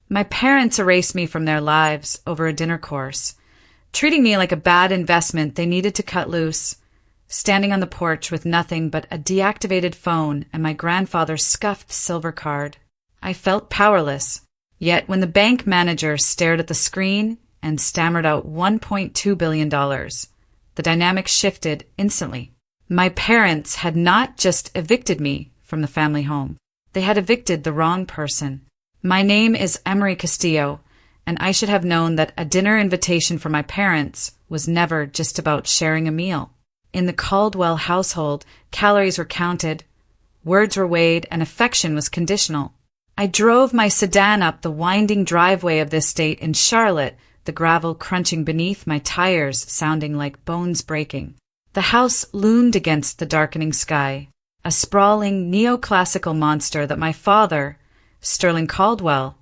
My parents erased me from their lives over a dinner course, treating me like a bad investment they needed to cut loose. Standing on the porch with nothing but a deactivated phone and my grandfather's scuffed silver card, I felt powerless. Yet when the bank manager stared at the screen and stammered out $1.2 billion, the dynamic shifted instantly. My parents had not just evicted me from the family home. They had evicted the wrong person. My name is Emory Castillo, and I should have known that a dinner invitation for my parents was never just about sharing a meal. In the Caldwell household, calories were counted, words were weighed, and affection was conditional. I drove my sedan up the winding driveway of the estate in Charlotte, the gravel crunching beneath my tires, sounding like bones breaking. The house loomed against the darkening sky, a sprawling neoclassical monster that my father, Sterling Caldwell,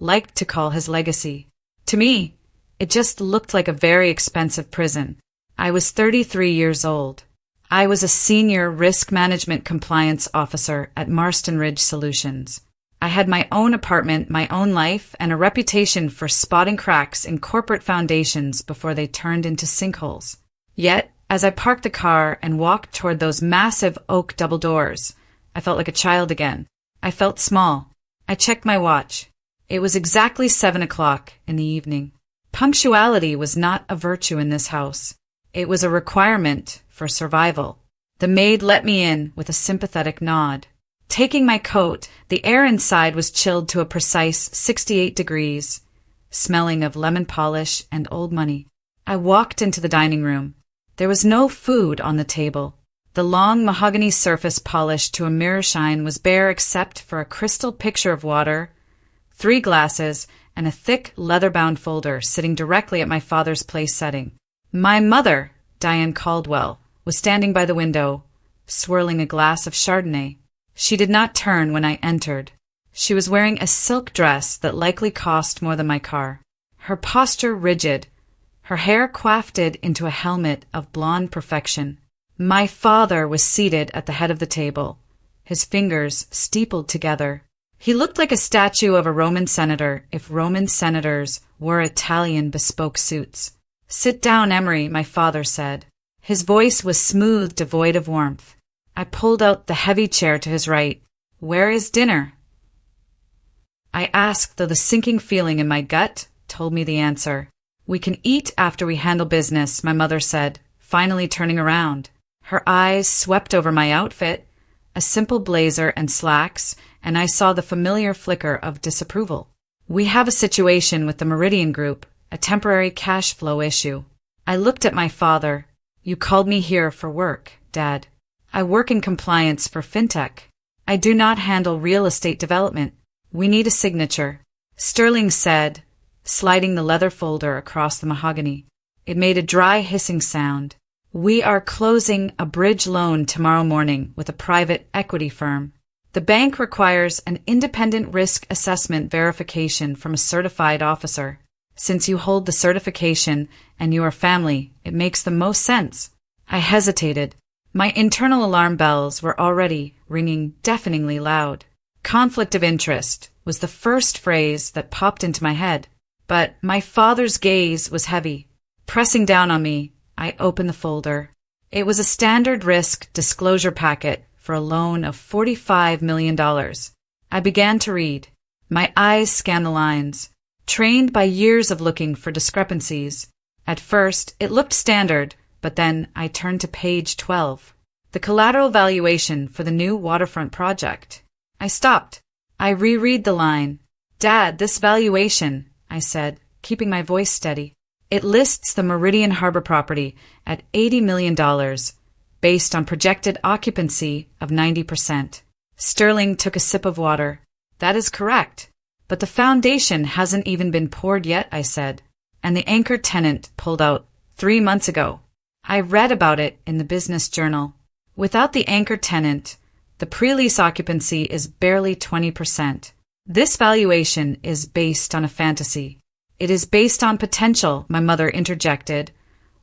liked to call his legacy. To me, it just looked like a very expensive prison. I was 33 years old. I was a senior risk management compliance officer at Marston Ridge Solutions. I had my own apartment, my own life, and a reputation for spotting cracks in corporate foundations before they turned into sinkholes. Yet, as I parked the car and walked toward those massive oak double doors, I felt like a child again. I felt small. I checked my watch. It was exactly 7 o'clock in the evening. Punctuality was not a virtue in this house. It was a requirement for survival. The maid let me in with a sympathetic nod. Taking my coat, the air inside was chilled to a precise 68 degrees, smelling of lemon polish and old money. I walked into the dining room. There was no food on the table. The long mahogany surface polished to a mirror shine was bare except for a crystal pitcher of water, 3 glasses, and a thick leather-bound folder sitting directly at my father's place setting. My mother, Diane Caldwell, was standing by the window, swirling a glass of Chardonnay. She did not turn when I entered. She was wearing a silk dress that likely cost more than my car. Her posture rigid, her hair coiffed into a helmet of blonde perfection. My father was seated at the head of the table, his fingers steepled together. He looked like a statue of a Roman senator if Roman senators wore Italian bespoke suits. "Sit down, Emory," my father said. His voice was smooth, devoid of warmth. I pulled out the heavy chair to his right. "Where is dinner?" I asked, though the sinking feeling in my gut told me the answer. "We can eat after we handle business," my mother said, finally turning around. Her eyes swept over my outfit, a simple blazer and slacks, and I saw the familiar flicker of disapproval. "We have a situation with the Meridian Group, a temporary cash flow issue." I looked at my father. "You called me here for work, Dad." "I work in compliance for FinTech. I do not handle real estate development. We need a signature," Sterling said, sliding the leather folder across the mahogany. It made a dry hissing sound. "We are closing a bridge loan tomorrow morning with a private equity firm. The bank requires an independent risk assessment verification from a certified officer. Since you hold the certification and you are family, it makes the most sense." I hesitated. My internal alarm bells were already ringing deafeningly loud. Conflict of interest was the first phrase that popped into my head. But my father's gaze was heavy. Pressing down on me, I opened the folder. It was a standard risk disclosure packet for a loan of $45 million. I began to read. My eyes scanned the lines, trained by years of looking for discrepancies. At first, it looked standard, but then I turned to page 12. The collateral valuation for the new waterfront project. I stopped. I reread the line. "Dad, this valuation," I said, keeping my voice steady. "It lists the Meridian Harbor property at $80 million, based on projected occupancy of 90%. Sterling took a sip of water. "That is correct. But the foundation hasn't even been poured yet," I said. "And the anchor tenant pulled out 3 months ago. I read about it in the business journal. Without the anchor tenant, the pre-lease occupancy is barely 20%. This valuation is based on a fantasy." "It is based on potential," my mother interjected,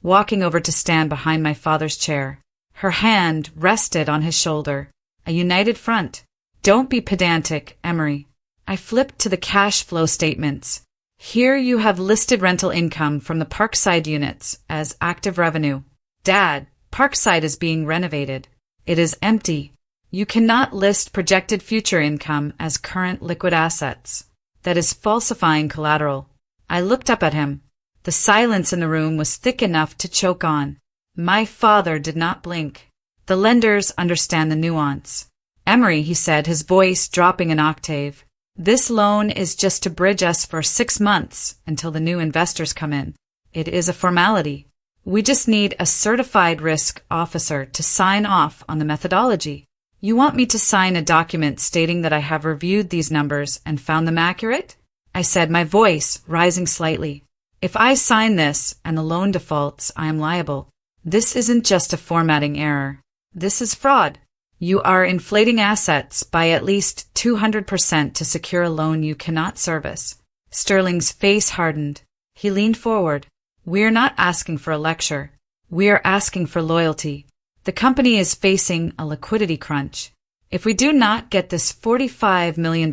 walking over to stand behind my father's chair. Her hand rested on his shoulder, a united front. "Don't be pedantic, Emory. I flipped to the cash flow statements. Here you have listed rental income from the Parkside units as active revenue. Dad, Parkside is being renovated. It is empty. You cannot list projected future income as current liquid assets. That is falsifying collateral. I looked up at him. The silence in the room was thick enough to choke on. My father did not blink. The lenders understand the nuance. Emory, he said, his voice dropping an octave. This loan is just to bridge us for 6 months until the new investors come in. It is a formality. We just need a certified risk officer to sign off on the methodology. You want me to sign a document stating that I have reviewed these numbers and found them accurate? I said, my voice rising slightly. If I sign this and the loan defaults, I am liable. This isn't just a formatting error. This is fraud. You are inflating assets by at least 200% to secure a loan you cannot service. Sterling's face hardened. He leaned forward. We are not asking for a lecture. We are asking for loyalty. The company is facing a liquidity crunch. If we do not get this $45 million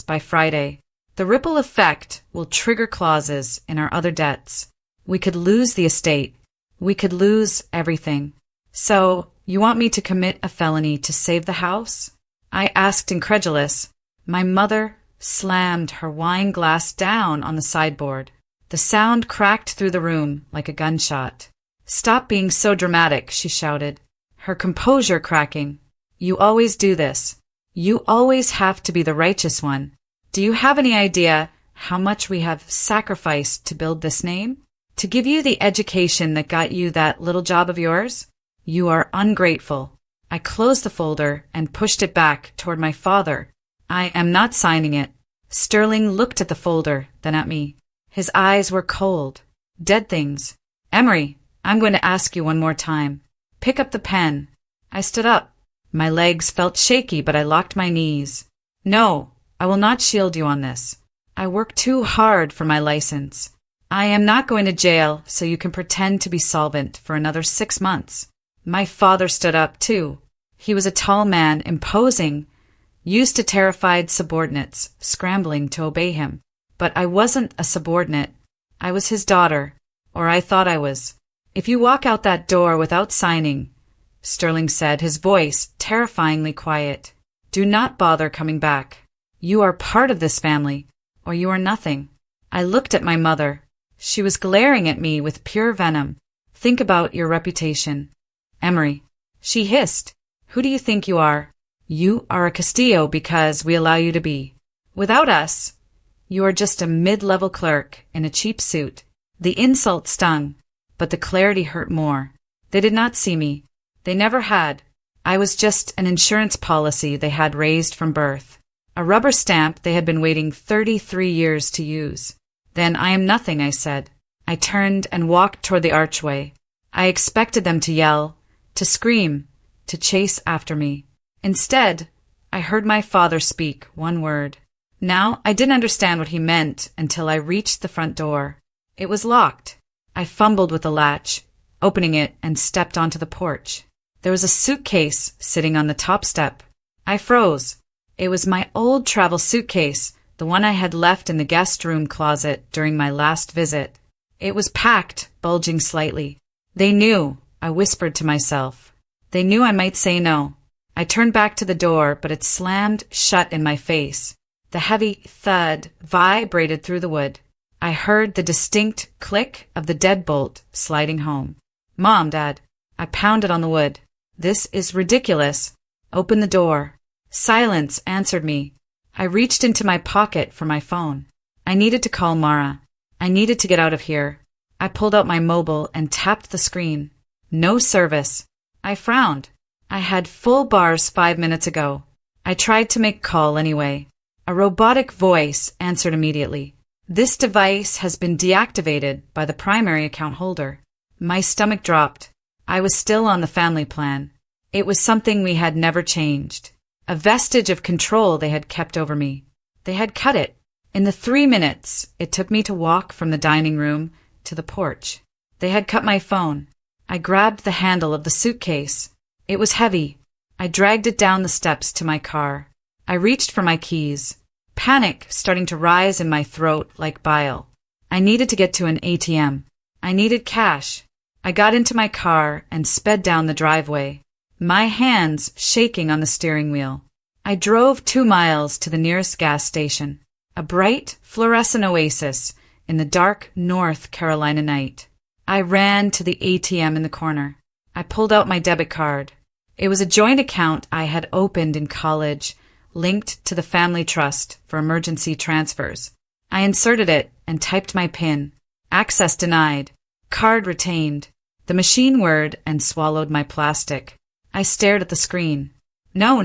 by Friday, the ripple effect will trigger clauses in our other debts. We could lose the estate. We could lose everything. So, you want me to commit a felony to save the house? I asked incredulous. My mother slammed her wine glass down on the sideboard. The sound cracked through the room like a gunshot. Stop being so dramatic, she shouted, her composure cracking. You always do this. You always have to be the righteous one. Do you have any idea how much we have sacrificed to build this name? To give you the education that got you that little job of yours? You are ungrateful. I closed the folder and pushed it back toward my father. I am not signing it. Sterling looked at the folder, then at me. His eyes were cold. Dead things. Emory, I'm going to ask you one more time. Pick up the pen. I stood up. My legs felt shaky, but I locked my knees. No, I will not shield you on this. I worked too hard for my license. I am not going to jail so you can pretend to be solvent for another 6 months. My father stood up, too. He was a tall man, imposing, used to terrified subordinates, scrambling to obey him. But I wasn't a subordinate. I was his daughter, or I thought I was. If you walk out that door without signing, Sterling said, his voice terrifyingly quiet, do not bother coming back. You are part of this family, or you are nothing. I looked at my mother. She was glaring at me with pure venom. Think about your reputation. Emory. She hissed. Who do you think you are? You are a Castillo because we allow you to be. Without us, you are just a mid-level clerk in a cheap suit. The insult stung, but the clarity hurt more. They did not see me. They never had. I was just an insurance policy they had raised from birth. A rubber stamp they had been waiting 33 years to use. Then I am nothing, I said. I turned and walked toward the archway. I expected them to yell, to scream, to chase after me. Instead, I heard my father speak one word. Now, I didn't understand what he meant until I reached the front door. It was locked. I fumbled with the latch, opening it, and stepped onto the porch. There was a suitcase sitting on the top step. I froze. It was my old travel suitcase, the one I had left in the guest room closet during my last visit. It was packed, bulging slightly. They knew, I whispered to myself. They knew I might say no. I turned back to the door, but it slammed shut in my face. The heavy thud vibrated through the wood. I heard the distinct click of the deadbolt sliding home. Mom, Dad. I pounded on the wood. This is ridiculous. Open the door. Silence answered me. I reached into my pocket for my phone. I needed to call Mara. I needed to get out of here. I pulled out my mobile and tapped the screen. No service. I frowned. I had full bars 5 minutes ago. I tried to make call anyway. A robotic voice answered immediately. This device has been deactivated by the primary account holder. My stomach dropped. I was still on the family plan. It was something we had never changed. A vestige of control they had kept over me. They had cut it. In the 3 minutes it took me to walk from the dining room to the porch. They had cut my phone. I grabbed the handle of the suitcase. It was heavy. I dragged it down the steps to my car. I reached for my keys. panic starting to rise in my throat like bile. I needed to get to an ATM. I needed cash. I got into my car and sped down the driveway, my hands shaking on the steering wheel. I drove 2 miles to the nearest gas station, a bright, fluorescent oasis in the dark North Carolina night. I ran to the ATM in the corner. I pulled out my debit card. It was a joint account I had opened in college, linked to the family trust for emergency transfers. I inserted it and typed my PIN. Access denied. Card retained. The machine whirred and swallowed my plastic. I stared at the screen. No.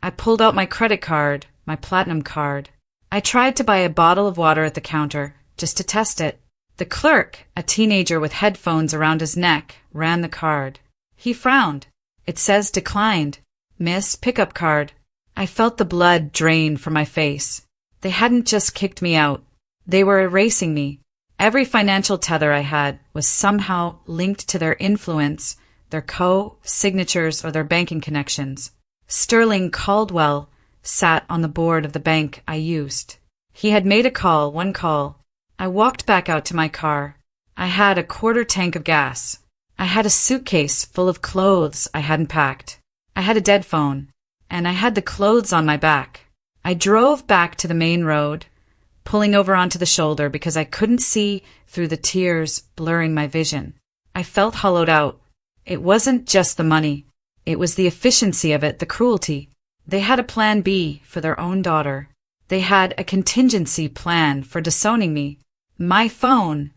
I pulled out my credit card, my platinum card. I tried to buy a bottle of water at the counter, just to test it. The clerk, a teenager with headphones around his neck, ran the card. He frowned. It says declined. Miss, pickup card. I felt the blood drain from my face. They hadn't just kicked me out. They were erasing me. Every financial tether I had was somehow linked to their influence, their signatures, or their banking connections. Sterling Caldwell sat on the board of the bank I used. He had made one call. I walked back out to my car. I had a 1/4 tank of gas. I had a suitcase full of clothes I hadn't packed. I had a dead phone, and I had the clothes on my back. I drove back to the main road, pulling over onto the shoulder because I couldn't see through the tears blurring my vision. I felt hollowed out. It wasn't just the money. It was the efficiency of it, the cruelty. They had a plan B for their own daughter. They had a contingency plan for disowning me. My phone,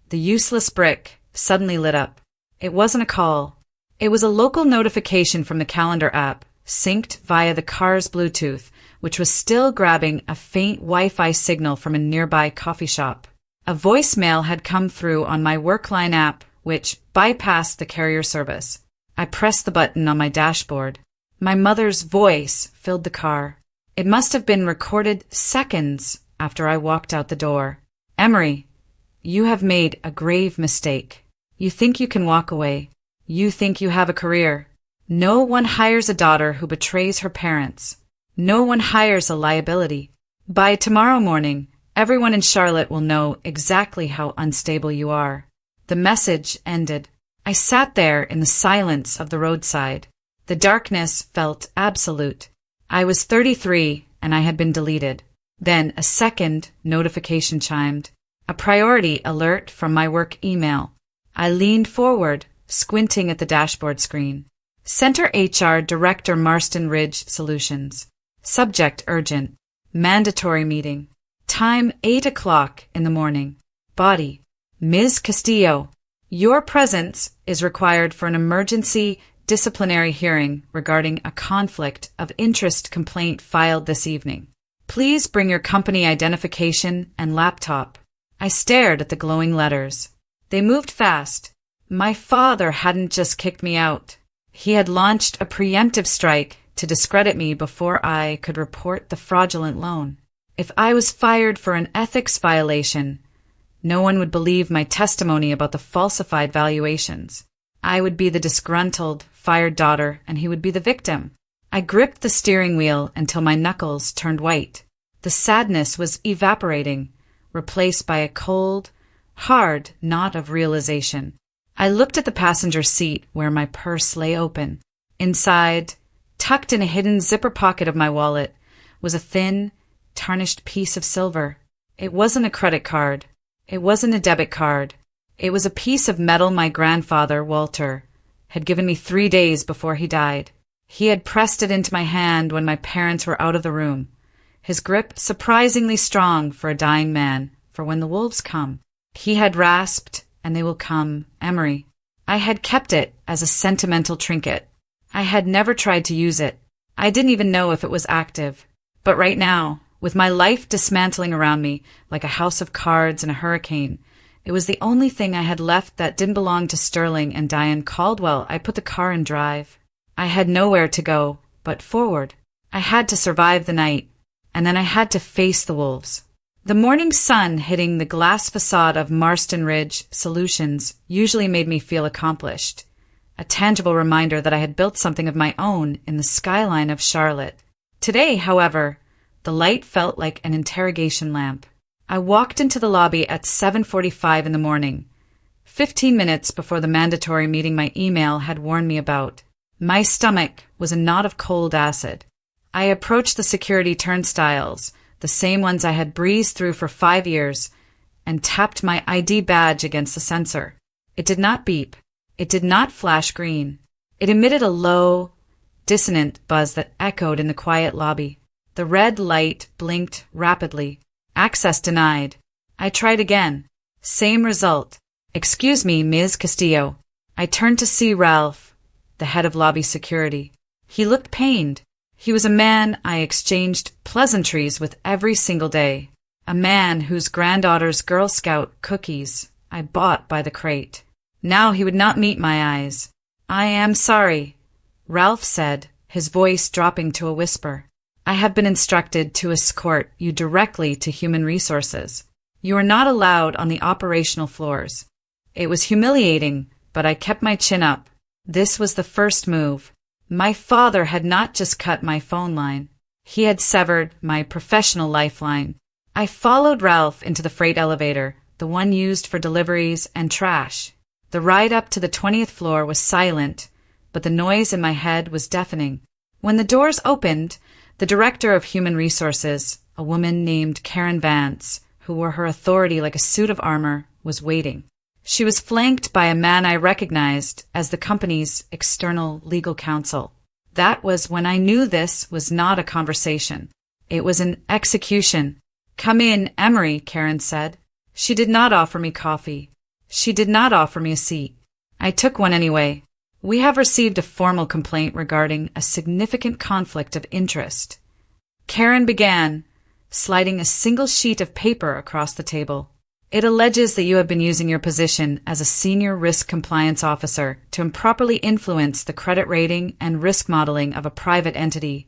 the useless brick, suddenly lit up. It wasn't a call. It was a local notification from the calendar app, synced via the car's Bluetooth, which was still grabbing a faint Wi-Fi signal from a nearby coffee shop. A voicemail had come through on my Workline app, which bypassed the carrier service. I pressed the button on my dashboard. My mother's voice filled the car. It must have been recorded seconds after I walked out the door. Emory, you have made a grave mistake. You think you can walk away. You think you have a career. No one hires a daughter who betrays her parents. No one hires a liability. By tomorrow morning, everyone in Charlotte will know exactly how unstable you are. The message ended. I sat there in the silence of the roadside. The darkness felt absolute. I was 33 and I had been deleted. Then a second notification chimed. A priority alert from my work email. I leaned forward, squinting at the dashboard screen. Center HR Director Marston Ridge Solutions. Subject urgent. Mandatory meeting. Time 8 o'clock in the morning. Body. Ms. Castillo. Your presence is required for an emergency disciplinary hearing regarding a conflict of interest complaint filed this evening. Please bring your company identification and laptop. I stared at the glowing letters. They moved fast. My father hadn't just kicked me out. He had launched a preemptive strike to discredit me before I could report the fraudulent loan. If I was fired for an ethics violation, no one would believe my testimony about the falsified valuations. I would be the disgruntled, fired daughter, and he would be the victim. I gripped the steering wheel until my knuckles turned white. The sadness was evaporating, replaced by a cold, hard knot of realization. I looked at the passenger seat where my purse lay open. Inside, tucked in a hidden zipper pocket of my wallet, was a thin, tarnished piece of silver. It wasn't a credit card. It wasn't a debit card. It was a piece of metal my grandfather, Walter, had given me 3 days before he died. He had pressed it into my hand when my parents were out of the room, his grip surprisingly strong for a dying man, for when the wolves come. He had rasped, and they will come, Emory. I had kept it as a sentimental trinket. I had never tried to use it. I didn't even know if it was active. But right now, with my life dismantling around me like a house of cards in a hurricane, it was the only thing I had left that didn't belong to Sterling and Diane Caldwell. I put the car in drive. I had nowhere to go but forward. I had to survive the night, and then I had to face the wolves. The morning sun hitting the glass facade of Marston Ridge Solutions usually made me feel accomplished, a tangible reminder that I had built something of my own in the skyline of Charlotte. Today, however, The light felt like an interrogation lamp. I walked into the lobby at 7:45 in the morning, 15 minutes before the mandatory meeting my email had warned me about. My stomach was a knot of cold acid. I approached the security turnstiles, the same ones I had breezed through for 5 years, and tapped my ID badge against the sensor. It did not beep. It did not flash green. It emitted a low, dissonant buzz that echoed in the quiet lobby. The red light blinked rapidly. Access denied. I tried again. Same result. Excuse me, Ms. Castillo. I turned to see Ralph, the head of lobby security. He looked pained. He was a man I exchanged pleasantries with every single day. A man whose granddaughter's Girl Scout cookies I bought by the crate. Now he would not meet my eyes. I am sorry, Ralph said, his voice dropping to a whisper. I have been instructed to escort you directly to human resources. You are not allowed on the operational floors. It was humiliating, but I kept my chin up. This was the first move. My father had not just cut my phone line. He had severed my professional lifeline. I followed Ralph into the freight elevator, the one used for deliveries and trash. The ride up to the 20th floor was silent, but the noise in my head was deafening. When the doors opened, the director of human resources, a woman named Karen Vance, who wore her authority like a suit of armor, was waiting. She was flanked by a man I recognized as the company's external legal counsel. That was when I knew this was not a conversation. It was an execution. Come in, Emory, Karen said. She did not offer me coffee. She did not offer me a seat. I took one anyway. We have received a formal complaint regarding a significant conflict of interest. Karen began, sliding a single sheet of paper across the table. It alleges that you have been using your position as a senior risk compliance officer to improperly influence the credit rating and risk modeling of a private entity,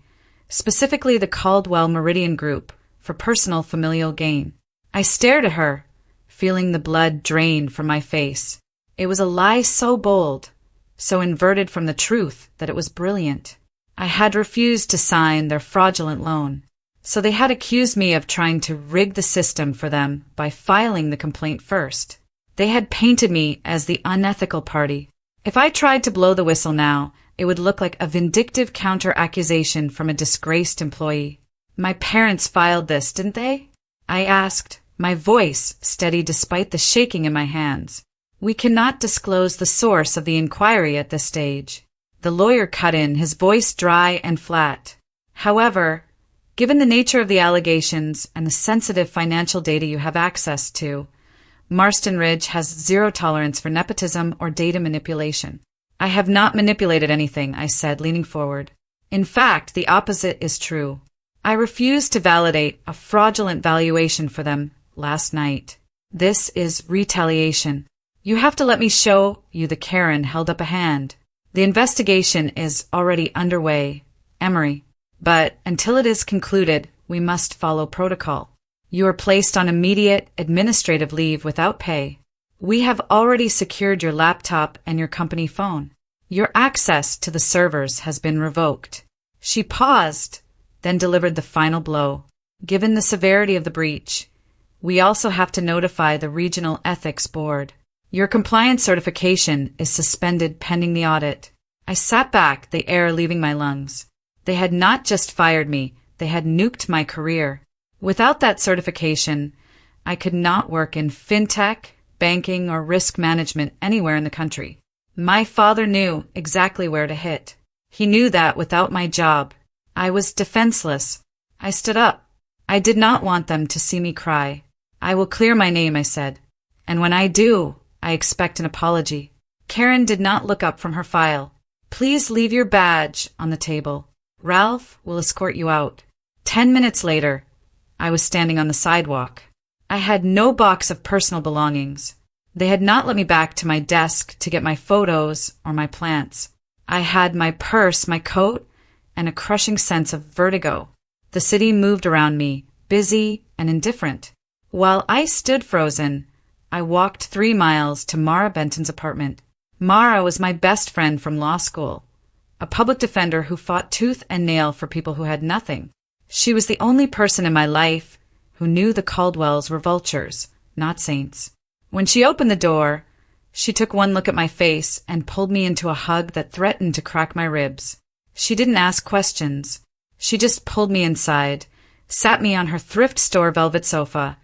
specifically the Caldwell Meridian Group, for personal familial gain. I stared at her, feeling the blood drain from my face. It was a lie so bold, so inverted from the truth that it was brilliant. I had refused to sign their fraudulent loan, so they had accused me of trying to rig the system for them by filing the complaint first. They had painted me as the unethical party. If I tried to blow the whistle now, it would look like a vindictive counter-accusation from a disgraced employee. My parents filed this, didn't they? I asked, my voice steady despite the shaking in my hands. We cannot disclose the source of the inquiry at this stage. The lawyer cut in, his voice dry and flat. However, given the nature of the allegations and the sensitive financial data you have access to, Marston Ridge has zero tolerance for nepotism or data manipulation. I have not manipulated anything, I said, leaning forward. In fact, the opposite is true. I refused to validate a fraudulent valuation for them last night. This is retaliation. You have to let me show you. The Karen held up a hand. The investigation is already underway, Emory. But until it is concluded, we must follow protocol. You are placed on immediate administrative leave without pay. We have already secured your laptop and your company phone. Your access to the servers has been revoked. She paused, then delivered the final blow. Given the severity of the breach, we also have to notify the Regional Ethics Board. Your compliance certification is suspended pending the audit. I sat back, the air leaving my lungs. They had not just fired me, they had nuked my career. Without that certification, I could not work in fintech, banking, or risk management anywhere in the country. My father knew exactly where to hit. He knew that without my job, I was defenseless. I stood up. I did not want them to see me cry. I will clear my name, I said. And when I do, I expect an apology. Karen did not look up from her file. Please leave your badge on the table. Ralph will escort you out. 10 minutes later, I was standing on the sidewalk. I had no box of personal belongings. They had not let me back to my desk to get my photos or my plants. I had my purse, my coat, and a crushing sense of vertigo. The city moved around me, busy and indifferent. While I stood frozen, I walked 3 miles to Mara Benton's apartment. Mara was my best friend from law school, a public defender who fought tooth and nail for people who had nothing. She was the only person in my life who knew the Caldwells were vultures, not saints. When she opened the door, she took one look at my face and pulled me into a hug that threatened to crack my ribs. She didn't ask questions. She just pulled me inside, sat me on her thrift store velvet sofa,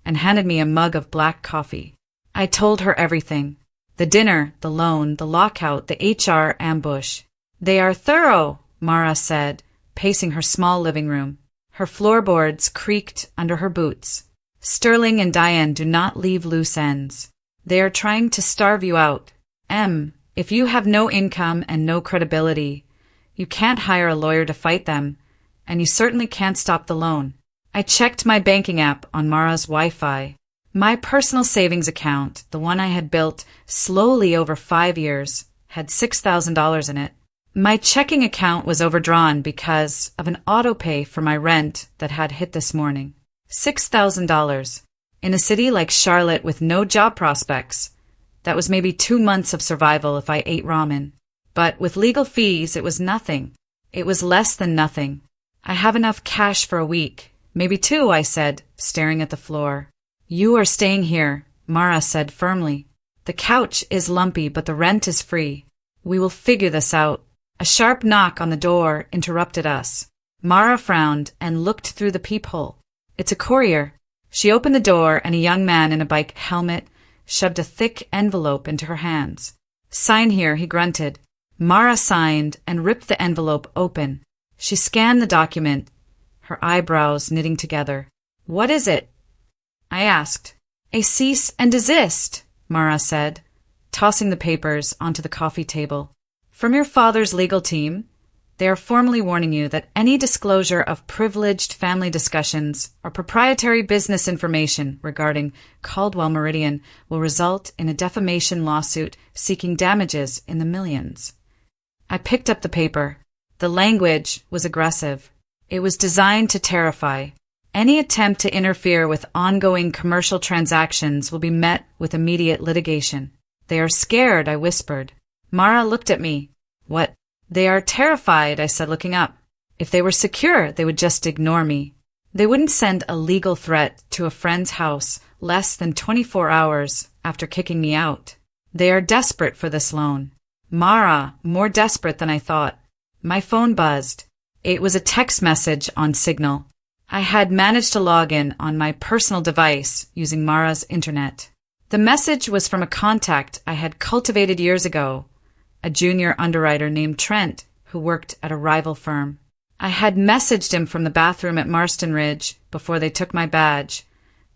and handed me a mug of black coffee. I told her everything. The dinner, the loan, the lockout, the HR ambush. "They are thorough," Mara said, pacing her small living room. Her floorboards creaked under her boots. "Sterling and Diane do not leave loose ends. They are trying to starve you out. If you have no income and no credibility, you can't hire a lawyer to fight them, and you certainly can't stop the loan." I checked my banking app on Mara's Wi-Fi. My personal savings account, the one I had built slowly over 5 years, had $6,000 in it. My checking account was overdrawn because of an autopay for my rent that had hit this morning. $6,000. In a city like Charlotte with no job prospects, that was maybe 2 months of survival if I ate ramen. But with legal fees, it was nothing. It was less than nothing. "I have enough cash for a week, maybe 2, I said, staring at the floor. "You are staying here," Mara said firmly. "The couch is lumpy, but the rent is free. We will figure this out." A sharp knock on the door interrupted us. Mara frowned and looked through the peephole. "It's a courier." She opened the door, and a young man in a bike helmet shoved a thick envelope into her hands. "Sign here," he grunted. Mara signed and ripped the envelope open. She scanned the document, her eyebrows knitting together. "What is it?" I asked. "A cease and desist," Mara said, tossing the papers onto the coffee table. "From your father's legal team. They are formally warning you that any disclosure of privileged family discussions or proprietary business information regarding Caldwell Meridian will result in a defamation lawsuit seeking damages in the millions." I picked up the paper. The language was aggressive. It was designed to terrify. Any attempt to interfere with ongoing commercial transactions will be met with immediate litigation. "They are scared," I whispered. Mara looked at me. "What?" "They are terrified," I said, looking up. "If they were secure, they would just ignore me. They wouldn't send a legal threat to a friend's house less than 24 hours after kicking me out. They are desperate for this loan." Mara, more desperate than I thought. My phone buzzed. It was a text message on Signal. I had managed to log in on my personal device using Mara's internet. The message was from a contact I had cultivated years ago, a junior underwriter named Trent who worked at a rival firm. I had messaged him from the bathroom at Marston Ridge before they took my badge,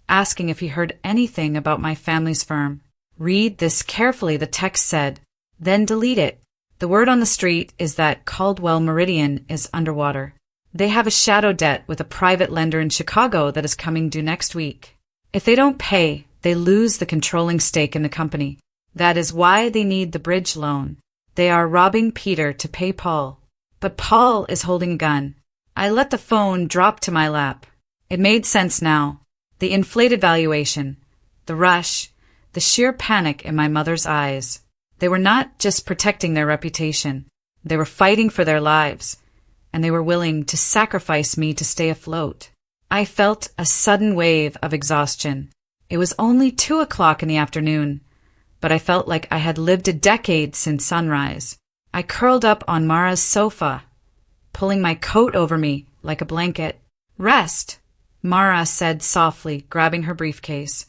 asking if he heard anything about my family's firm. "Read this carefully," the text said, "then delete it. The word on the street is that Caldwell Meridian is underwater. They have a shadow debt with a private lender in Chicago that is coming due next week. If they don't pay, they lose the controlling stake in the company. That is why they need the bridge loan. They are robbing Peter to pay Paul. But Paul is holding a gun." I let the phone drop to my lap. It made sense now. The inflated valuation, the rush, the sheer panic in my mother's eyes. They were not just protecting their reputation. They were fighting for their lives, and they were willing to sacrifice me to stay afloat. I felt a sudden wave of exhaustion. It was only 2 o'clock in the afternoon, but I felt like I had lived a decade since sunrise. I curled up on Mara's sofa, pulling my coat over me like a blanket. "Rest," Mara said softly, grabbing her briefcase.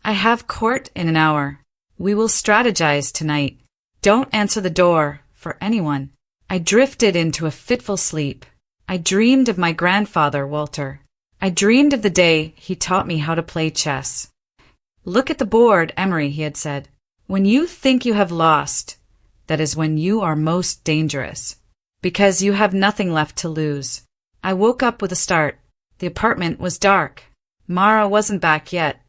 "I have court in an hour. We will strategize tonight. Don't answer the door for anyone." I drifted into a fitful sleep. I dreamed of my grandfather, Walter. I dreamed of the day he taught me how to play chess. "Look at the board, Emory," he had said. "When you think you have lost, that is when you are most dangerous, because you have nothing left to lose." I woke up with a start. The apartment was dark. Mara wasn't back yet.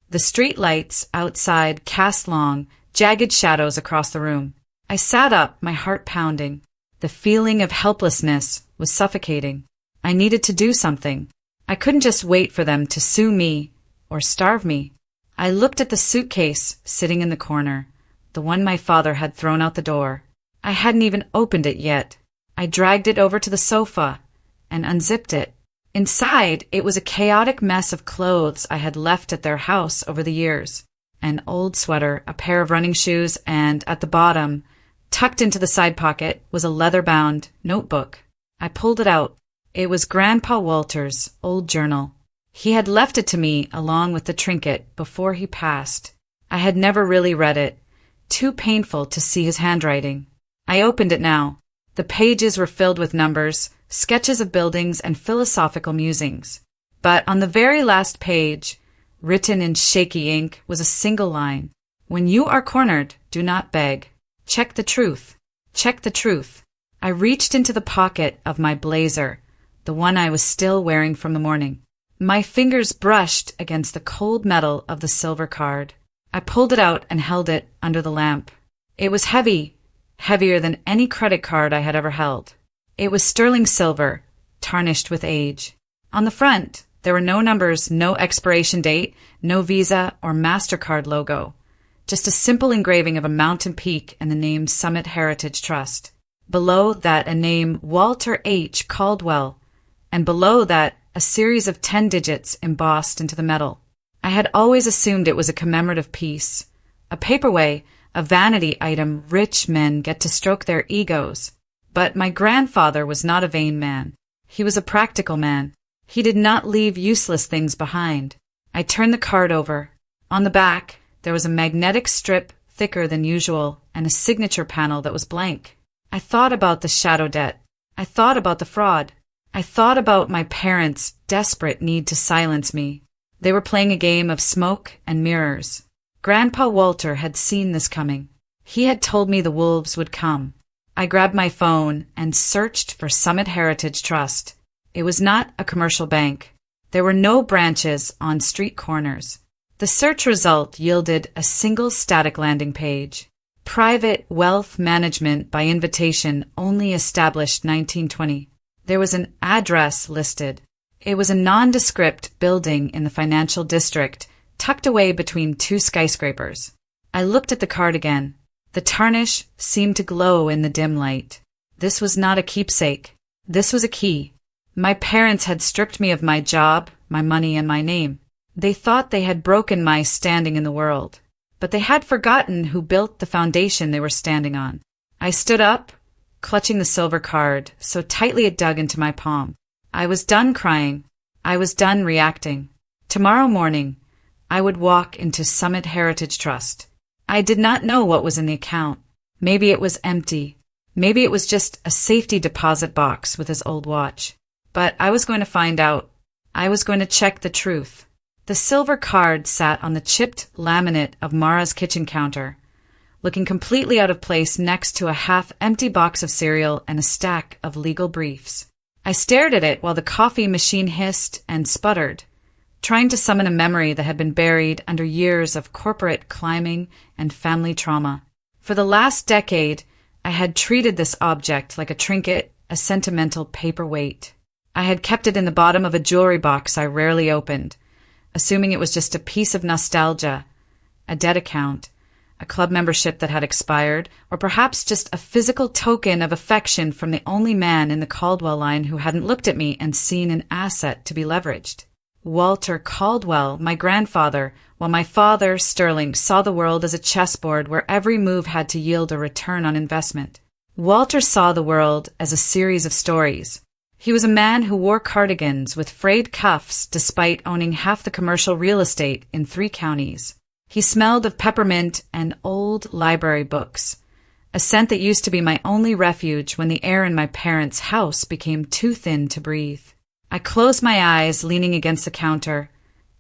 The street lights outside cast long, jagged shadows across the room. I sat up, my heart pounding. The feeling of helplessness was suffocating. I needed to do something. I couldn't just wait for them to sue me or starve me. I looked at the suitcase sitting in the corner, the one my father had thrown out the door. I hadn't even opened it yet. I dragged it over to the sofa and unzipped it. Inside, it was a chaotic mess of clothes I had left at their house over the years. An old sweater, a pair of running shoes, and at the bottom, tucked into the side pocket, was a leather-bound notebook. I pulled it out. It was Grandpa Walter's old journal. He had left it to me along with the trinket before he passed. I had never really read it. Too painful to see his handwriting. I opened it now. The pages were filled with numbers, sketches of buildings, and philosophical musings. But on the very last page, written in shaky ink, was a single line. When you are cornered, do not beg. Check the truth. Check the truth. I reached into the pocket of my blazer, the one I was still wearing from the morning. My fingers brushed against the cold metal of the silver card. I pulled it out and held it under the lamp. It was heavy, heavier than any credit card I had ever held. It was sterling silver, tarnished with age. On the front, there were no numbers, no expiration date, no Visa or MasterCard logo. Just a simple engraving of a mountain peak and the name Summit Heritage Trust. Below that, a name Walter H. Caldwell, and below that, a series of 10 digits embossed into the metal. I had always assumed it was a commemorative piece, a paperweight, a vanity item rich men get to stroke their egos. But my grandfather was not a vain man. He was a practical man. He did not leave useless things behind. I turned the card over. On the back, there was a magnetic strip thicker than usual and a signature panel that was blank. I thought about the shadow debt. I thought about the fraud. I thought about my parents' desperate need to silence me. They were playing a game of smoke and mirrors. Grandpa Walter had seen this coming. He had told me the wolves would come. I grabbed my phone and searched for Summit Heritage Trust. It was not a commercial bank. There were no branches on street corners. The search result yielded a single static landing page. Private wealth management by invitation, only established 1920. There was an address listed. It was a nondescript building in the financial district, tucked away between two skyscrapers. I looked at the card again. The tarnish seemed to glow in the dim light. This was not a keepsake. This was a key. My parents had stripped me of my job, my money, and my name. They thought they had broken my standing in the world. But they had forgotten who built the foundation they were standing on. I stood up, clutching the silver card so tightly it dug into my palm. I was done crying. I was done reacting. Tomorrow morning, I would walk into Summit Heritage Trust. I did not know what was in the account. Maybe it was empty. Maybe it was just a safety deposit box with his old watch. But I was going to find out. I was going to check the truth. The silver card sat on the chipped laminate of Mara's kitchen counter, looking completely out of place next to a half-empty box of cereal and a stack of legal briefs. I stared at it while the coffee machine hissed and sputtered, trying to summon a memory that had been buried under years of corporate climbing and family trauma. For the last decade, I had treated this object like a trinket, a sentimental paperweight. I had kept it in the bottom of a jewelry box I rarely opened, assuming it was just a piece of nostalgia, a debt account, a club membership that had expired, or perhaps just a physical token of affection from the only man in the Caldwell line who hadn't looked at me and seen an asset to be leveraged. Walter Caldwell, my grandfather, while my father, Sterling, saw the world as a chessboard where every move had to yield a return on investment. Walter saw the world as a series of stories. He was a man who wore cardigans with frayed cuffs despite owning half the commercial real estate in 3 counties. He smelled of peppermint and old library books, a scent that used to be my only refuge when the air in my parents' house became too thin to breathe. I closed my eyes, leaning against the counter,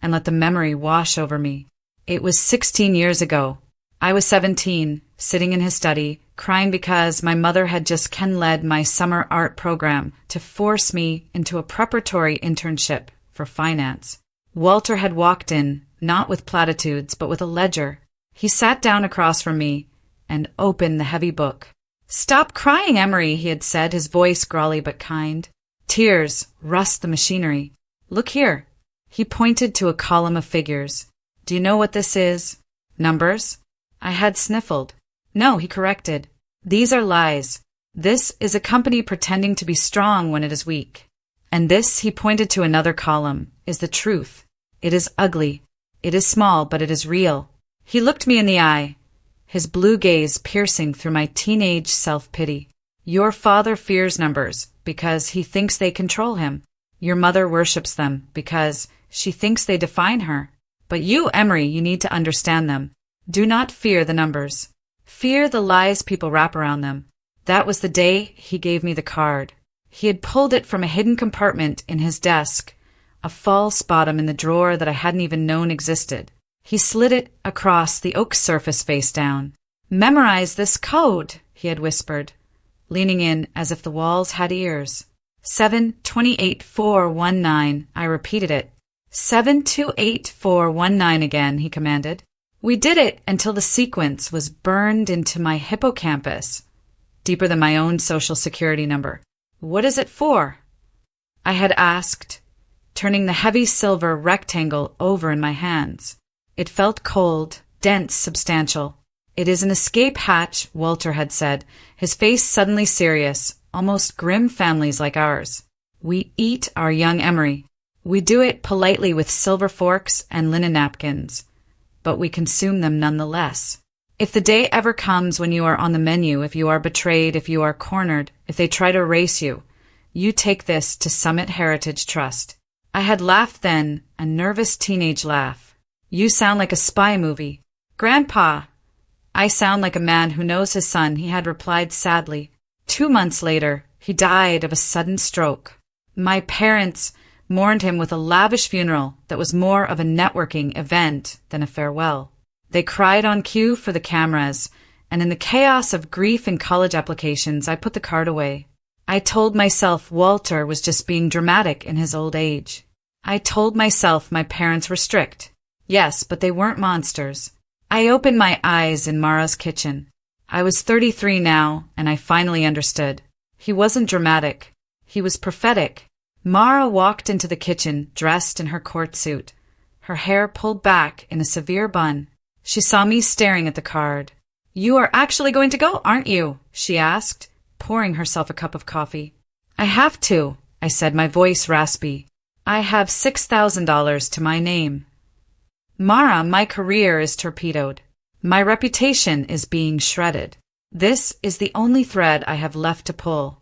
and let the memory wash over me. It was 16 years ago. I was 17, sitting in his study, crying because my mother had just Ken-led my summer art program to force me into a preparatory internship for finance. Walter had walked in, not with platitudes, but with a ledger. He sat down across from me and opened the heavy book. "Stop crying, Emory," he had said, his voice growly but kind. "Tears rust the machinery. Look here." He pointed to a column of figures. "Do you know what this is? Numbers?" I had sniffled. "No," he corrected. "These are lies. This is a company pretending to be strong when it is weak." And this, he pointed to another column, is the truth. It is ugly. It is small, but it is real. He looked me in the eye, his blue gaze piercing through my teenage self-pity. Your father fears numbers because he thinks they control him. Your mother worships them because she thinks they define her. But you, Emory, you need to understand them. Do not fear the numbers. Fear the lies people wrap around them. That was the day he gave me the card. He had pulled it from a hidden compartment in his desk, a false bottom in the drawer that I hadn't even known existed. He slid it across the oak surface face down. Memorize this code, he had whispered, leaning in as if the walls had ears. 728419, I repeated it. 728419 again, he commanded. We did it until the sequence was burned into my hippocampus, deeper than my own social security number. What is it for? I had asked, turning the heavy silver rectangle over in my hands. It felt cold, dense, substantial. It is an escape hatch, Walter had said, his face suddenly serious, almost grim. Families like ours. We eat our young Emory. We do it politely with silver forks and linen napkins, but we consume them nonetheless. If the day ever comes when you are on the menu, if you are betrayed, if you are cornered, if they try to erase you, you take this to Summit Heritage Trust. I had laughed then, a nervous teenage laugh. You sound like a spy movie. Grandpa! I sound like a man who knows his son, he had replied sadly. 2 months later, he died of a sudden stroke. My parents mourned him with a lavish funeral that was more of a networking event than a farewell. They cried on cue for the cameras, and in the chaos of grief and college applications, I put the card away. I told myself Walter was just being dramatic in his old age. I told myself my parents were strict. Yes, but they weren't monsters. I opened my eyes in Mara's kitchen. I was 33 now, and I finally understood. He wasn't dramatic. He was prophetic. Mara walked into the kitchen, dressed in her court suit, her hair pulled back in a severe bun. She saw me staring at the card. You are actually going to go, aren't you? She asked, pouring herself a cup of coffee. I have to, I said, my voice raspy. I have $6,000 to my name. Mara, my career is torpedoed. My reputation is being shredded. This is the only thread I have left to pull.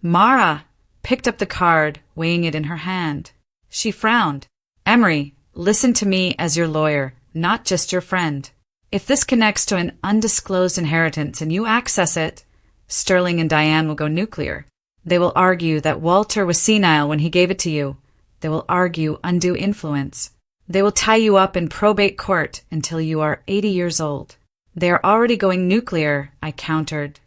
Mara picked up the card, weighing it in her hand. She frowned. Emory, listen to me as your lawyer, not just your friend. If this connects to an undisclosed inheritance and you access it, Sterling and Diane will go nuclear. They will argue that Walter was senile when he gave it to you. They will argue undue influence. They will tie you up in probate court until you are 80 years old. They are already going nuclear, I countered,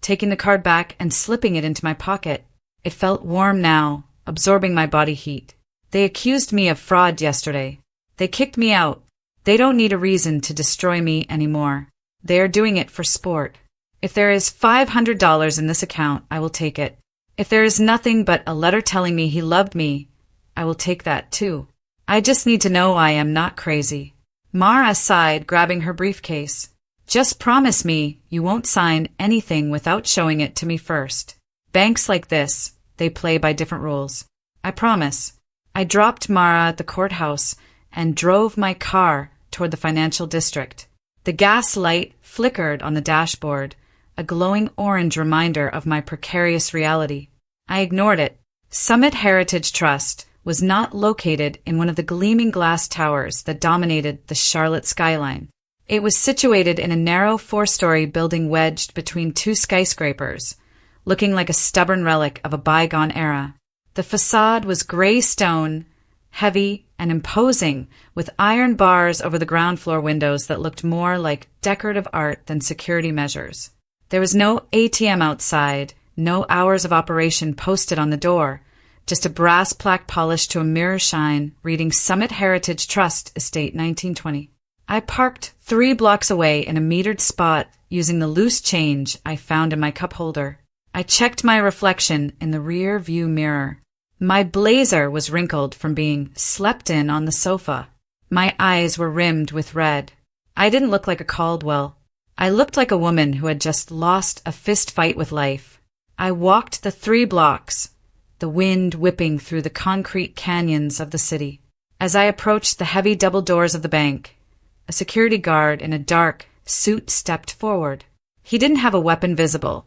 taking the card back and slipping it into my pocket. It felt warm now, absorbing my body heat. They accused me of fraud yesterday. They kicked me out. They don't need a reason to destroy me anymore. They are doing it for sport. If there is $500 in this account, I will take it. If there is nothing but a letter telling me he loved me, I will take that too. I just need to know I am not crazy. Mara sighed, grabbing her briefcase. Just promise me you won't sign anything without showing it to me first. Banks like this, they play by different rules. I promise. I dropped Mara at the courthouse and drove my car toward the financial district. The gas light flickered on the dashboard, a glowing orange reminder of my precarious reality. I ignored it. Summit Heritage Trust was not located in one of the gleaming glass towers that dominated the Charlotte skyline. It was situated in a narrow 4-story building wedged between 2 skyscrapers, looking like a stubborn relic of a bygone era. The facade was gray stone, heavy and imposing, with iron bars over the ground floor windows that looked more like decorative art than security measures. There was no ATM outside, no hours of operation posted on the door, just a brass plaque polished to a mirror shine reading Summit Heritage Trust, Estate 1920. I parked 3 blocks away in a metered spot using the loose change I found in my cup holder. I checked my reflection in the rear view mirror. My blazer was wrinkled from being slept in on the sofa. My eyes were rimmed with red. I didn't look like a Caldwell. I looked like a woman who had just lost a fist fight with life. I walked the 3 blocks, the wind whipping through the concrete canyons of the city. As I approached the heavy double doors of the bank, a security guard in a dark suit stepped forward. He didn't have a weapon visible,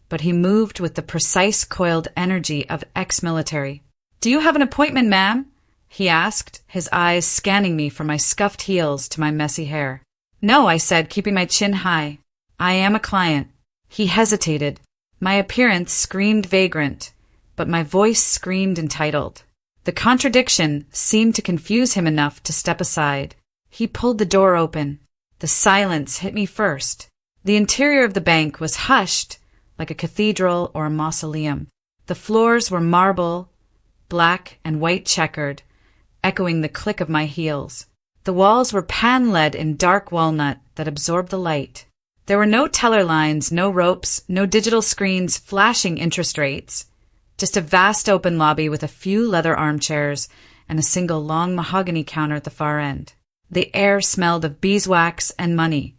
but he moved with the precise coiled energy of ex-military. "Do you have an appointment, ma'am?" he asked, his eyes scanning me from my scuffed heels to my messy hair. "No," I said, keeping my chin high. "I am a client." He hesitated. My appearance screamed vagrant, but my voice screamed entitled. The contradiction seemed to confuse him enough to step aside. He pulled the door open. The silence hit me first. The interior of the bank was hushed like a cathedral or a mausoleum. The floors were marble, black and white checkered, echoing the click of my heels. The walls were pan-lead in dark walnut that absorbed the light. There were no teller lines, no ropes, no digital screens flashing interest rates. Just a vast open lobby with a few leather armchairs and a single long mahogany counter at the far end. The air smelled of beeswax and money,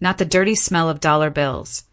not the dirty smell of dollar bills,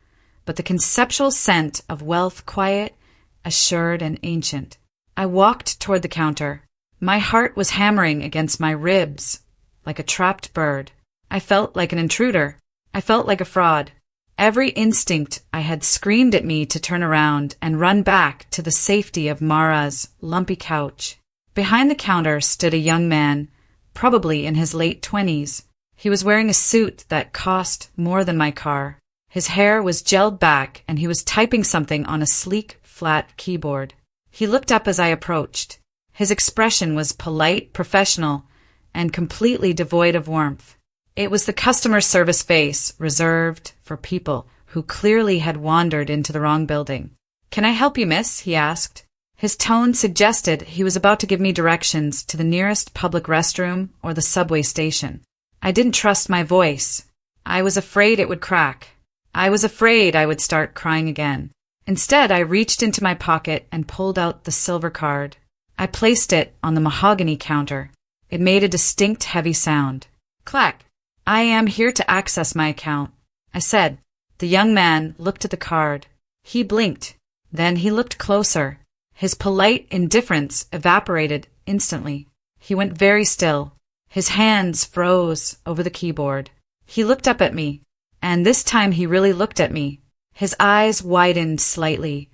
but the conceptual scent of wealth, quiet, assured, and ancient. I walked toward the counter. My heart was hammering against my ribs like a trapped bird. I felt like an intruder. I felt like a fraud. Every instinct I had screamed at me to turn around and run back to the safety of Mara's lumpy couch. Behind the counter stood a young man, probably in his late 20s. He was wearing a suit that cost more than my car. His hair was gelled back, and he was typing something on a sleek, flat keyboard. He looked up as I approached. His expression was polite, professional, and completely devoid of warmth. It was the customer service face, reserved for people who clearly had wandered into the wrong building. "Can I help you, miss?" he asked. His tone suggested he was about to give me directions to the nearest public restroom or the subway station. I didn't trust my voice. I was afraid it would crack. I was afraid I would start crying again. Instead, I reached into my pocket and pulled out the silver card. I placed it on the mahogany counter. It made a distinct heavy sound. Clack. "I am here to access my account," I said. The young man looked at the card. He blinked. Then he looked closer. His polite indifference evaporated instantly. He went very still. His hands froze over the keyboard. He looked up at me, and this time he really looked at me. His eyes widened slightly,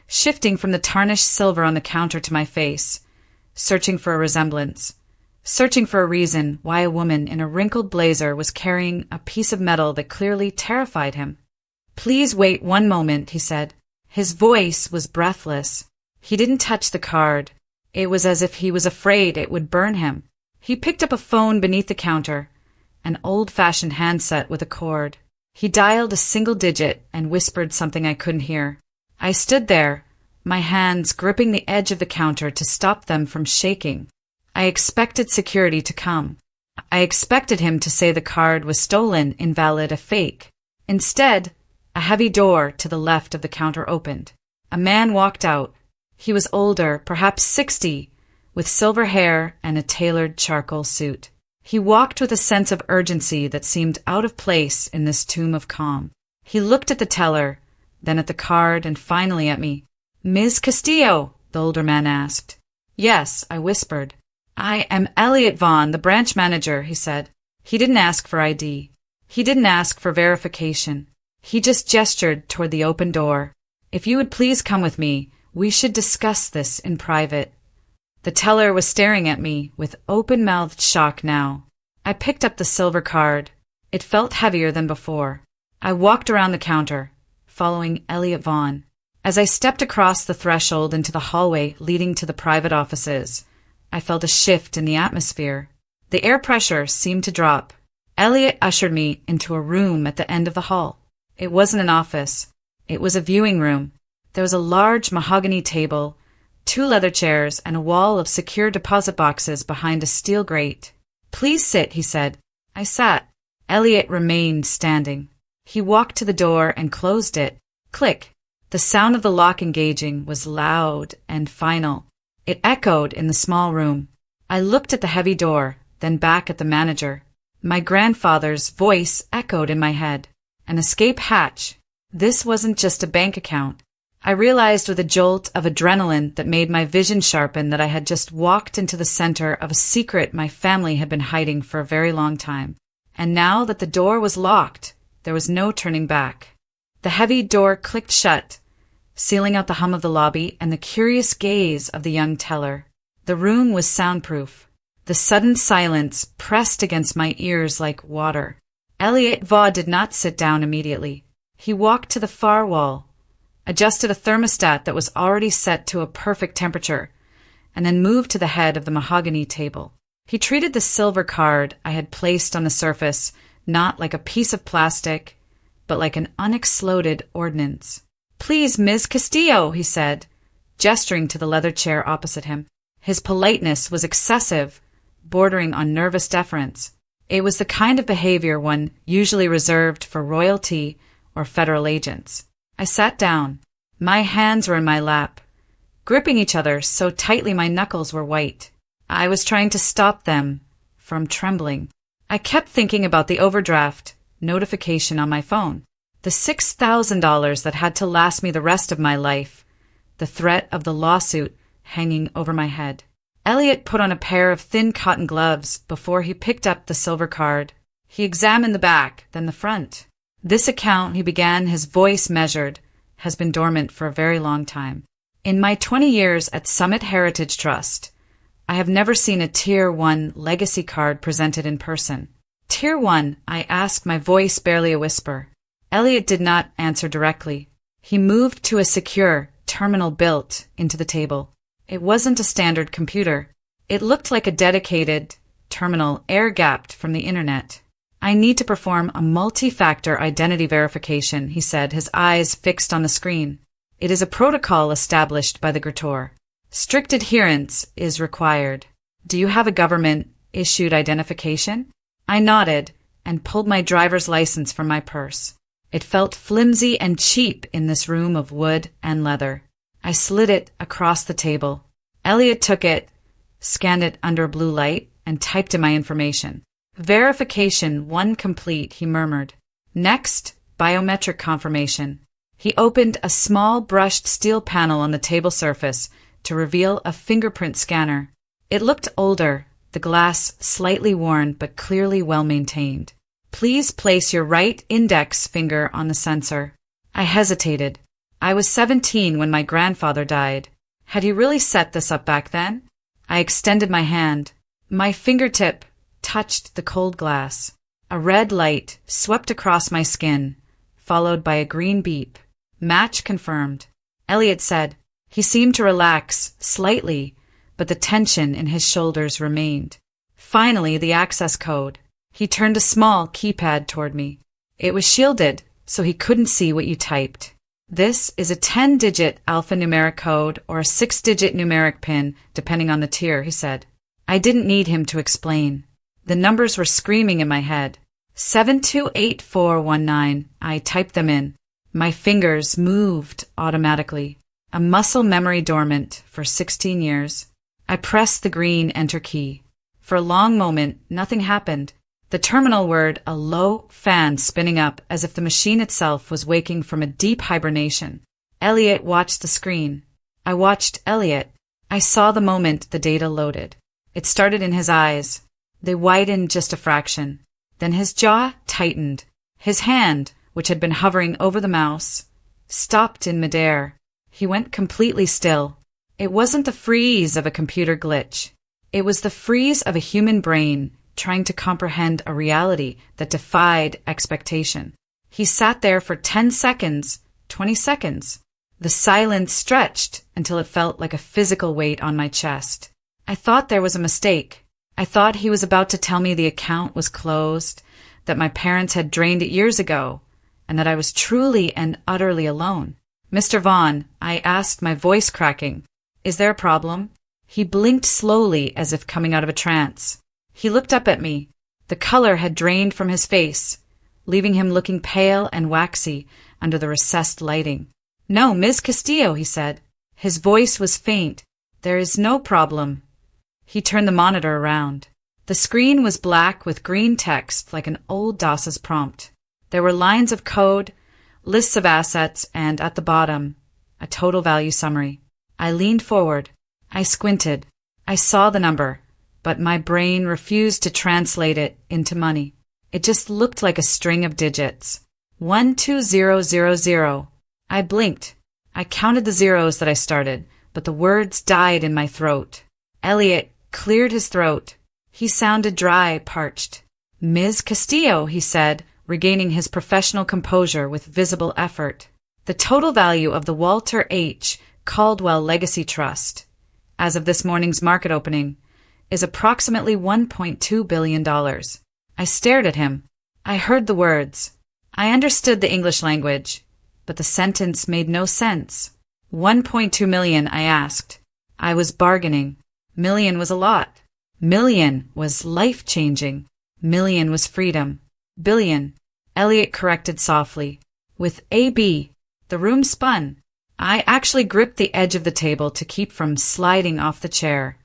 shifting from the tarnished silver on the counter to my face, searching for a resemblance, searching for a reason why a woman in a wrinkled blazer was carrying a piece of metal that clearly terrified him. "Please wait one moment," he said. His voice was breathless. He didn't touch the card. It was as if he was afraid it would burn him. He picked up a phone beneath the counter, an old-fashioned handset with a cord. He dialed a single digit and whispered something I couldn't hear. I stood there, my hands gripping the edge of the counter to stop them from shaking. I expected security to come. I expected him to say the card was stolen, invalid, a fake. Instead, a heavy door to the left of the counter opened. A man walked out. He was older, perhaps 60, with silver hair and a tailored charcoal suit. He walked with a sense of urgency that seemed out of place in this tomb of calm. He looked at the teller, then at the card, and finally at me. "Ms. Castillo?" the older man asked. "Yes," I whispered. "I am Elliot Vaughn, the branch manager," he said. He didn't ask for ID. He didn't ask for verification. He just gestured toward the open door. "If you would please come with me, we should discuss this in private." The teller was staring at me with open-mouthed shock now. I picked up the silver card. It felt heavier than before. I walked around the counter, following Elliot Vaughn. As I stepped across the threshold into the hallway leading to the private offices, I felt a shift in the atmosphere. The air pressure seemed to drop. Elliot ushered me into a room at the end of the hall. It wasn't an office. It was a viewing room. There was a large mahogany table, 2 leather chairs, and a wall of secure deposit boxes behind a steel grate. "Please sit," he said. I sat. Elliot remained standing. He walked to the door and closed it. Click. The sound of the lock engaging was loud and final. It echoed in the small room. I looked at the heavy door, then back at the manager. My grandfather's voice echoed in my head. An escape hatch. This wasn't just a bank account. I realized with a jolt of adrenaline that made my vision sharpen that I had just walked into the center of a secret my family had been hiding for a very long time. And now that the door was locked, there was no turning back. The heavy door clicked shut, sealing out the hum of the lobby and the curious gaze of the young teller. The room was soundproof. The sudden silence pressed against my ears like water. Elliot Vaugh did not sit down immediately. He walked to the far wall, adjusted a thermostat that was already set to a perfect temperature, and then moved to the head of the mahogany table. He treated the silver card I had placed on the surface not like a piece of plastic, but like an unexploded ordnance. "Please, Ms. Castillo," he said, gesturing to the leather chair opposite him. His politeness was excessive, bordering on nervous deference. It was the kind of behavior one usually reserved for royalty or federal agents. I sat down. My hands were in my lap, gripping each other so tightly my knuckles were white. I was trying to stop them from trembling. I kept thinking about the overdraft notification on my phone, the $6,000 that had to last me the rest of my life, the threat of the lawsuit hanging over my head. Elliot put on a pair of thin cotton gloves before he picked up the silver card. He examined the back, then the front. "This account," he began, his voice measured, "has been dormant for a very long time. In my 20 years at Summit Heritage Trust, I have never seen a Tier 1 legacy card presented in person." "Tier 1, I asked, my voice barely a whisper. Elliot did not answer directly. He moved to a secure terminal built into the table. It wasn't a standard computer. It looked like a dedicated terminal air-gapped from the internet. "I need to perform a multi-factor identity verification," he said, his eyes fixed on the screen. "It is a protocol established by the Grantor. Strict adherence is required. Do you have a government-issued identification?" I nodded and pulled my driver's license from my purse. It felt flimsy and cheap in this room of wood and leather. I slid it across the table. Elliot took it, scanned it under a blue light, and typed in my information. "Verification 1 complete," he murmured. "Next, biometric confirmation." He opened a small brushed steel panel on the table surface to reveal a fingerprint scanner. It looked older, the glass slightly worn but clearly well-maintained. "Please place your right index finger on the sensor." I hesitated. I was 17 when my grandfather died. Had he really set this up back then? I extended my hand. My fingertip touched the cold glass. A red light swept across my skin, followed by a green beep. "Match confirmed," Elliot said. He seemed to relax slightly, but the tension in his shoulders remained. Finally, the access code. He turned a small keypad toward me. It was shielded, so he couldn't see what you typed. "This is a 10-digit alphanumeric code or a 6-digit numeric PIN, depending on the tier," he said. I didn't need him to explain. The numbers were screaming in my head. 728419. I typed them in. My fingers moved automatically. A muscle memory dormant for 16 years. I pressed the green enter key. For a long moment, nothing happened. The terminal whirred, a low fan spinning up as if the machine itself was waking from a deep hibernation. Elliot watched the screen. I watched Elliot. I saw the moment the data loaded. It started in his eyes. They widened just a fraction. Then his jaw tightened. His hand, which had been hovering over the mouse, stopped in midair. He went completely still. It wasn't the freeze of a computer glitch. It was the freeze of a human brain trying to comprehend a reality that defied expectation. He sat there for 10 seconds, 20 seconds. The silence stretched until it felt like a physical weight on my chest. I thought there was a mistake. I thought he was about to tell me the account was closed, that my parents had drained it years ago, and that I was truly and utterly alone. "Mr. Vaughn," I asked, my voice cracking, "is there a problem?" He blinked slowly as if coming out of a trance. He looked up at me. The color had drained from his face, leaving him looking pale and waxy under the recessed lighting. "No, Ms. Castillo," he said. His voice was faint. "There is no problem." He turned the monitor around. The screen was black with green text like an old DOS's prompt. There were lines of code, lists of assets, and at the bottom, a total value summary. I leaned forward. I squinted. I saw the number, but my brain refused to translate it into money. It just looked like a string of digits. 12000. I blinked. I counted the zeros that I started, but the words died in my throat. Elliot cleared his throat. He sounded dry, parched. "Ms. Castillo," he said, regaining his professional composure with visible effort. "The total value of the Walter H. Caldwell Legacy Trust, as of this morning's market opening, is approximately $1.2 billion. I stared at him. I heard the words. I understood the English language, but the sentence made no sense. 1.2 million, I asked. I was bargaining. Million was a lot. Million was life-changing. Million was freedom. Billion, Elliot corrected softly. With AB, the room spun. I actually gripped the edge of the table to keep from sliding off the chair.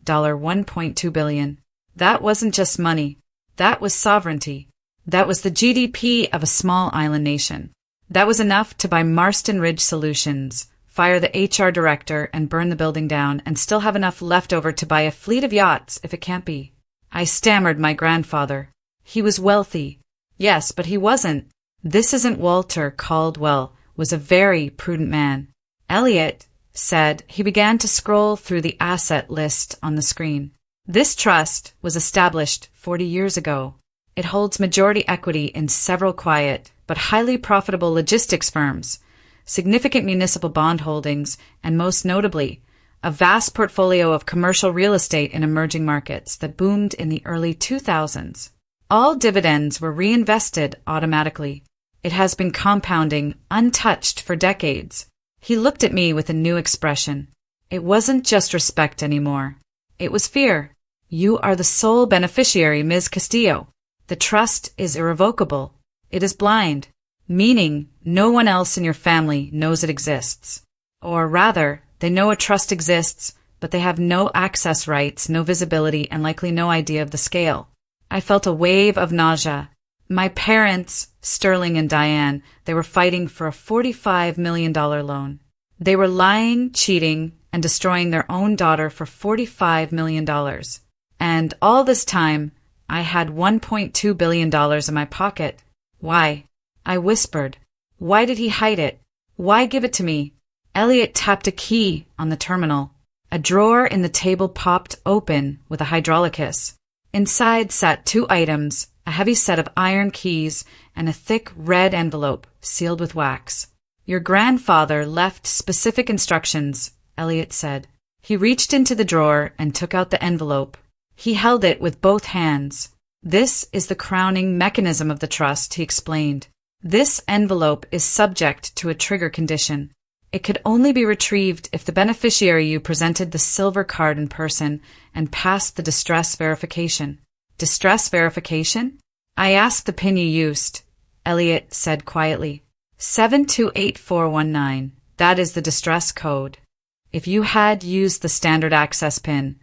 $1.2 billion. That wasn't just money. That was sovereignty. That was the GDP of a small island nation. That was enough to buy Marston Ridge Solutions, fire the HR director and burn the building down, and still have enough left over to buy a fleet of yachts if it can't be. I stammered my grandfather. He was wealthy. Yes, but he wasn't. This isn't Walter Caldwell was a very prudent man. Elliot said he began to scroll through the asset list on the screen. This trust was established 40 years ago. It holds majority equity in several quiet but highly profitable logistics firms, significant municipal bond holdings, and most notably, a vast portfolio of commercial real estate in emerging markets that boomed in the early 2000s. All dividends were reinvested automatically. It has been compounding untouched for decades. He looked at me with a new expression. It wasn't just respect anymore. It was fear. You are the sole beneficiary, Ms. Castillo. The trust is irrevocable. It is blind, meaning no one else in your family knows it exists. Or rather, they know a trust exists, but they have no access rights, no visibility, and likely no idea of the scale. I felt a wave of nausea. My parents, Sterling and Diane, they were fighting for a $45 million loan. They were lying, cheating, and destroying their own daughter for $45 million. And all this time, I had $1.2 billion in my pocket. Why? I whispered. Why did he hide it? Why give it to me? Elliot tapped a key on the terminal. A drawer in the table popped open with a hydraulic hiss. Inside sat 2 items, a heavy set of iron keys, and a thick red envelope sealed with wax. Your grandfather left specific instructions, Elliot said. He reached into the drawer and took out the envelope. He held it with both hands. This is the crowning mechanism of the trust, he explained. This envelope is subject to a trigger condition. It could only be retrieved if the beneficiary you presented the silver card in person and passed the distress verification. Distress verification? I asked the PIN you used. Elliot said quietly. 728419. That is the distress code. If you had used the standard access PIN,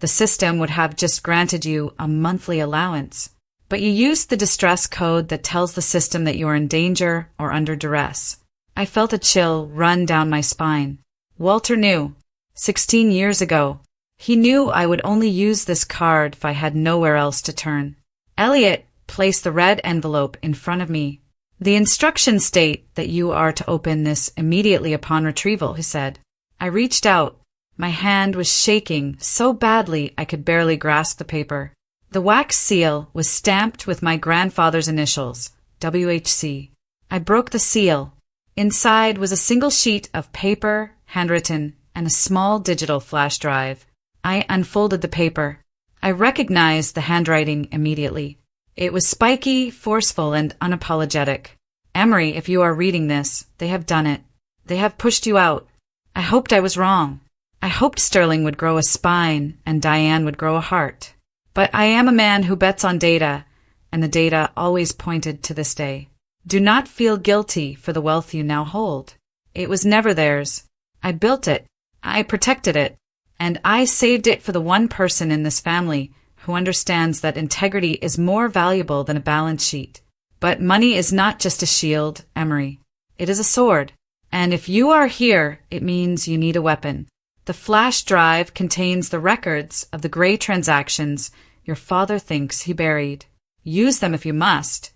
the system would have just granted you a monthly allowance. But you used the distress code that tells the system that you are in danger or under duress. I felt a chill run down my spine. Walter knew. 16 years ago. He knew I would only use this card if I had nowhere else to turn. Elliot placed the red envelope in front of me. The instructions state that you are to open this immediately upon retrieval, he said. I reached out. My hand was shaking so badly I could barely grasp the paper. The wax seal was stamped with my grandfather's initials, WHC. I broke the seal. Inside was a single sheet of paper, handwritten, and a small digital flash drive. I unfolded the paper. I recognized the handwriting immediately. It was spiky, forceful, and unapologetic. Emory, if you are reading this, they have done it. They have pushed you out. I hoped I was wrong. I hoped Sterling would grow a spine and Diane would grow a heart. But I am a man who bets on data, and the data always pointed to this day. Do not feel guilty for the wealth you now hold. It was never theirs. I built it. I protected it. And I saved it for the one person in this family who understands that integrity is more valuable than a balance sheet. But money is not just a shield, Emory. It is a sword. And if you are here, it means you need a weapon. The flash drive contains the records of the gray transactions your father thinks he buried. Use them if you must.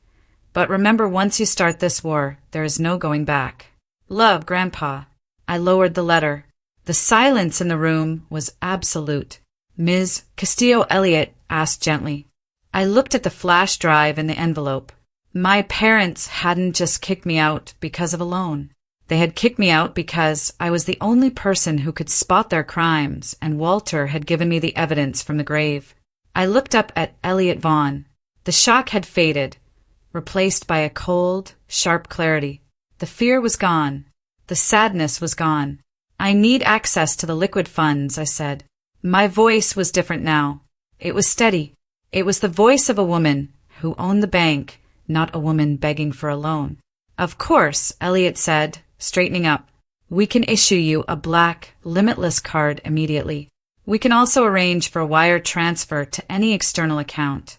But remember, once you start this war, there is no going back. Love, Grandpa. I lowered the letter. The silence in the room was absolute. Ms. Castillo Elliott asked gently. I looked at the flash drive in the envelope. My parents hadn't just kicked me out because of a loan. They had kicked me out because I was the only person who could spot their crimes, and Walter had given me the evidence from the grave. I looked up at Elliot Vaughn. The shock had faded, replaced by a cold, sharp clarity. The fear was gone. The sadness was gone. I need access to the liquid funds, I said. My voice was different now. It was steady. It was the voice of a woman who owned the bank, not a woman begging for a loan. Of course, Elliot said, straightening up. We can issue you a black, limitless card immediately. We can also arrange for a wire transfer to any external account,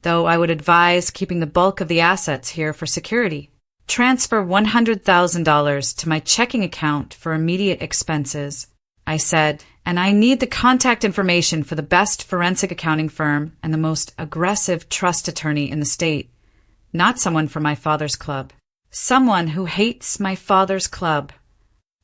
though I would advise keeping the bulk of the assets here for security. Transfer $100,000 to my checking account for immediate expenses, I said, and I need the contact information for the best forensic accounting firm and the most aggressive trust attorney in the state. Not someone from my father's club. Someone who hates my father's club.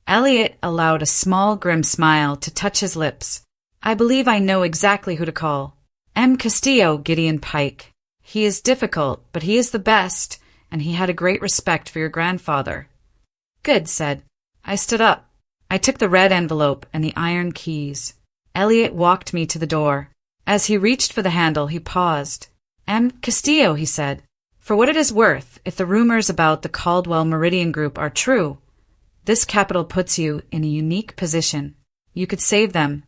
Elliot allowed a small, grim smile to touch his lips. I believe I know exactly who to call. M. Castillo Gideon Pike. He is difficult, but he is the best, and he had a great respect for your grandfather. Good, said. I stood up. I took the red envelope and the iron keys. Elliot walked me to the door. As he reached for the handle, he paused. M. Castillo, he said. For what it is worth, if the rumors about the Caldwell Meridian Group are true, this capital puts you in a unique position. You could save them.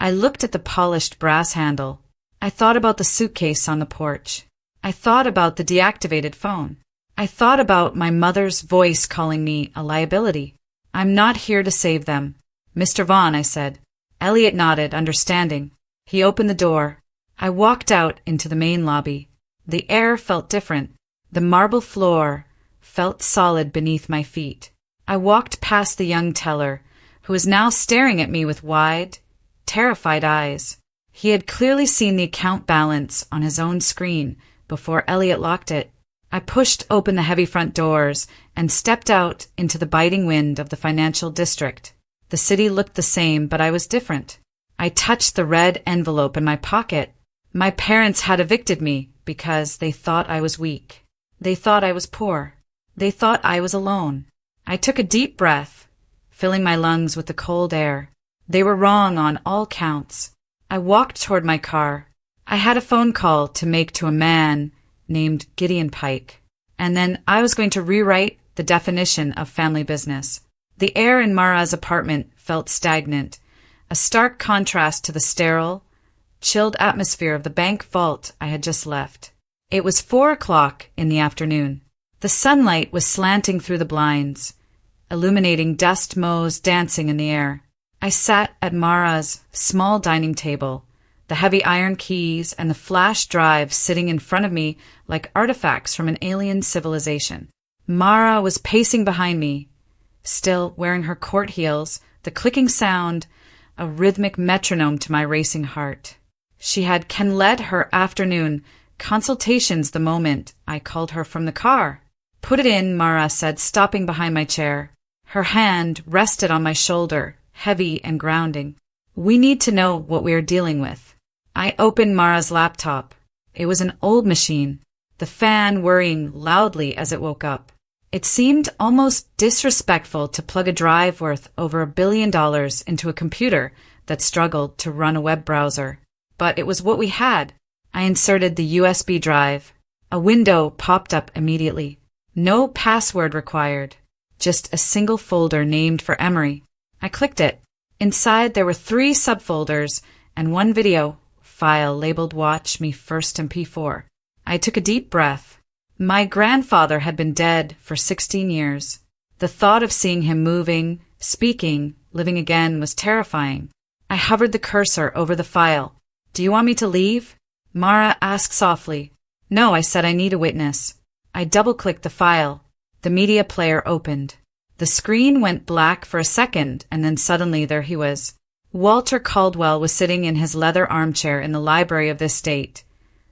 I looked at the polished brass handle. I thought about the suitcase on the porch. I thought about the deactivated phone. I thought about my mother's voice calling me a liability. I'm not here to save them. Mr. Vaughn, I said. Elliot nodded, understanding. He opened the door. I walked out into the main lobby. The air felt different. The marble floor felt solid beneath my feet. I walked past the young teller, who was now staring at me with wide, terrified eyes. He had clearly seen the account balance on his own screen before Elliot locked it. I pushed open the heavy front doors and stepped out into the biting wind of the financial district. The city looked the same, but I was different. I touched the red envelope in my pocket. My parents had evicted me because they thought I was weak. They thought I was poor. They thought I was alone. I took a deep breath, filling my lungs with the cold air. They were wrong on all counts. I walked toward my car. I had a phone call to make to a man named Gideon Pike, and then I was going to rewrite the definition of family business. The air in Mara's apartment felt stagnant, a stark contrast to the sterile, chilled atmosphere of the bank vault I had just left. It was 4 o'clock in the afternoon. The sunlight was slanting through the blinds, illuminating dust motes dancing in the air. I sat at Mara's small dining table, the heavy iron keys and the flash drive sitting in front of me like artifacts from an alien civilization. Mara was pacing behind me, still wearing her court heels, the clicking sound a rhythmic metronome to my racing heart. She had led her afternoon consultations the moment I called her from the car. Put it in, Mara said, stopping behind my chair. Her hand rested on my shoulder, heavy and grounding. We need to know what we are dealing with. I opened Mara's laptop. It was an old machine, the fan whirring loudly as it woke up. It seemed almost disrespectful to plug a drive worth over $1 billion into a computer that struggled to run a web browser. But it was what we had. I inserted the USB drive. A window popped up immediately. No password required. Just a single folder named for Emory. I clicked it. Inside there were 3 subfolders and one video file labeled Watch Me First MP4. I took a deep breath. My grandfather had been dead for 16 years. The thought of seeing him moving, speaking, living again was terrifying. I hovered the cursor over the file. Do you want me to leave? Mara asked softly. No, I said, I need a witness. I double-clicked the file. The media player opened. The screen went black for a second, and then suddenly there he was. Walter Caldwell was sitting in his leather armchair in the library of the estate,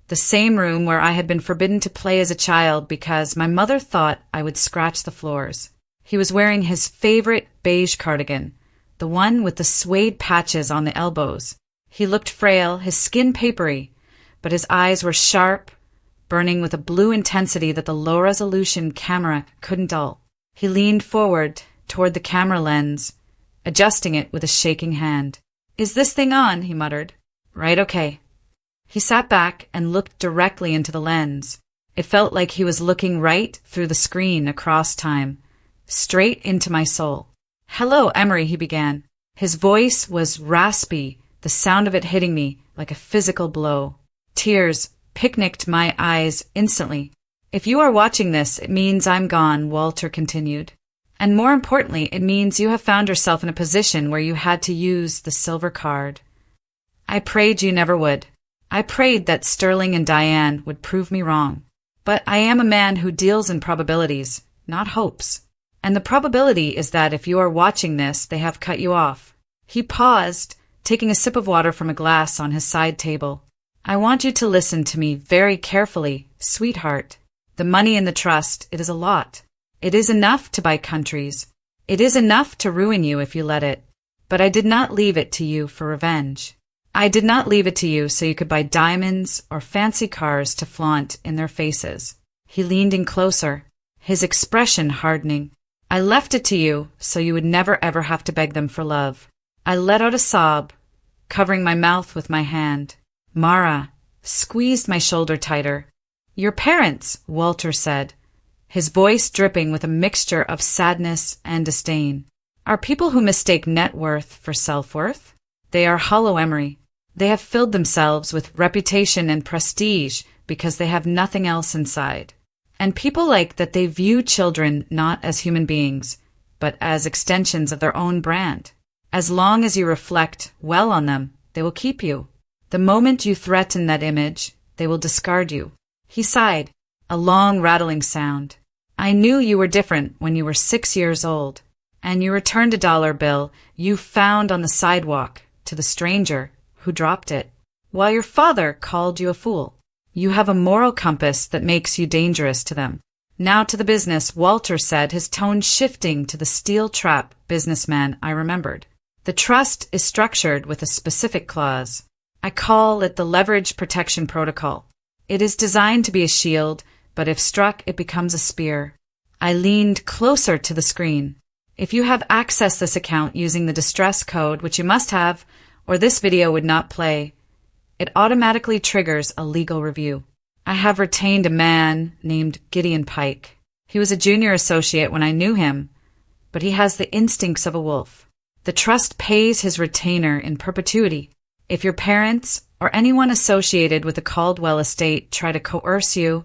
the same room where I had been forbidden to play as a child because my mother thought I would scratch the floors. He was wearing his favorite beige cardigan, the one with the suede patches on the elbows. He looked frail, his skin papery, but his eyes were sharp, burning with a blue intensity that the low-resolution camera couldn't dull. He leaned forward toward the camera lens, adjusting it with a shaking hand. "Is this thing on?" he muttered. "Right, okay." He sat back and looked directly into the lens. It felt like he was looking right through the screen across time, straight into my soul. "Hello, Emory," he began. His voice was raspy, the sound of it hitting me like a physical blow. Tears picnicked my eyes instantly. "If you are watching this, it means I'm gone," Walter continued. "And more importantly, it means you have found yourself in a position where you had to use the silver card. I prayed you never would. I prayed that Sterling and Diane would prove me wrong. But I am a man who deals in probabilities, not hopes. And the probability is that if you are watching this, they have cut you off." He paused, taking a sip of water from a glass on his side table. "I want you to listen to me very carefully, sweetheart. The money in the trust, it is a lot. It is enough to buy countries. It is enough to ruin you if you let it. But I did not leave it to you for revenge. I did not leave it to you so you could buy diamonds or fancy cars to flaunt in their faces." He leaned in closer, his expression hardening. "I left it to you so you would never ever have to beg them for love." I let out a sob, covering my mouth with my hand. Mara squeezed my shoulder tighter. "Your parents," Walter said, his voice dripping with a mixture of sadness and disdain, "are people who mistake net worth for self-worth. They are hollow, Emory. They have filled themselves with reputation and prestige because they have nothing else inside. And people like that they view children not as human beings, but as extensions of their own brand. As long as you reflect well on them, they will keep you. The moment you threaten that image, they will discard you." He sighed, a long rattling sound. "I knew you were different when you were 6 years old, and you returned a dollar bill you found on the sidewalk to the stranger who dropped it, while your father called you a fool. You have a moral compass that makes you dangerous to them. Now to the business," Walter said, his tone shifting to the steel trap businessman I remembered. "The trust is structured with a specific clause. I call it the leverage protection protocol. It is designed to be a shield, but if struck, it becomes a spear." I leaned closer to the screen. "If you have accessed this account using the distress code, which you must have, or this video would not play, it automatically triggers a legal review. I have retained a man named Gideon Pike. He was a junior associate when I knew him, but he has the instincts of a wolf. The trust pays his retainer in perpetuity. If your parents or anyone associated with the Caldwell estate try to coerce you,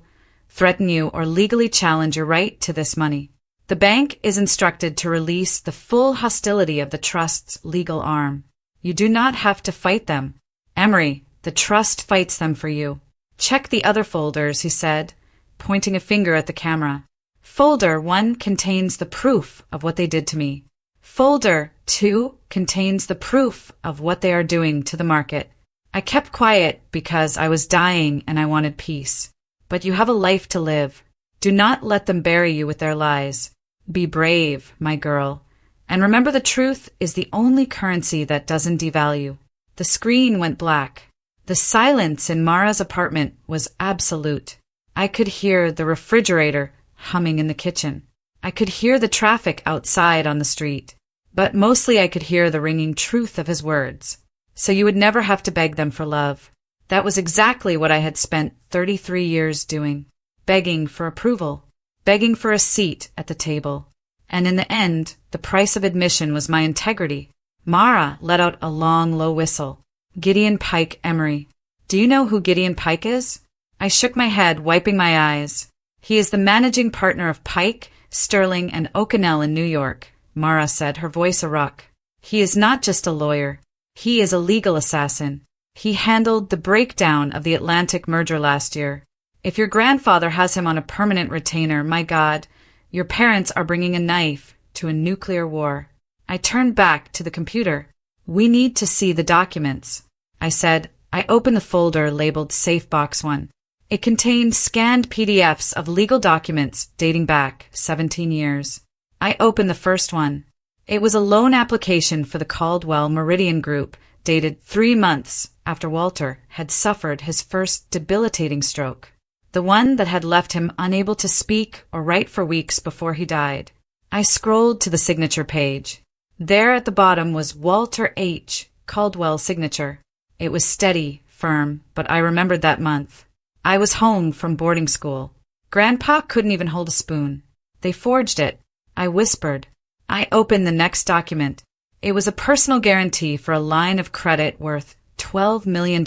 threaten you, or legally challenge your right to this money, the bank is instructed to release the full hostility of the trust's legal arm. You do not have to fight them. Emory, the trust fights them for you. Check the other folders," he said, pointing a finger at the camera. "Folder 1 contains the proof of what they did to me. Folder 2 contains the proof of what they are doing to the market. I kept quiet because I was dying and I wanted peace. But you have a life to live. Do not let them bury you with their lies. Be brave, my girl. And remember, the truth is the only currency that doesn't devalue." The screen went black. The silence in Mara's apartment was absolute. I could hear the refrigerator humming in the kitchen. I could hear the traffic outside on the street. But mostly I could hear the ringing truth of his words. So you would never have to beg them for love. That was exactly what I had spent 33 years doing. Begging for approval. Begging for a seat at the table. And in the end, the price of admission was my integrity. Mara let out a long, low whistle. "Gideon Pike, Emory. Do you know who Gideon Pike is?" I shook my head, wiping my eyes. "He is the managing partner of Pike, Sterling, and O'Connell in New York," Mara said, her voice a rock. "He is not just a lawyer. He is a legal assassin. He handled the breakdown of the Atlantic merger last year. If your grandfather has him on a permanent retainer, my God, your parents are bringing a knife to a nuclear war. I turned back to the computer. "We need to see the documents," I said. I opened the folder labeled Safe Box 1. It contained scanned PDFs of legal documents dating back 17 years. I opened the first one. It was a loan application for the Caldwell Meridian Group, dated 3 months after Walter had suffered his first debilitating stroke, the one that had left him unable to speak or write for weeks before he died. I scrolled to the signature page. There at the bottom was Walter H. Caldwell's signature. It was steady, firm, but I remembered that month. I was home from boarding school. Grandpa couldn't even hold a spoon. They forged it. I whispered. I opened the next document. It was a personal guarantee for a line of credit worth $12 million,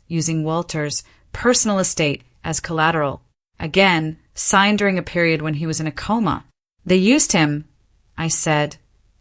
using Walter's personal estate as collateral. Again, signed during a period when he was in a coma. They used him, I said,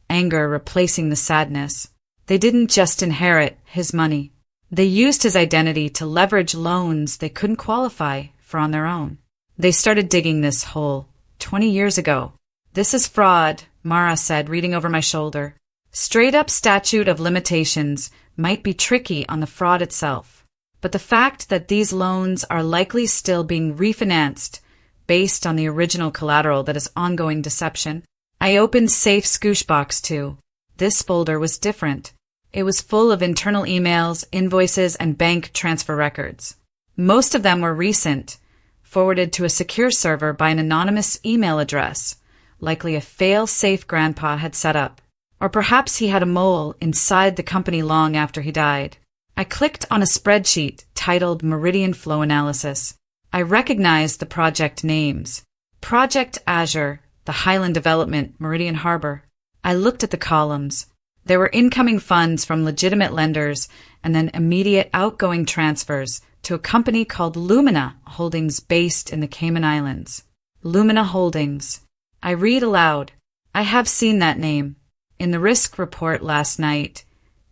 anger replacing the sadness. They didn't just inherit his money. They used his identity to leverage loans they couldn't qualify for on their own. They started digging this hole 20 years ago. "This is fraud," Mara said, reading over my shoulder. Straight-up statute of limitations might be tricky on the fraud itself, but the fact that these loans are likely still being refinanced based on the original collateral that is ongoing deception. I opened Safe Scoosh Box 2. This folder was different. It was full of internal emails, invoices, and bank transfer records. Most of them were recent, forwarded to a secure server by an anonymous email address, likely a fail-safe Grandpa had set up. Or perhaps he had a mole inside the company long after he died. I clicked on a spreadsheet titled Meridian Flow Analysis. I recognized the project names. Project Azure, the Highland Development, Meridian Harbor. I looked at the columns. There were incoming funds from legitimate lenders and then immediate outgoing transfers to a company called Lumina Holdings based in the Cayman Islands. Lumina Holdings. I read aloud. I have seen that name. In the risk report last night,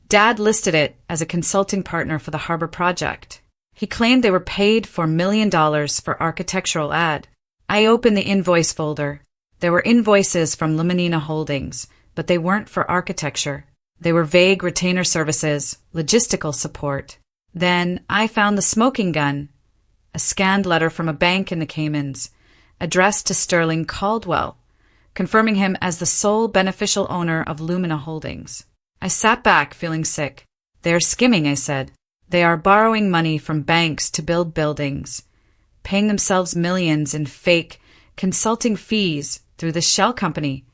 Dad listed it as a consulting partner for the harbor project. He claimed they were paid $4 million for architectural ad. I opened the invoice folder. There were invoices from Lumina Holdings, but they weren't for architecture. They were vague retainer services, logistical support. Then I found the smoking gun, a scanned letter from a bank in the Caymans, addressed to Sterling Caldwell, confirming him as the sole beneficial owner of Lumina Holdings. I sat back, feeling sick. "They are skimming," I said. "They are borrowing money from banks to build buildings, paying themselves millions in fake consulting fees through the shell company,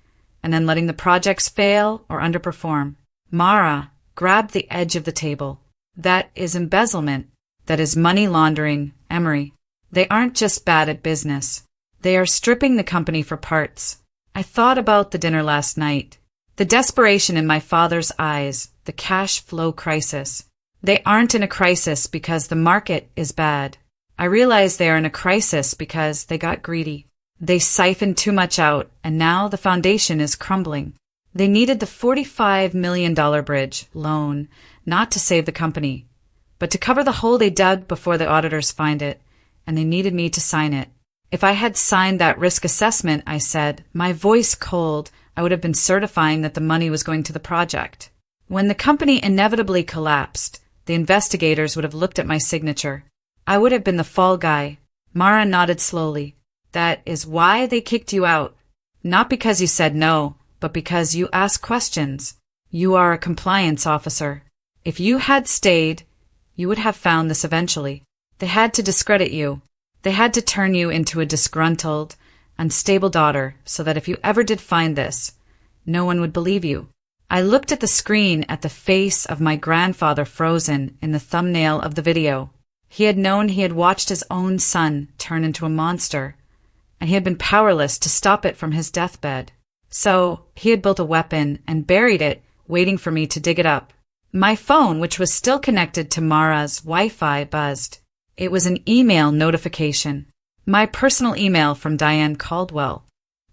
and then letting the projects fail or underperform." Mara grabbed the edge of the table. "That is embezzlement. That is money laundering, Emory. They aren't just bad at business. They are stripping the company for parts." I thought about the dinner last night. The desperation in my father's eyes, the cash flow crisis. They aren't in a crisis because the market is bad. I realize they are in a crisis because they got greedy. They siphoned too much out, and now the foundation is crumbling. They needed the $45 million bridge loan, not to save the company, but to cover the hole they dug before the auditors find it, and they needed me to sign it. If I had signed that risk assessment, I said, my voice cold, I would have been certifying that the money was going to the project. When the company inevitably collapsed, the investigators would have looked at my signature. I would have been the fall guy. Mara nodded slowly. "That is why they kicked you out. Not because you said no, but because you asked questions. You are a compliance officer. If you had stayed, you would have found this eventually. They had to discredit you. They had to turn you into a disgruntled, unstable daughter so that if you ever did find this, no one would believe you." I looked at the screen at the face of my grandfather frozen in the thumbnail of the video. He had known he had watched his own son turn into a monster, and he had been powerless to stop it from his deathbed. So he had built a weapon and buried it, waiting for me to dig it up. My phone, which was still connected to Mara's Wi-Fi, buzzed. It was an email notification. My personal email from Diane Caldwell.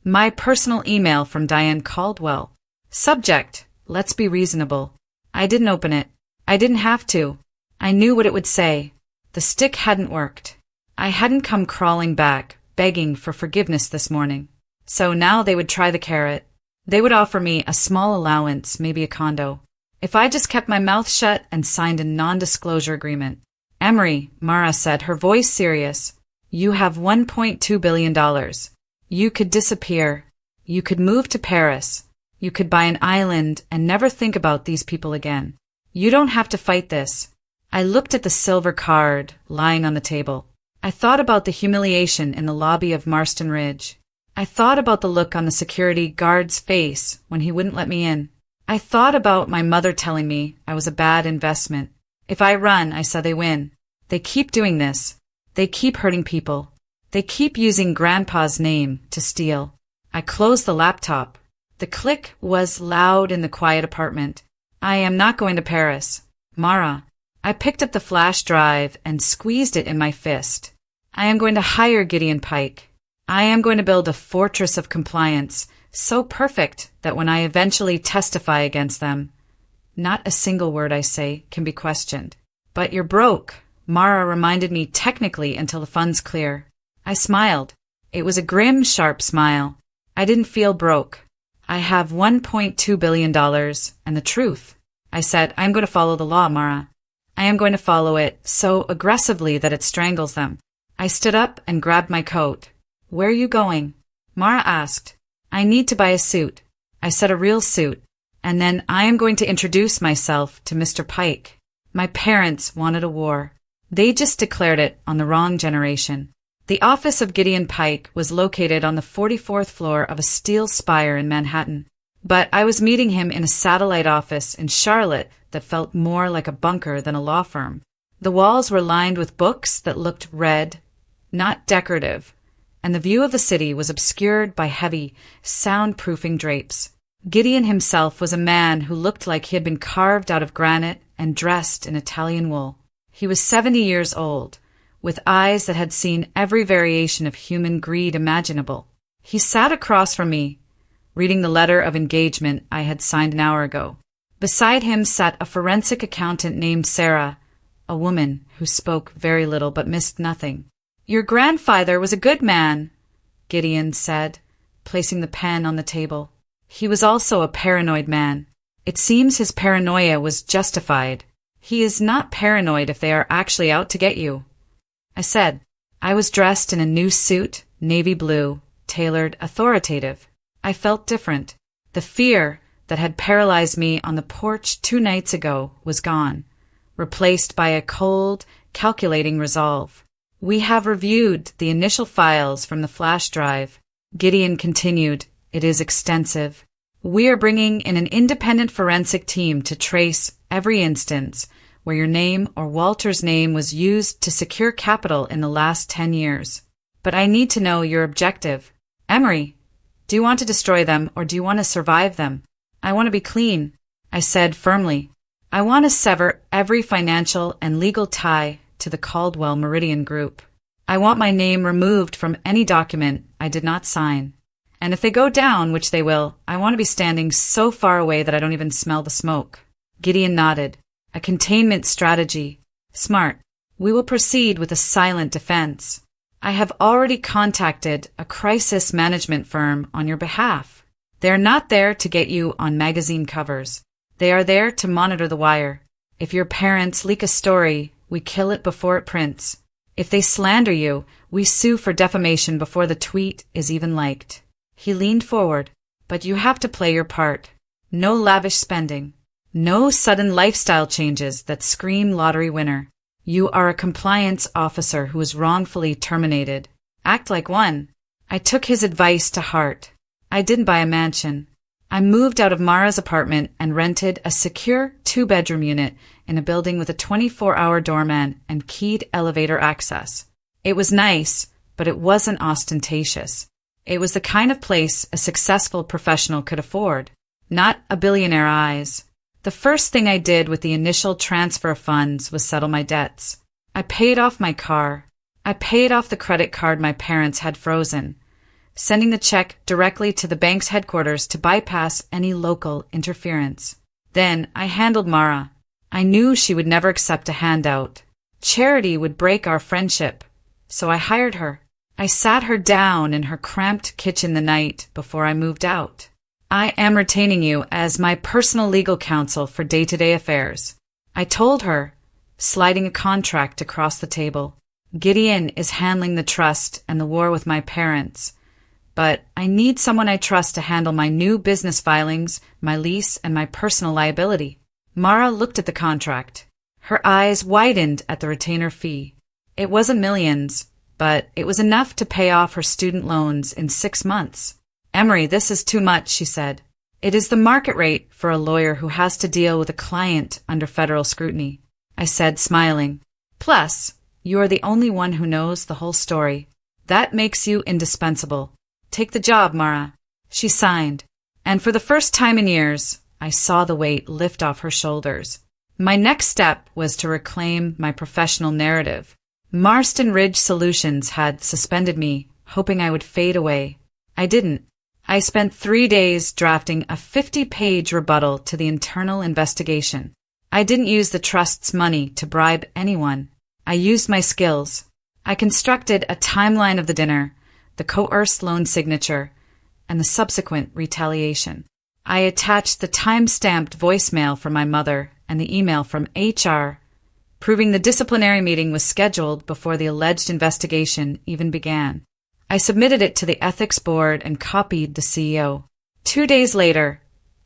My personal email from Diane Caldwell. Subject, let's be reasonable. I didn't open it. I didn't have to. I knew what it would say. The stick hadn't worked. I hadn't come crawling back, begging for forgiveness this morning. So now they would try the carrot. They would offer me a small allowance, maybe a condo, if I just kept my mouth shut and signed a non-disclosure agreement. Emory, Mara said, her voice serious, you have $1.2 billion. You could disappear. You could move to Paris. You could buy an island and never think about these people again. You don't have to fight this. I looked at the silver card lying on the table. I thought about the humiliation in the lobby of Marston Ridge. I thought about the look on the security guard's face when he wouldn't let me in. I thought about my mother telling me I was a bad investment. If I run, I said, they win. They keep doing this. They keep hurting people. They keep using Grandpa's name to steal. I closed the laptop. The click was loud in the quiet apartment. I am not going to Paris. Mara. I picked up the flash drive and squeezed it in my fist. I am going to hire Gideon Pike. I am going to build a fortress of compliance, so perfect that when I eventually testify against them, not a single word I say can be questioned. But you're broke, Mara reminded me technically until the funds clear. I smiled. It was a grim, sharp smile. I didn't feel broke. I have $1.2 billion and the truth. I said, I'm going to follow the law, Mara. I am going to follow it so aggressively that it strangles them. I stood up and grabbed my coat. Where are you going? Mara asked. I need to buy a suit. I said, a real suit. And then I am going to introduce myself to Mr. Pike. My parents wanted a war. They just declared it on the wrong generation. The office of Gideon Pike was located on the 44th floor of a steel spire in Manhattan. But I was meeting him in a satellite office in Charlotte that felt more like a bunker than a law firm. The walls were lined with books that looked red, not decorative, and the view of the city was obscured by heavy, soundproofing drapes. Gideon himself was a man who looked like he had been carved out of granite and dressed in Italian wool. He was 70 years old, with eyes that had seen every variation of human greed imaginable. He sat across from me, reading the letter of engagement I had signed an hour ago. Beside him sat a forensic accountant named Sarah, a woman who spoke very little but missed nothing. Your grandfather was a good man, Gideon said, placing the pen on the table. He was also a paranoid man. It seems his paranoia was justified. He is not paranoid if they are actually out to get you. I said. I was dressed in a new suit, navy blue, tailored, authoritative. I felt different. The fear that had paralyzed me on the porch 2 nights ago was gone, replaced by a cold, calculating resolve. We have reviewed the initial files from the flash drive. Gideon continued, it is extensive. We are bringing in an independent forensic team to trace every instance where your name or Walter's name was used to secure capital in the last 10 years. But I need to know your objective. Emory, do you want to destroy them or do you want to survive them? I want to be clean, I said firmly. I want to sever every financial and legal tie to the Caldwell Meridian Group. I want my name removed from any document I did not sign. And if they go down, which they will, I want to be standing so far away that I don't even smell the smoke. Gideon nodded. A containment strategy. Smart. We will proceed with a silent defense. I have already contacted a crisis management firm on your behalf. They are not there to get you on magazine covers. They are there to monitor the wire. If your parents leak a story, we kill it before it prints. If they slander you, we sue for defamation before the tweet is even liked. He leaned forward. But you have to play your part. No lavish spending. No sudden lifestyle changes that scream lottery winner. You are a compliance officer who was wrongfully terminated. Act like one. I took his advice to heart. I didn't buy a mansion. I moved out of Mara's apartment and rented a secure 2-bedroom unit in a building with a 24-hour doorman and keyed elevator access. It was nice, but it wasn't ostentatious. It was the kind of place a successful professional could afford, not a billionaire eyes. The first thing I did with the initial transfer of funds was settle my debts. I paid off my car. I paid off the credit card my parents had frozen, sending the check directly to the bank's headquarters to bypass any local interference. Then I handled Mara. I knew she would never accept a handout. Charity would break our friendship, so I hired her. I sat her down in her cramped kitchen the night before I moved out. I am retaining you as my personal legal counsel for day-to-day affairs. I told her, sliding a contract across the table. Gideon is handling the trust and the war with my parents. But I need someone I trust to handle my new business filings, my lease, and my personal liability. Mara looked at the contract. Her eyes widened at the retainer fee. It wasn't millions, but it was enough to pay off her student loans in 6 months. Emory, this is too much, she said. It is the market rate for a lawyer who has to deal with a client under federal scrutiny, I said, smiling. Plus, you are the only one who knows the whole story. That makes you indispensable. Take the job, Mara. She signed, and for the first time in years, I saw the weight lift off her shoulders. My next step was to reclaim my professional narrative. Marston Ridge Solutions had suspended me, hoping I would fade away. I didn't. I spent 3 days drafting a 50-page rebuttal to the internal investigation. I didn't use the trust's money to bribe anyone. I used my skills. I constructed a timeline of the dinner, the coerced loan signature, and the subsequent retaliation. I attached the time-stamped voicemail from my mother and the email from HR, proving the disciplinary meeting was scheduled before the alleged investigation even began. I submitted it to the ethics board and copied the CEO. 2 days later,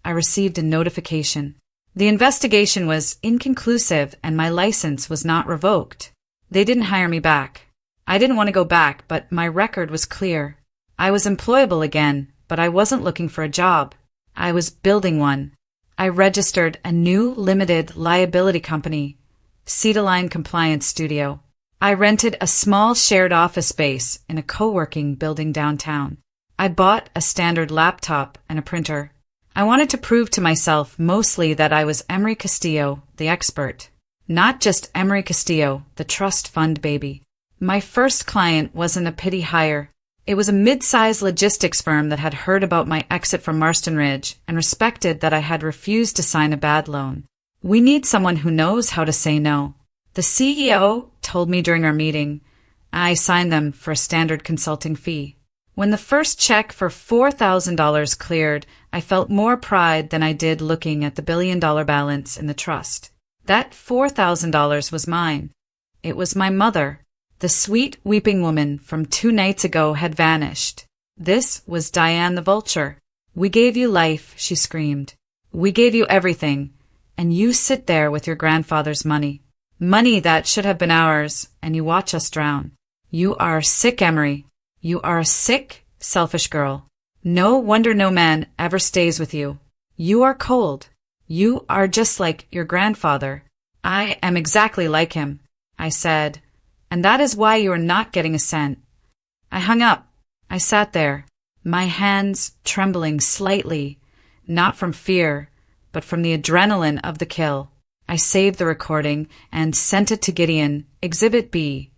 I received a notification. The investigation was inconclusive and my license was not revoked. They didn't hire me back. I didn't want to go back, but my record was clear. I was employable again, but I wasn't looking for a job. I was building one. I registered a new limited liability company, Cedaline Compliance Studio. I rented a small shared office space in a co-working building downtown. I bought a standard laptop and a printer. I wanted to prove to myself mostly that I was Emory Castillo, the expert. Not just Emory Castillo, the trust fund baby. My first client wasn't a pity hire. It was a mid-sized logistics firm that had heard about my exit from Marston Ridge and respected that I had refused to sign a bad loan. We need someone who knows how to say no. The CEO told me during our meeting. I signed them for a standard consulting fee. When the first check for $4,000 cleared, I felt more pride than I did looking at the billion-dollar balance in the trust. That $4,000 was mine. It was my mother. The sweet, weeping woman from 2 nights ago had vanished. This was Diane the Vulture. We gave you life, she screamed. We gave you everything, and you sit there with your grandfather's money. Money that should have been ours, and you watch us drown. You are sick, Emory. You are a sick, selfish girl. No wonder no man ever stays with you. You are cold. You are just like your grandfather. I am exactly like him, I said, and that is why you are not getting a cent. I hung up. I sat there, my hands trembling slightly, not from fear, but from the adrenaline of the kill. I saved the recording and sent it to Gideon, Exhibit B,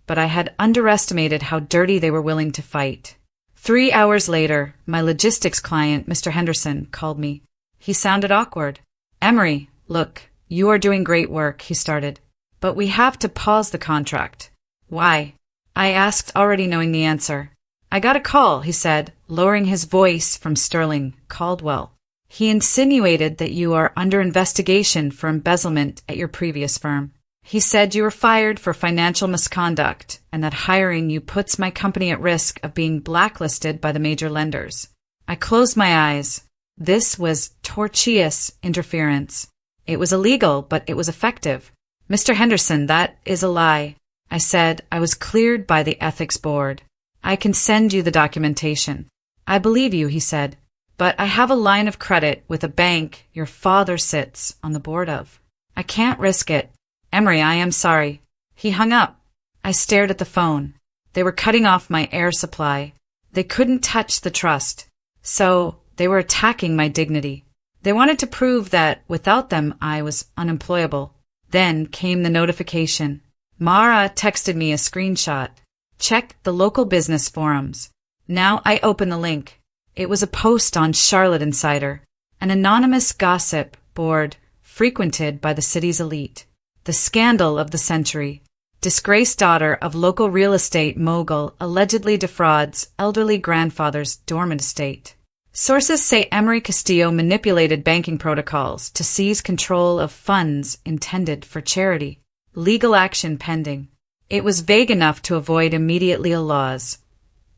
but I had underestimated how dirty they were willing to fight. 3 hours later, my logistics client, Mr. Henderson, called me. He sounded awkward. Emory, look, you are doing great work, he started, but we have to pause the contract. Why? I asked, already knowing the answer. I got a call, he said, lowering his voice from Sterling Caldwell. He insinuated that you are under investigation for embezzlement at your previous firm. He said you were fired for financial misconduct and that hiring you puts my company at risk of being blacklisted by the major lenders. I closed my eyes. This was tortious interference. It was illegal, but it was effective. Mr. Henderson, that is a lie. I said I was cleared by the ethics board. I can send you the documentation. I believe you, he said, but I have a line of credit with a bank your father sits on the board of. I can't risk it. Emory, I am sorry. He hung up. I stared at the phone. They were cutting off my air supply. They couldn't touch the trust. So they were attacking my dignity. They wanted to prove that without them I was unemployable. Then came the notification. Mara texted me a screenshot. Check the local business forums. Now I open the link. It was a post on Charlotte Insider, an anonymous gossip board frequented by the city's elite. The scandal of the century. Disgraced daughter of local real estate mogul allegedly defrauds elderly grandfather's dormant estate. Sources say Emory Castillo manipulated banking protocols to seize control of funds intended for charity. Legal action pending. It was vague enough to avoid immediate legal laws,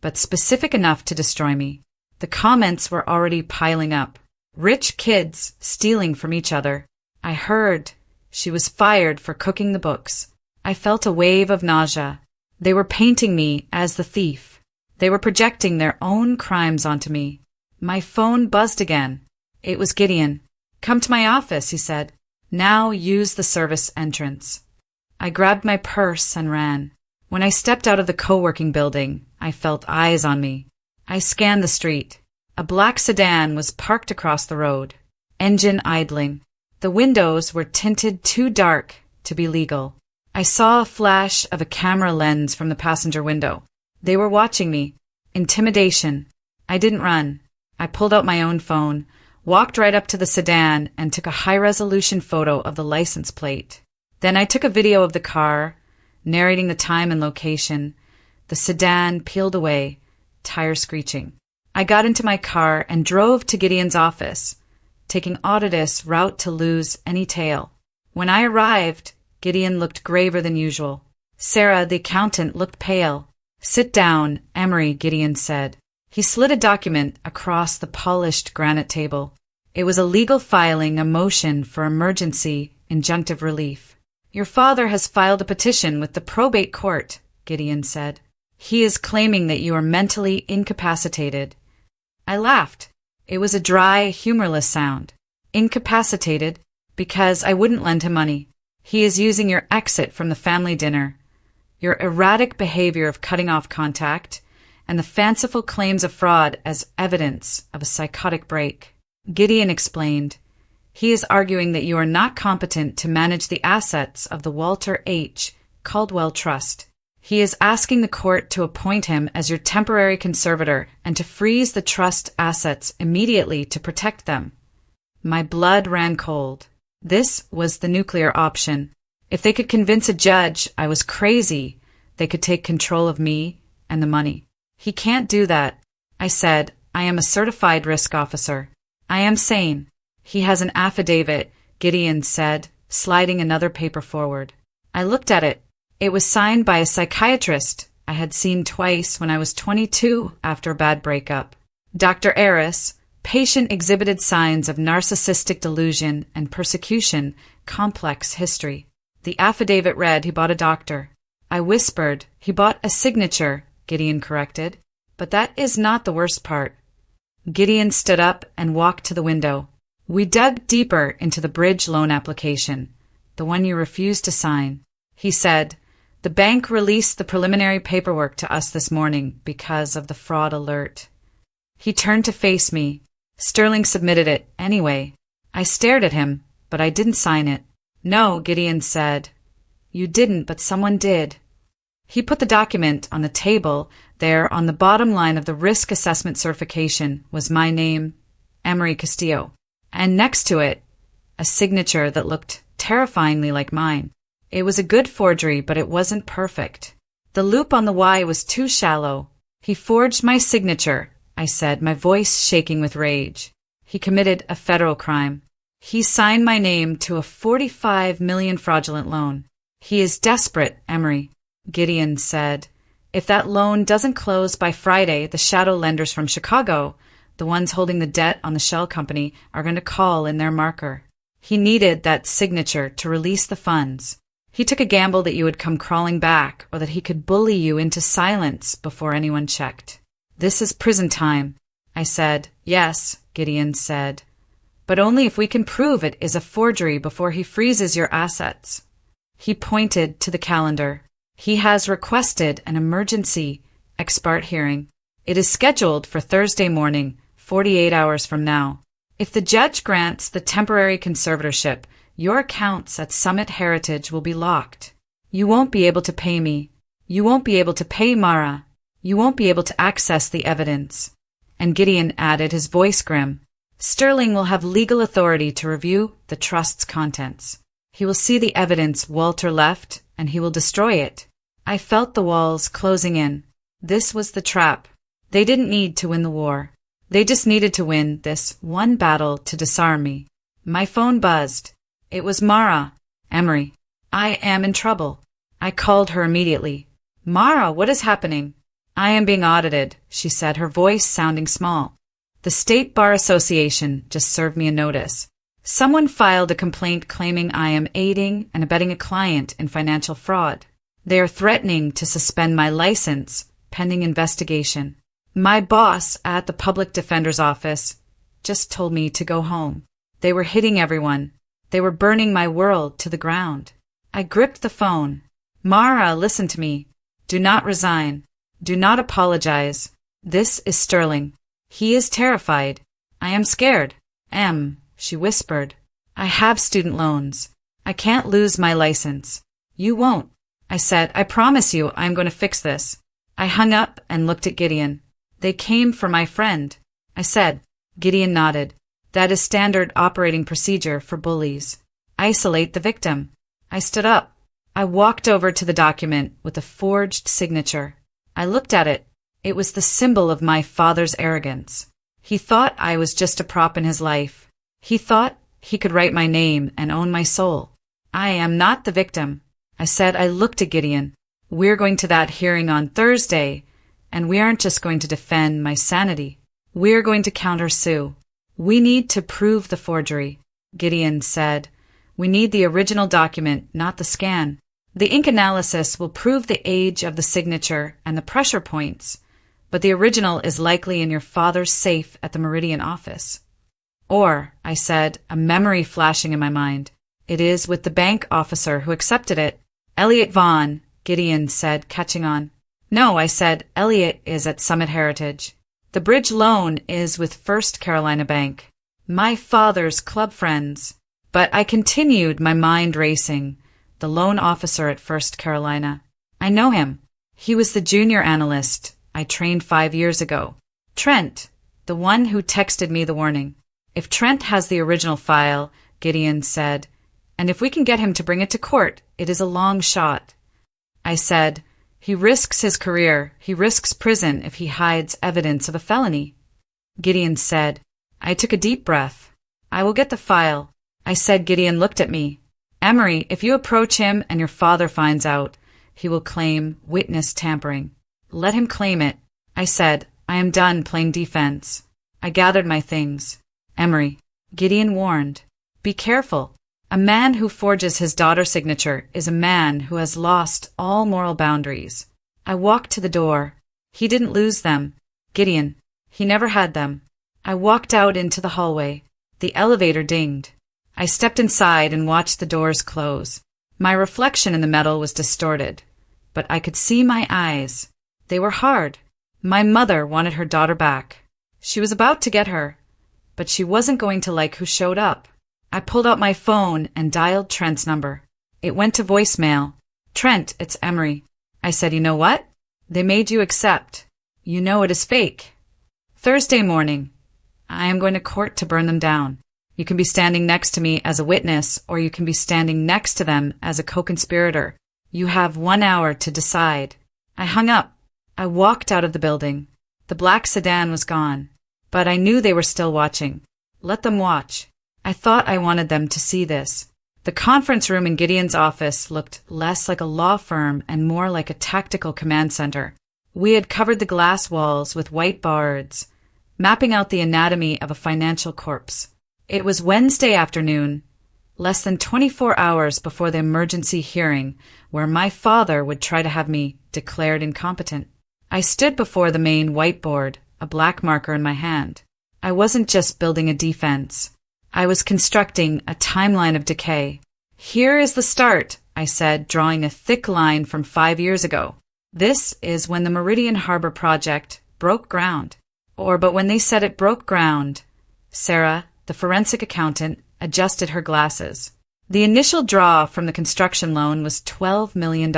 but specific enough to destroy me. The comments were already piling up. Rich kids stealing from each other. I heard she was fired for cooking the books. I felt a wave of nausea. They were painting me as the thief. They were projecting their own crimes onto me. My phone buzzed again. It was Gideon. "Come to my office," he said. "Now use the service entrance." I grabbed my purse and ran. When I stepped out of the co-working building, I felt eyes on me. I scanned the street. A black sedan was parked across the road, engine idling. The windows were tinted too dark to be legal. I saw a flash of a camera lens from the passenger window. They were watching me. Intimidation. I didn't run. I pulled out my own phone, walked right up to the sedan, and took a high-resolution photo of the license plate. Then I took a video of the car, narrating the time and location. The sedan peeled away, tire screeching. I got into my car and drove to Gideon's office, taking Autodus route to lose any tail. When I arrived, Gideon looked graver than usual. Sarah, the accountant, looked pale. "Sit down, Emory," Gideon said. He slid a document across the polished granite table. It was a legal filing, a motion for emergency injunctive relief. "Your father has filed a petition with the probate court," Gideon said. "He is claiming that you are mentally incapacitated." I laughed. It was a dry, humorless sound. Incapacitated because I wouldn't lend him money. He is using your exit from the family dinner, your erratic behavior of cutting off contact, and the fanciful claims of fraud as evidence of a psychotic break. Gideon explained. He is arguing that you are not competent to manage the assets of the Walter H. Caldwell Trust. He is asking the court to appoint him as your temporary conservator and to freeze the trust assets immediately to protect them. My blood ran cold. This was the nuclear option. If they could convince a judge I was crazy, they could take control of me and the money. "He can't do that," I said. "I am a certified risk officer. I am sane." "He has an affidavit," Gideon said, sliding another paper forward. I looked at it. It was signed by a psychiatrist I had seen twice when I was 22 after a bad breakup. Dr. Aris, patient exhibited signs of narcissistic delusion and persecution, complex history. The affidavit read he bought a doctor. I whispered, "He bought a signature," Gideon corrected. "But that is not the worst part." Gideon stood up and walked to the window. "We dug deeper into the bridge loan application, the one you refused to sign," he said. "The bank released the preliminary paperwork to us this morning because of the fraud alert." He turned to face me. "Sterling submitted it anyway." I stared at him, but I didn't sign it. "No," Gideon said. "You didn't, but someone did." He put the document on the table. There, on the bottom line of the risk assessment certification, was my name, Emory Castillo, and next to it, a signature that looked terrifyingly like mine. It was a good forgery, but it wasn't perfect. The loop on the Y was too shallow. "He forged my signature," I said, my voice shaking with rage. "He committed a federal crime. He signed my name to a $45 million fraudulent loan. He is desperate, Emory," Gideon said. "If that loan doesn't close by Friday, the shadow lenders from Chicago, the ones holding the debt on the shell company, are going to call in their marker." He needed that signature to release the funds. He took a gamble that you would come crawling back, or that he could bully you into silence before anyone checked. "This is prison time," I said. "Yes," Gideon said. "But only if we can prove it is a forgery before he freezes your assets." He pointed to the calendar. "He has requested an emergency ex parte hearing. It is scheduled for Thursday morning, 48 hours from now. If the judge grants the temporary conservatorship, your accounts at Summit Heritage will be locked. You won't be able to pay me. You won't be able to pay Mara. You won't be able to access the evidence." And Gideon added, his voice grim, "Sterling will have legal authority to review the trust's contents. He will see the evidence Walter left, and he will destroy it." I felt the walls closing in. This was the trap. They didn't need to win the war. They just needed to win this one battle to disarm me. My phone buzzed. It was Mara. Emory. I am in trouble. I called her immediately. Mara, what is happening? I am being audited, she said, her voice sounding small. The State Bar Association just served me a notice. Someone filed a complaint claiming I am aiding and abetting a client in financial fraud. They are threatening to suspend my license, pending investigation. My boss at the public defender's office just told me to go home. They were hitting everyone. They were burning my world to the ground. I gripped the phone. Mara, listen to me. Do not resign. Do not apologize. This is Sterling. He is terrified. I am scared. She whispered. I have student loans. I can't lose my license. You won't. I said, I promise you I'm going to fix this. I hung up and looked at Gideon. They came for my friend. I said. Gideon nodded. That is standard operating procedure for bullies. Isolate the victim. I stood up. I walked over to the document with a forged signature. I looked at it. It was the symbol of my father's arrogance. He thought I was just a prop in his life. He thought he could write my name and own my soul. I am not the victim. I said. I looked at Gideon. We're going to that hearing on Thursday, and we aren't just going to defend my sanity. We're going to counter-sue. We need to prove the forgery. Gideon said. We need the original document, not the scan. The ink analysis will prove the age of the signature and the pressure points, but the original is likely in your father's safe at the Meridian office. Or, I said, a memory flashing in my mind. It is with the bank officer who accepted it. Elliot Vaughn, Gideon said, catching on. No, I said, Elliot is at Summit Heritage. The bridge loan is with First Carolina Bank. My father's club friends. But I continued, my mind racing. The loan officer at First Carolina. I know him. He was the junior analyst I trained 5 years ago. Trent, the one who texted me the warning. If Trent has the original file, Gideon said, and if we can get him to bring it to court, it is a long shot. I said, he risks his career. He risks prison if he hides evidence of a felony. Gideon said. I took a deep breath. I will get the file. I said. Gideon looked at me. Emory, if you approach him and your father finds out, he will claim witness tampering. Let him claim it. I said. I am done playing defense. I gathered my things. Emory. Gideon warned. Be careful. A man who forges his daughter's signature is a man who has lost all moral boundaries. I walked to the door. He didn't lose them. Gideon. He never had them. I walked out into the hallway. The elevator dinged. I stepped inside and watched the doors close. My reflection in the metal was distorted, but I could see my eyes. They were hard. My mother wanted her daughter back. She was about to get her, but she wasn't going to like who showed up. I pulled out my phone and dialed Trent's number. It went to voicemail. Trent, it's Emory. I said, you know what? They made you accept. You know it is fake. Thursday morning. I am going to court to burn them down. You can be standing next to me as a witness, or you can be standing next to them as a co-conspirator. You have 1 hour to decide. I hung up. I walked out of the building. The black sedan was gone, but I knew they were still watching. Let them watch. I thought I wanted them to see this. The conference room in Gideon's office looked less like a law firm and more like a tactical command center. We had covered the glass walls with white boards, mapping out the anatomy of a financial corpse. It was Wednesday afternoon, less than 24 hours before the emergency hearing, where my father would try to have me declared incompetent. I stood before the main whiteboard, a black marker in my hand. I wasn't just building a defense. I was constructing a timeline of decay. Here is the start, I said, drawing a thick line from 5 years ago. This is when the Meridian Harbor project broke ground. But when they said it broke ground, Sarah, the forensic accountant, adjusted her glasses. The initial draw from the construction loan was $12 million.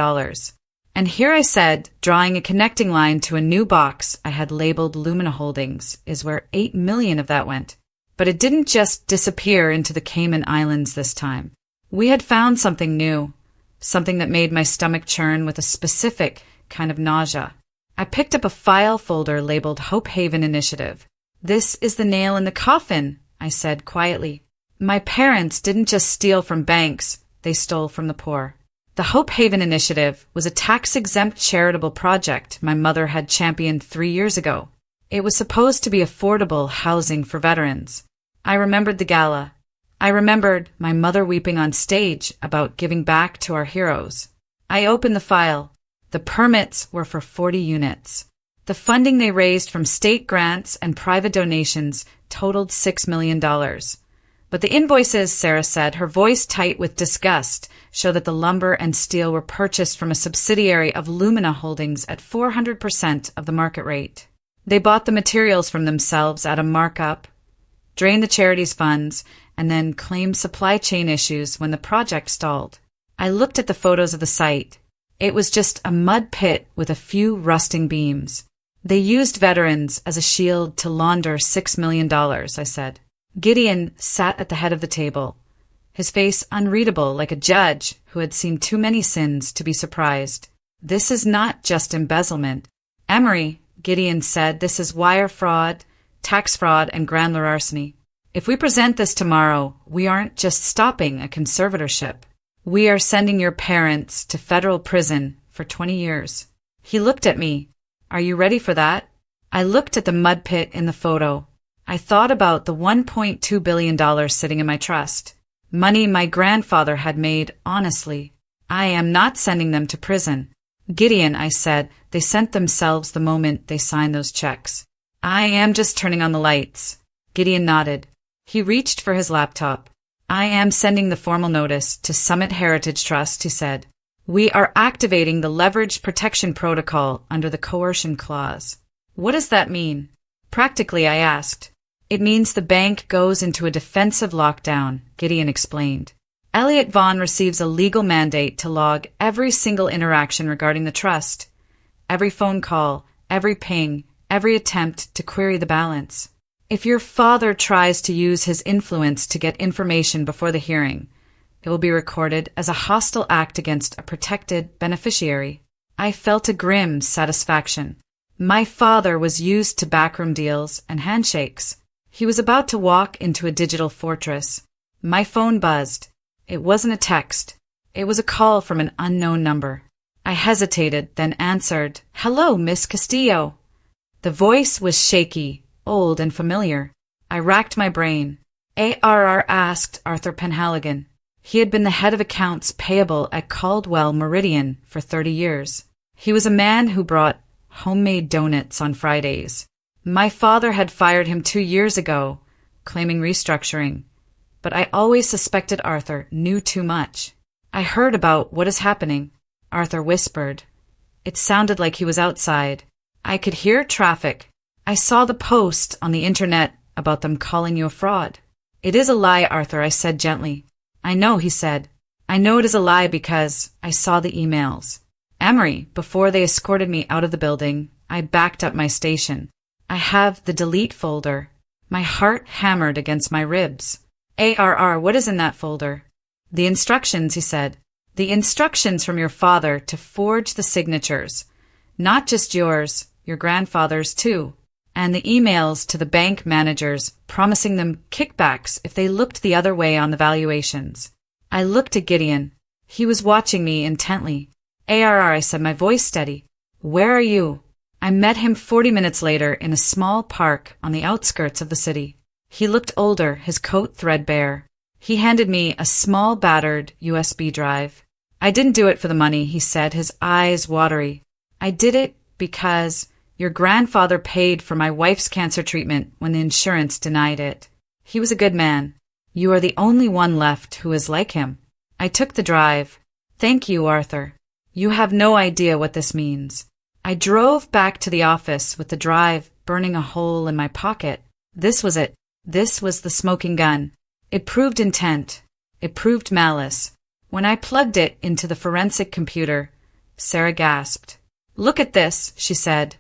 And here I said, drawing a connecting line to a new box I had labeled Lumina Holdings, is where $8 million of that went. But it didn't just disappear into the Cayman Islands this time. We had found something new, something that made my stomach churn with a specific kind of nausea. I picked up a file folder labeled Hope Haven Initiative. This is the nail in the coffin, I said quietly. My parents didn't just steal from banks, they stole from the poor. The Hope Haven Initiative was a tax-exempt charitable project my mother had championed 3 years ago. It was supposed to be affordable housing for veterans. I remembered the gala. I remembered my mother weeping on stage about giving back to our heroes. I opened the file. The permits were for 40 units. The funding they raised from state grants and private donations totaled $6 million. But the invoices, Sarah said, her voice tight with disgust, show that the lumber and steel were purchased from a subsidiary of Lumina Holdings at 400% of the market rate. They bought the materials from themselves at a markup, drained the charity's funds, and then claimed supply chain issues when the project stalled. I looked at the photos of the site. It was just a mud pit with a few rusting beams. They used veterans as a shield to launder $6 million, I said. Gideon sat at the head of the table, his face unreadable like a judge who had seen too many sins to be surprised. This is not just embezzlement. Emory, Gideon said, this is wire fraud, tax fraud, and grand larceny. If we present this tomorrow, we aren't just stopping a conservatorship. We are sending your parents to federal prison for 20 years. He looked at me. Are you ready for that? I looked at the mud pit in the photo. I thought about the $1.2 billion sitting in my trust. Money my grandfather had made honestly. I am not sending them to prison. Gideon, I said, they sent themselves the moment they signed those checks. I am just turning on the lights. Gideon nodded. He reached for his laptop. I am sending the formal notice to Summit Heritage Trust, he said. We are activating the Leverage Protection Protocol under the Coercion Clause. What does that mean? Practically, I asked. It means the bank goes into a defensive lockdown, Gideon explained. Elliot Vaughn receives a legal mandate to log every single interaction regarding the trust. Every phone call, every ping, every attempt to query the balance. If your father tries to use his influence to get information before the hearing, it will be recorded as a hostile act against a protected beneficiary. I felt a grim satisfaction. My father was used to backroom deals and handshakes. He was about to walk into a digital fortress. My phone buzzed. It wasn't a text. It was a call from an unknown number. I hesitated, then answered, "Hello, Miss Castillo." The voice was shaky, old and familiar. I racked my brain. ARR asked Arthur Penhaligon. He had been the head of accounts payable at Caldwell Meridian for 30 years. He was a man who brought homemade donuts on Fridays. My father had fired him 2 years ago, claiming restructuring, but I always suspected Arthur knew too much. I heard about what is happening, Arthur whispered. It sounded like he was outside. I could hear traffic. I saw the post on the internet about them calling you a fraud. It is a lie, Arthur, I said gently. I know, he said. I know it is a lie because I saw the emails. Emory, before they escorted me out of the building, I backed up my station. I have the delete folder. My heart hammered against my ribs. ARR, what is in that folder? The instructions, he said. The instructions from your father to forge the signatures. Not just yours, your grandfather's too. And the emails to the bank managers promising them kickbacks if they looked the other way on the valuations. I looked at Gideon. He was watching me intently. ARR, I said, my voice steady. Where are you? I met him 40 minutes later in a small park on the outskirts of the city. He looked older, his coat threadbare. He handed me a small battered USB drive. I didn't do it for the money, he said, his eyes watery. I did it because your grandfather paid for my wife's cancer treatment when the insurance denied it. He was a good man. You are the only one left who is like him. I took the drive. Thank you, Arthur. You have no idea what this means. I drove back to the office with the drive burning a hole in my pocket. This was it. This was the smoking gun. It proved intent. It proved malice. When I plugged it into the forensic computer, Sarah gasped. Look at this, she said,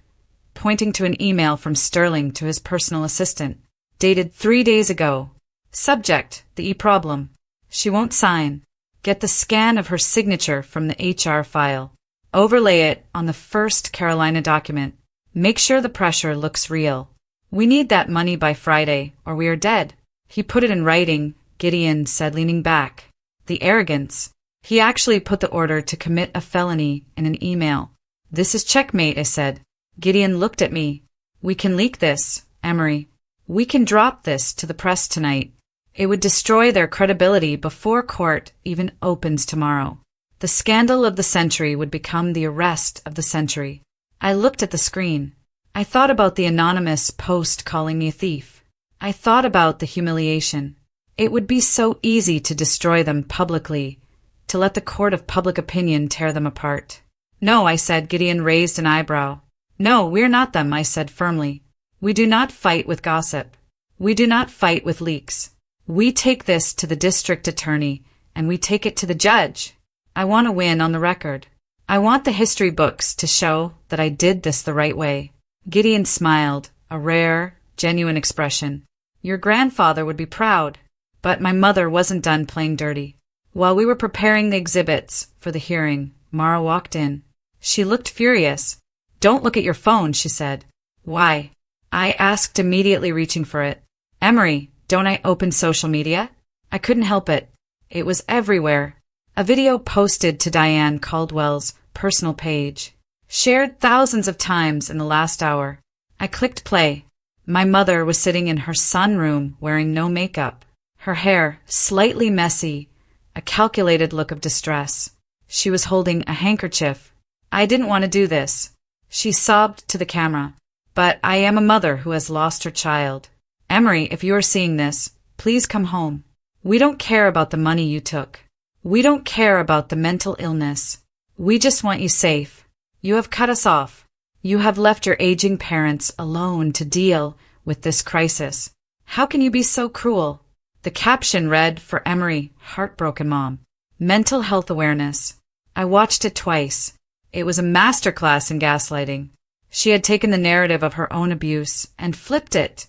pointing to an email from Sterling to his personal assistant, dated 3 days ago. Subject, the e-problem. She won't sign. Get the scan of her signature from the HR file. Overlay it on the first Carolina document. Make sure the pressure looks real. We need that money by Friday, or we are dead. He put it in writing, Gideon said, leaning back. The arrogance. He actually put the order to commit a felony in an email. This is checkmate, I said. Gideon looked at me. We can leak this, Emory. We can drop this to the press tonight. It would destroy their credibility before court even opens tomorrow. The scandal of the century would become the arrest of the century. I looked at the screen. I thought about the anonymous post calling me a thief. I thought about the humiliation. It would be so easy to destroy them publicly, to let the court of public opinion tear them apart. No, I said. Gideon raised an eyebrow. No, we're not them, I said firmly. We do not fight with gossip. We do not fight with leaks. We take this to the district attorney, and we take it to the judge. I want to win on the record. I want the history books to show that I did this the right way. Gideon smiled, a rare, genuine expression. Your grandfather would be proud. But my mother wasn't done playing dirty. While we were preparing the exhibits for the hearing, Mara walked in. She looked furious. Don't look at your phone, she said. Why? I asked, immediately reaching for it. Emory, don't I open social media? I couldn't help it. It was everywhere. A video posted to Diane Caldwell's personal page. Shared thousands of times in the last hour. I clicked play. My mother was sitting in her sunroom wearing no makeup. Her hair slightly messy, a calculated look of distress. She was holding a handkerchief. I didn't want to do this. She sobbed to the camera. But I am a mother who has lost her child. Emory, if you are seeing this, please come home. We don't care about the money you took. We don't care about the mental illness. We just want you safe. You have cut us off. You have left your aging parents alone to deal with this crisis. How can you be so cruel? The caption read, for Emory, heartbroken mom. Mental health awareness. I watched it twice. It was a masterclass in gaslighting. She had taken the narrative of her own abuse and flipped it,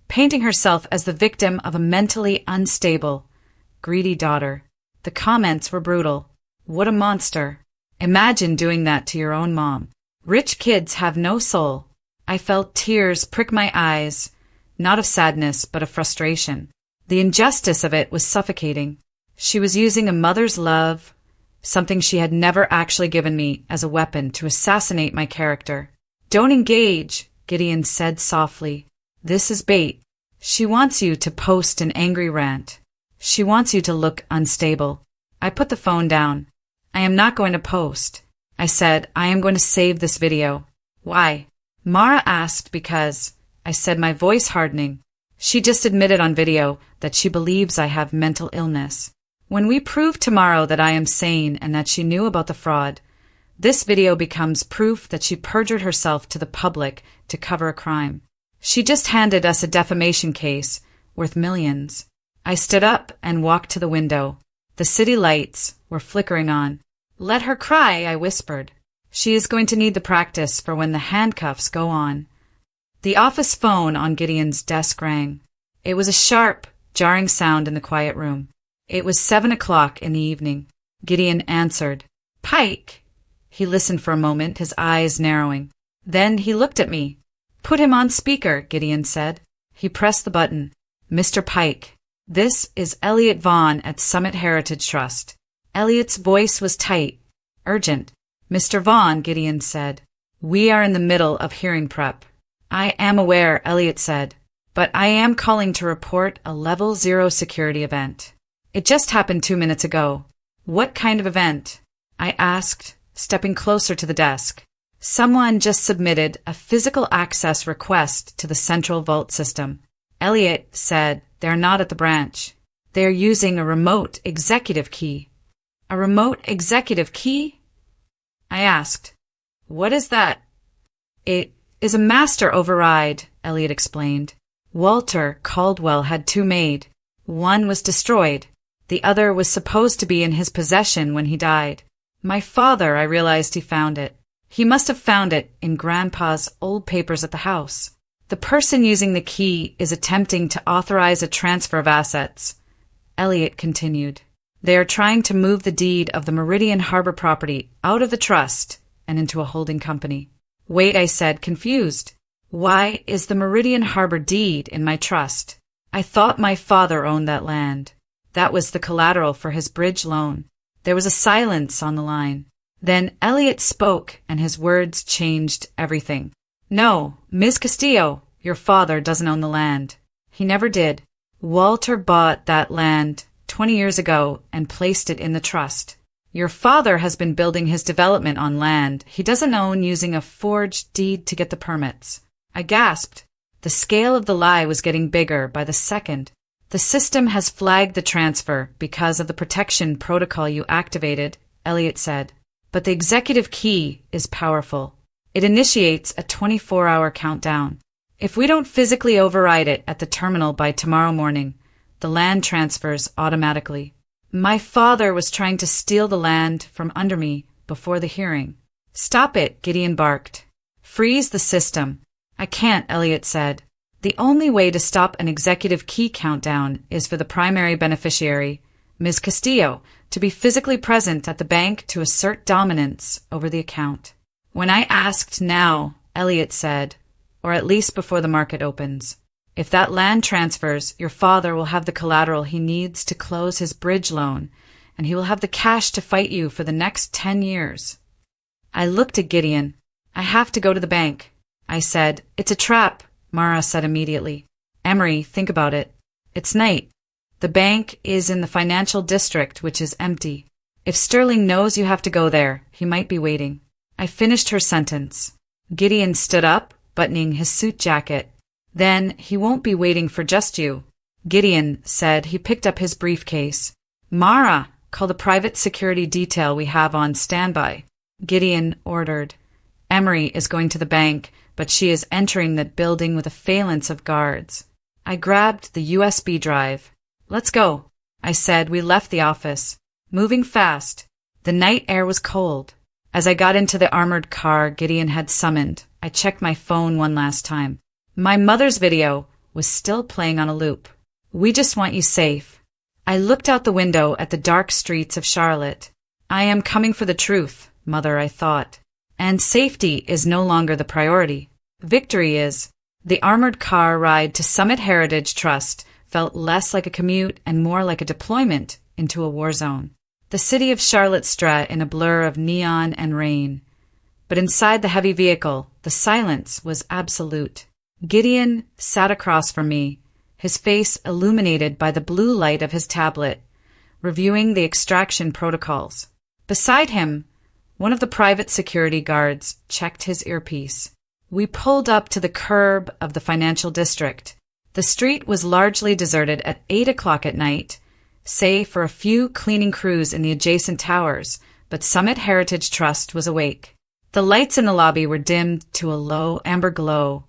painting herself as the victim of a mentally unstable, greedy daughter. The comments were brutal. What a monster. Imagine doing that to your own mom. Rich kids have no soul. I felt tears prick my eyes, not of sadness, but of frustration. The injustice of it was suffocating. She was using a mother's love, something she had never actually given me, as a weapon to assassinate my character. Don't engage, Gideon said softly. This is bait. She wants you to post an angry rant. She wants you to look unstable. I put the phone down. I am not going to post. I said, I am going to save this video. Why? Mara asked. Because, I said, my voice hardening. She just admitted on video that she believes I have mental illness. When we prove tomorrow that I am sane and that she knew about the fraud, this video becomes proof that she perjured herself to the public to cover a crime. She just handed us a defamation case worth millions. I stood up and walked to the window. The city lights were flickering on. Let her cry, I whispered. She is going to need the practice for when the handcuffs go on. The office phone on Gideon's desk rang. It was a sharp, jarring sound in the quiet room. It was 7 o'clock in the evening. Gideon answered. Pike! He listened for a moment, his eyes narrowing. Then he looked at me. Put him on speaker, Gideon said. He pressed the button. Mr. Pike, this is Elliot Vaughn at Summit Heritage Trust. Elliot's voice was tight, urgent. Mr. Vaughn, Gideon said, we are in the middle of hearing prep. I am aware, Elliot said, but I am calling to report a level 0 security event. It just happened 2 minutes ago. What kind of event? I asked, stepping closer to the desk. Someone just submitted a physical access request to the central vault system. Elliot said they're not at the branch. They're using a remote executive key. A remote executive key? I asked. What is that? It is a master override, Elliot explained. Walter Caldwell had 2 made. One was destroyed. The other was supposed to be in his possession when he died. My father, I realized he found it. He must have found it in Grandpa's old papers at the house. The person using the key is attempting to authorize a transfer of assets. Elliot continued. They are trying to move the deed of the Meridian Harbor property out of the trust and into a holding company. Wait, I said, confused. Why is the Meridian Harbor deed in my trust? I thought my father owned that land. That was the collateral for his bridge loan. There was a silence on the line. Then Elliot spoke, and his words changed everything. No, Ms. Castillo, your father doesn't own the land. He never did. Walter bought that land 20 years ago and placed it in the trust. Your father has been building his development on land he doesn't own using a forged deed to get the permits. I gasped. The scale of the lie was getting bigger by the second. The system has flagged the transfer because of the protection protocol you activated, Elliot said. But the executive key is powerful. It initiates a 24-hour countdown. If we don't physically override it at the terminal by tomorrow morning, the land transfers automatically. My father was trying to steal the land from under me before the hearing. Stop it, Gideon barked. Freeze the system. I can't, Elliot said. The only way to stop an executive key countdown is for the primary beneficiary, Ms. Castillo, to be physically present at the bank to assert dominance over the account. When I asked now, Elliot said, or at least before the market opens. If that land transfers, your father will have the collateral he needs to close his bridge loan, and he will have the cash to fight you for the next 10 years. I looked at Gideon. I have to go to the bank. I said, It's a trap, Mara said immediately. Emory, think about it. It's night. The bank is in the financial district, which is empty. If Sterling knows you have to go there, he might be waiting. I finished her sentence. Gideon stood up, buttoning his suit jacket. Then he won't be waiting for just you. Gideon said he picked up his briefcase. Mara, call the private security detail we have on standby. Gideon ordered. Emory is going to the bank, but she is entering that building with a phalanx of guards. I grabbed the USB drive. Let's go. I said. We left the office, moving fast. The night air was cold. As I got into the armored car Gideon had summoned, I checked my phone one last time. My mother's video was still playing on a loop. We just want you safe. I looked out the window at the dark streets of Charlotte. I am coming for the truth, Mother, I thought. And safety is no longer the priority. Victory is. The armored car ride to Summit Heritage Trust felt less like a commute and more like a deployment into a war zone. The city of Charlotte Stra in a blur of neon and rain. But inside the heavy vehicle, the silence was absolute. Gideon sat across from me, his face illuminated by the blue light of his tablet, reviewing the extraction protocols. Beside him, one of the private security guards checked his earpiece. We pulled up to the curb of the financial district. The street was largely deserted at 8 o'clock at night, save for a few cleaning crews in the adjacent towers, but Summit Heritage Trust was awake. The lights in the lobby were dimmed to a low amber glow,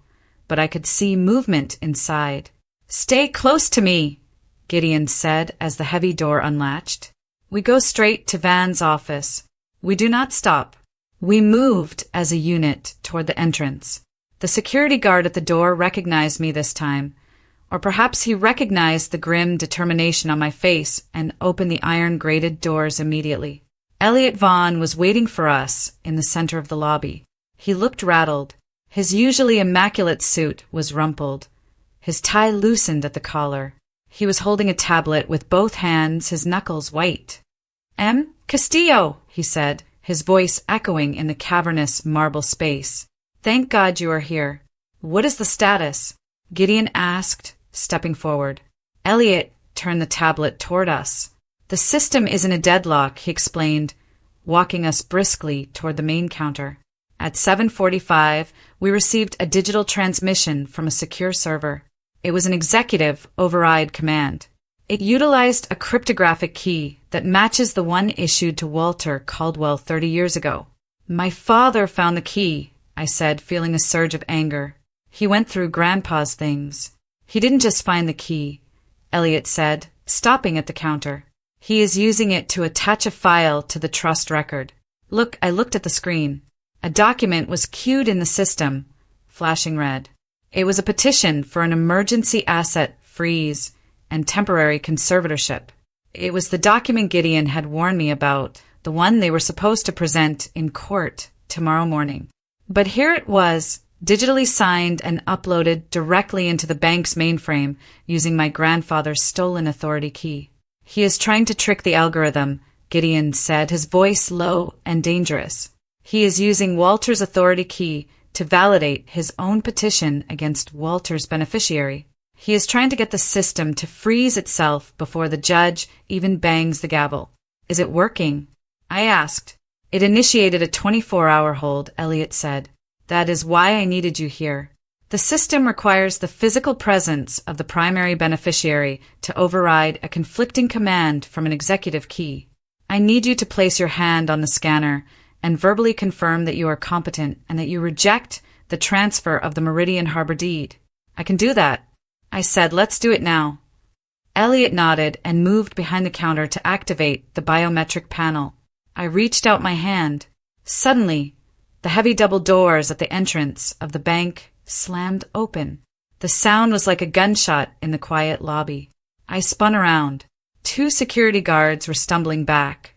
but I could see movement inside. Stay close to me, Gideon said as the heavy door unlatched. We go straight to Van's office. We do not stop. We moved as a unit toward the entrance. The security guard at the door recognized me this time, or perhaps he recognized the grim determination on my face and opened the iron-grated doors immediately. Elliot Vaughn was waiting for us in the center of the lobby. He looked rattled. His usually immaculate suit was rumpled. His tie loosened at the collar. He was holding a tablet with both hands, his knuckles white. "M. Castillo," he said, his voice echoing in the cavernous marble space. "Thank God you are here. What is the status?" Gideon asked, stepping forward. Elliot turned the tablet toward us. "The system is in a deadlock," he explained, walking us briskly toward the main counter. At 7:45, we received a digital transmission from a secure server. It was an executive override command. It utilized a cryptographic key that matches the one issued to Walter Caldwell 30 years ago. "My father found the key," I said, feeling a surge of anger. "He went through Grandpa's things." "He didn't just find the key," Elliot said, stopping at the counter. "He is using it to attach a file to the trust record." Look, I looked at the screen. A document was queued in the system, flashing red. It was a petition for an emergency asset freeze and temporary conservatorship. It was the document Gideon had warned me about, the one they were supposed to present in court tomorrow morning. But here it was, digitally signed and uploaded directly into the bank's mainframe using my grandfather's stolen authority key. He is trying to trick the algorithm, Gideon said, his voice low and dangerous. He is using Walter's authority key to validate his own petition against Walter's beneficiary. He is trying to get the system to freeze itself before the judge even bangs the gavel. Is it working? I asked. It initiated a 24-hour hold, Elliot said. That is why I needed you here. The system requires the physical presence of the primary beneficiary to override a conflicting command from an executive key. I need you to place your hand on the scanner and verbally confirm that you are competent and that you reject the transfer of the Meridian Harbor deed. I can do that. I said, let's do it now. Elliot nodded and moved behind the counter to activate the biometric panel. I reached out my hand. Suddenly, the heavy double doors at the entrance of the bank slammed open. The sound was like a gunshot in the quiet lobby. I spun around. 2 security guards were stumbling back,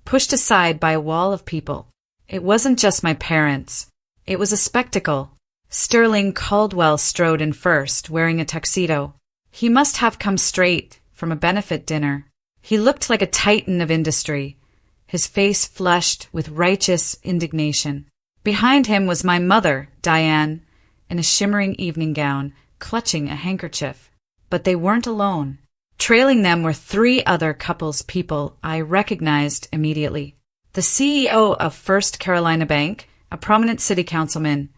pushed aside by a wall of people. It wasn't just my parents. It was a spectacle. Sterling Caldwell strode in first, wearing a tuxedo. He must have come straight from a benefit dinner. He looked like a titan of industry, his face flushed with righteous indignation. Behind him was my mother, Diane, in a shimmering evening gown, clutching a handkerchief. But they weren't alone. Trailing them were 3 other couples people I recognized immediately. The CEO of First Carolina Bank, a prominent city councilman,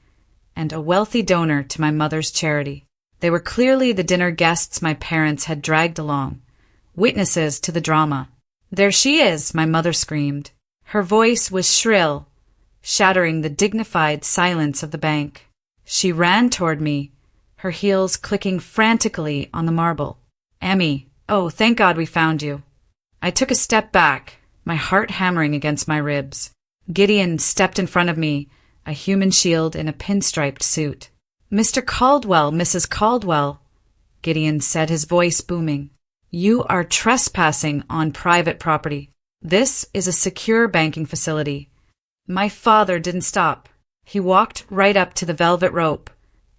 and a wealthy donor to my mother's charity. They were clearly the dinner guests my parents had dragged along, witnesses to the drama. There she is, my mother screamed. Her voice was shrill, shattering the dignified silence of the bank. She ran toward me, her heels clicking frantically on the marble. Emmy, oh, thank God we found you. I took a step back, my heart hammering against my ribs. Gideon stepped in front of me, a human shield in a pinstriped suit. Mr. Caldwell, Mrs. Caldwell, Gideon said, his voice booming. You are trespassing on private property. This is a secure banking facility. My father didn't stop. He walked right up to the velvet rope,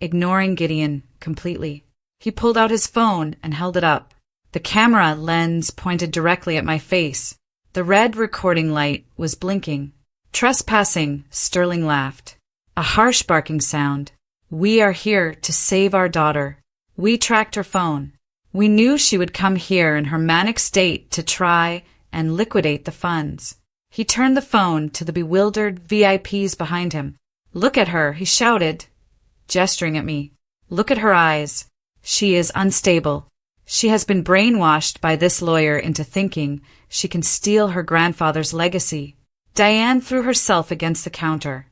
ignoring Gideon completely. He pulled out his phone and held it up. The camera lens pointed directly at my face. The red recording light was blinking. Trespassing, Sterling laughed. A harsh barking sound. We are here to save our daughter. We tracked her phone. We knew she would come here in her manic state to try and liquidate the funds. He turned the phone to the bewildered VIPs behind him. Look at her, he shouted, gesturing at me. Look at her eyes. She is unstable. She has been brainwashed by this lawyer into thinking she can steal her grandfather's legacy. Diane threw herself against the counter,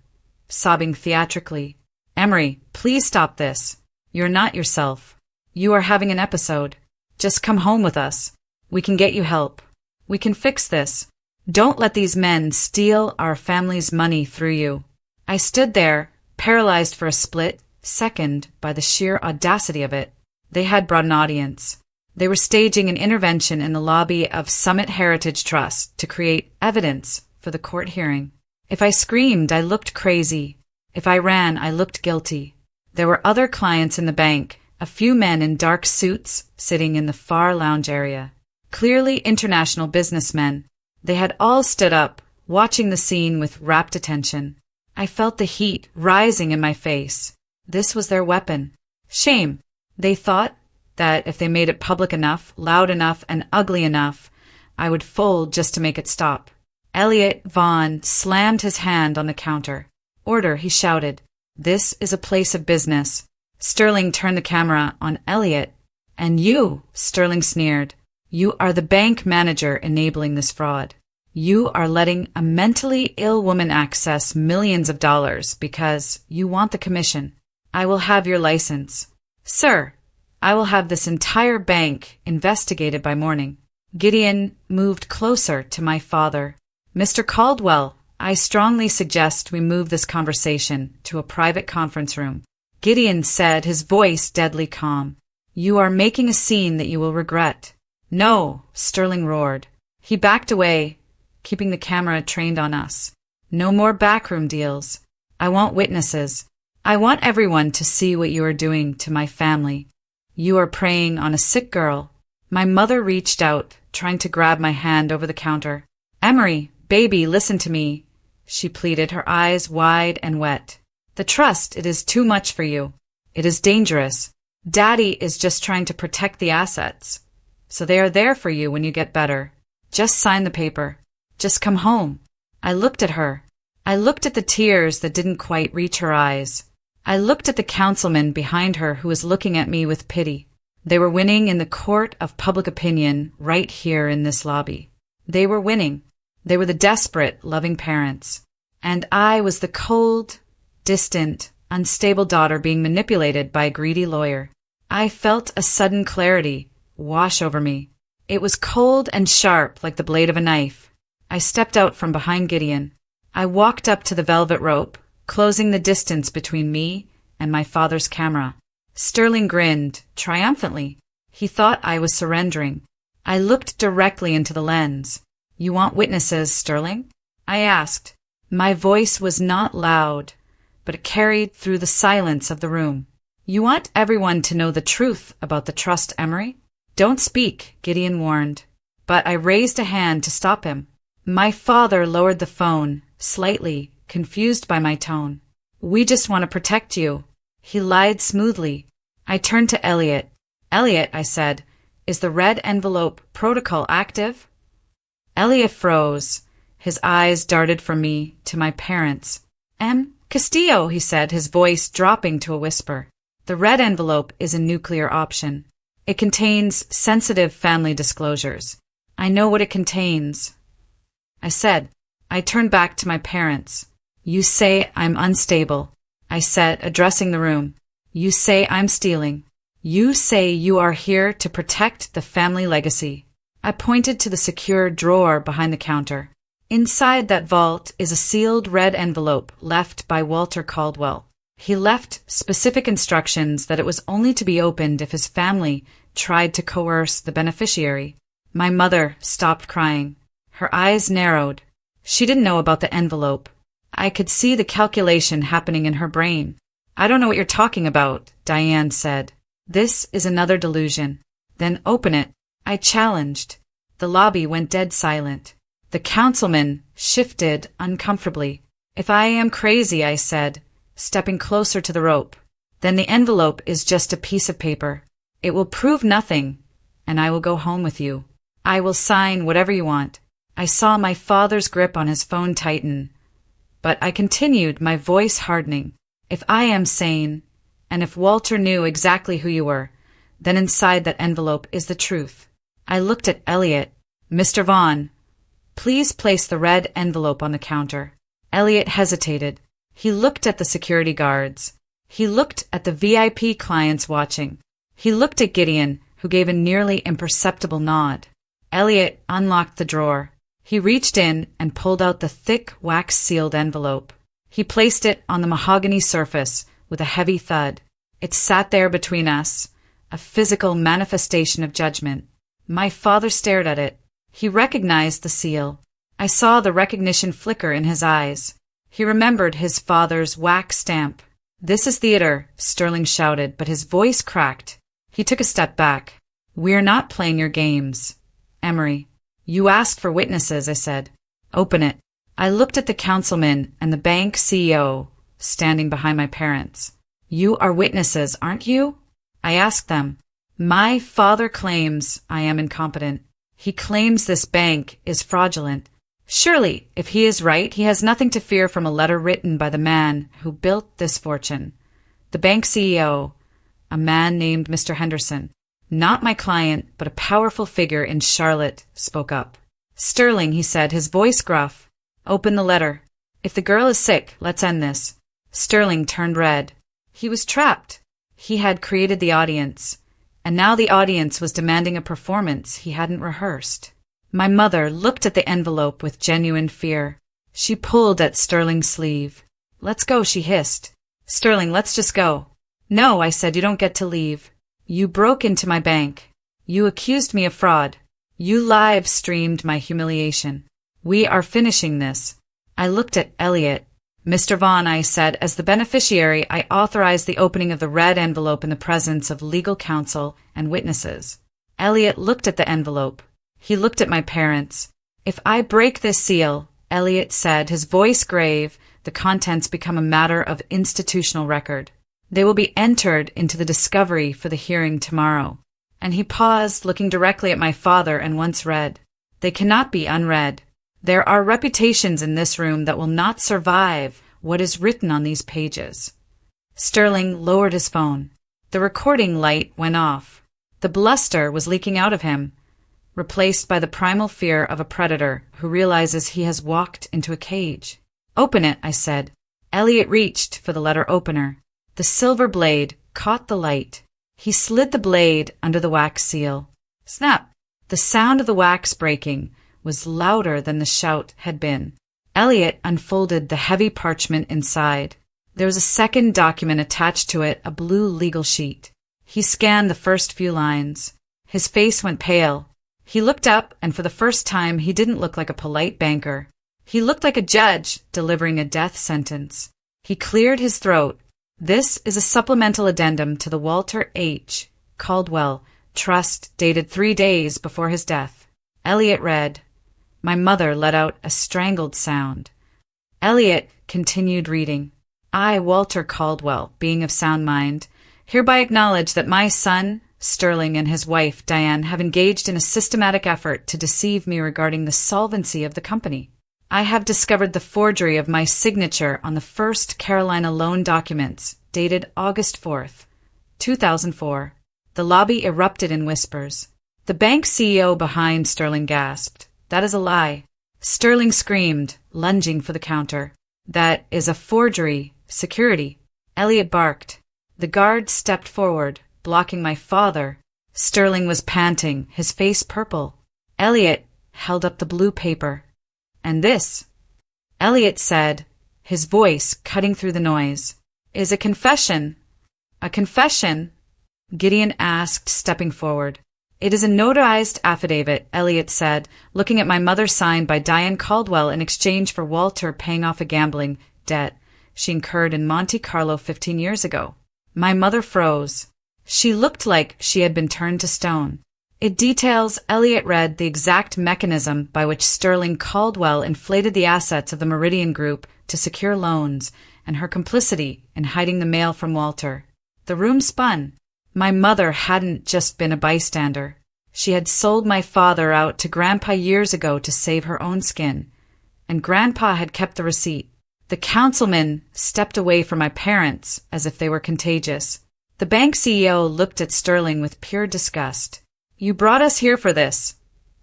sobbing theatrically. Emory, please stop this. You're not yourself. You are having an episode. Just come home with us. We can get you help. We can fix this. Don't let these men steal our family's money through you. I stood there, paralyzed for a split second by the sheer audacity of it. They had brought an audience. They were staging an intervention in the lobby of Summit Heritage Trust to create evidence for the court hearing. If I screamed, I looked crazy. If I ran, I looked guilty. There were other clients in the bank, a few men in dark suits sitting in the far lounge area. Clearly international businessmen. They had all stood up, watching the scene with rapt attention. I felt the heat rising in my face. This was their weapon. Shame. They thought that if they made it public enough, loud enough, and ugly enough, I would fold just to make it stop. Elliot Vaughn slammed his hand on the counter. Order, he shouted. This is a place of business. Sterling turned the camera on Elliot. And you, Sterling sneered, you are the bank manager enabling this fraud. You are letting a mentally ill woman access millions of dollars because you want the commission. I will have your license. Sir, I will have this entire bank investigated by morning. Gideon moved closer to my father. Mr. Caldwell, I strongly suggest we move this conversation to a private conference room. Gideon said, his voice deadly calm. You are making a scene that you will regret. No, Sterling roared. He backed away, keeping the camera trained on us. No more backroom deals. I want witnesses. I want everyone to see what you are doing to my family. You are preying on a sick girl. My mother reached out, trying to grab my hand over the counter. Emory, baby, listen to me, she pleaded, her eyes wide and wet. The trust, it is too much for you. It is dangerous. Daddy is just trying to protect the assets. So they are there for you when you get better. Just sign the paper. Just come home. I looked at her. I looked at the tears that didn't quite reach her eyes. I looked at the councilman behind her who was looking at me with pity. They were winning in the court of public opinion right here in this lobby. They were winning. They were the desperate, loving parents. And I was the cold, distant, unstable daughter being manipulated by a greedy lawyer. I felt a sudden clarity wash over me. It was cold and sharp like the blade of a knife. I stepped out from behind Gideon. I walked up to the velvet rope, closing the distance between me and my father's camera. Sterling grinned, triumphantly. He thought I was surrendering. I looked directly into the lens. You want witnesses, Sterling? I asked. My voice was not loud, but it carried through the silence of the room. You want everyone to know the truth about the trust, Emory? Don't speak, Gideon warned. But I raised a hand to stop him. My father lowered the phone, slightly, confused by my tone. We just want to protect you. He lied smoothly. I turned to Elliot. Elliot, I said, is the red envelope protocol active? Elliot froze. His eyes darted from me to my parents. Castillo, he said, his voice dropping to a whisper. The red envelope is a nuclear option. It contains sensitive family disclosures. I know what it contains. I said. I turned back to my parents. You say I'm unstable, I said, addressing the room. You say I'm stealing. You say you are here to protect the family legacy. I pointed to the secure drawer behind the counter. Inside that vault is a sealed red envelope left by Walter Caldwell. He left specific instructions that it was only to be opened if his family tried to coerce the beneficiary. My mother stopped crying. Her eyes narrowed. She didn't know about the envelope. I could see the calculation happening in her brain. I don't know what you're talking about, Diane said. This is another delusion. Then open it, I challenged. The lobby went dead silent. The councilman shifted uncomfortably. If I am crazy, I said, stepping closer to the rope, then the envelope is just a piece of paper. It will prove nothing, and I will go home with you. I will sign whatever you want. I saw my father's grip on his phone tighten, but I continued, my voice hardening. If I am sane, and if Walter knew exactly who you were, then inside that envelope is the truth. I looked at Elliot. Mr. Vaughn, please place the red envelope on the counter. Elliot hesitated. He looked at the security guards. He looked at the VIP clients watching. He looked at Gideon, who gave a nearly imperceptible nod. Elliot unlocked the drawer. He reached in and pulled out the thick, wax-sealed envelope. He placed it on the mahogany surface with a heavy thud. It sat there between us, a physical manifestation of judgment. My father stared at it. He recognized the seal. I saw the recognition flicker in his eyes. He remembered his father's wax stamp. This is theater, Sterling shouted, but his voice cracked. He took a step back. We're not playing your games. Emory, you asked for witnesses, I said. Open it. I looked at the councilman and the bank CEO standing behind my parents. You are witnesses, aren't you? I asked them. My father claims I am incompetent. He claims this bank is fraudulent. Surely, if he is right, he has nothing to fear from a letter written by the man who built this fortune. The bank CEO, a man named Mr. Henderson, not my client, but a powerful figure in Charlotte, spoke up. Sterling, he said, his voice gruff. Open the letter. If the girl is sick, let's end this. Sterling turned red. He was trapped. He had created the audience, and now the audience was demanding a performance he hadn't rehearsed. My mother looked at the envelope with genuine fear. She pulled at Sterling's sleeve. Let's go, she hissed. Sterling, let's just go. No, I said, you don't get to leave. You broke into my bank. You accused me of fraud. You live-streamed my humiliation. We are finishing this. I looked at Elliot. Mr. Vaughn, I said, as the beneficiary, I authorize the opening of the red envelope in the presence of legal counsel and witnesses. Elliot looked at the envelope. He looked at my parents. If I break this seal, Elliot said, his voice grave, the contents become a matter of institutional record. They will be entered into the discovery for the hearing tomorrow. And he paused, looking directly at my father, and once read. They cannot be unread. There are reputations in this room that will not survive what is written on these pages. Sterling lowered his phone. The recording light went off. The bluster was leaking out of him, replaced by the primal fear of a predator who realizes he has walked into a cage. Open it, I said. Elliot reached for the letter opener. The silver blade caught the light. He slid the blade under the wax seal. Snap! The sound of the wax breaking was louder than the shout had been. Elliot unfolded the heavy parchment inside. There was a second document attached to it, a blue legal sheet. He scanned the first few lines. His face went pale. He looked up, and for the first time he didn't look like a polite banker. He looked like a judge delivering a death sentence. He cleared his throat. This is a supplemental addendum to the Walter H. Caldwell Trust dated 3 days before his death. Elliot read. My mother let out a strangled sound. Elliot continued reading. I, Walter Caldwell, being of sound mind, hereby acknowledge that my son, Sterling, and his wife, Diane, have engaged in a systematic effort to deceive me regarding the solvency of the company. I have discovered the forgery of my signature on the first Carolina loan documents, dated August 4th, 2004. The lobby erupted in whispers. The bank CEO behind Sterling gasped. That is a lie. Sterling screamed, lunging for the counter. That is a forgery. Security. Elliot barked. The guard stepped forward, blocking my father. Sterling was panting, his face purple. Elliot held up the blue paper. And this, Elliot said, his voice cutting through the noise, is a confession. A confession? Gideon asked, stepping forward. It is a notarized affidavit, Elliot said, looking at my mother, signed by Diane Caldwell in exchange for Walter paying off a gambling debt she incurred in Monte Carlo 15 years ago. My mother froze. She looked like she had been turned to stone. It details, Elliot read, the exact mechanism by which Sterling Caldwell inflated the assets of the Meridian Group to secure loans, and her complicity in hiding the mail from Walter. The room spun. My mother hadn't just been a bystander. She had sold my father out to Grandpa years ago to save her own skin, and Grandpa had kept the receipt. The councilman stepped away from my parents as if they were contagious. The bank CEO looked at Sterling with pure disgust. You brought us here for this,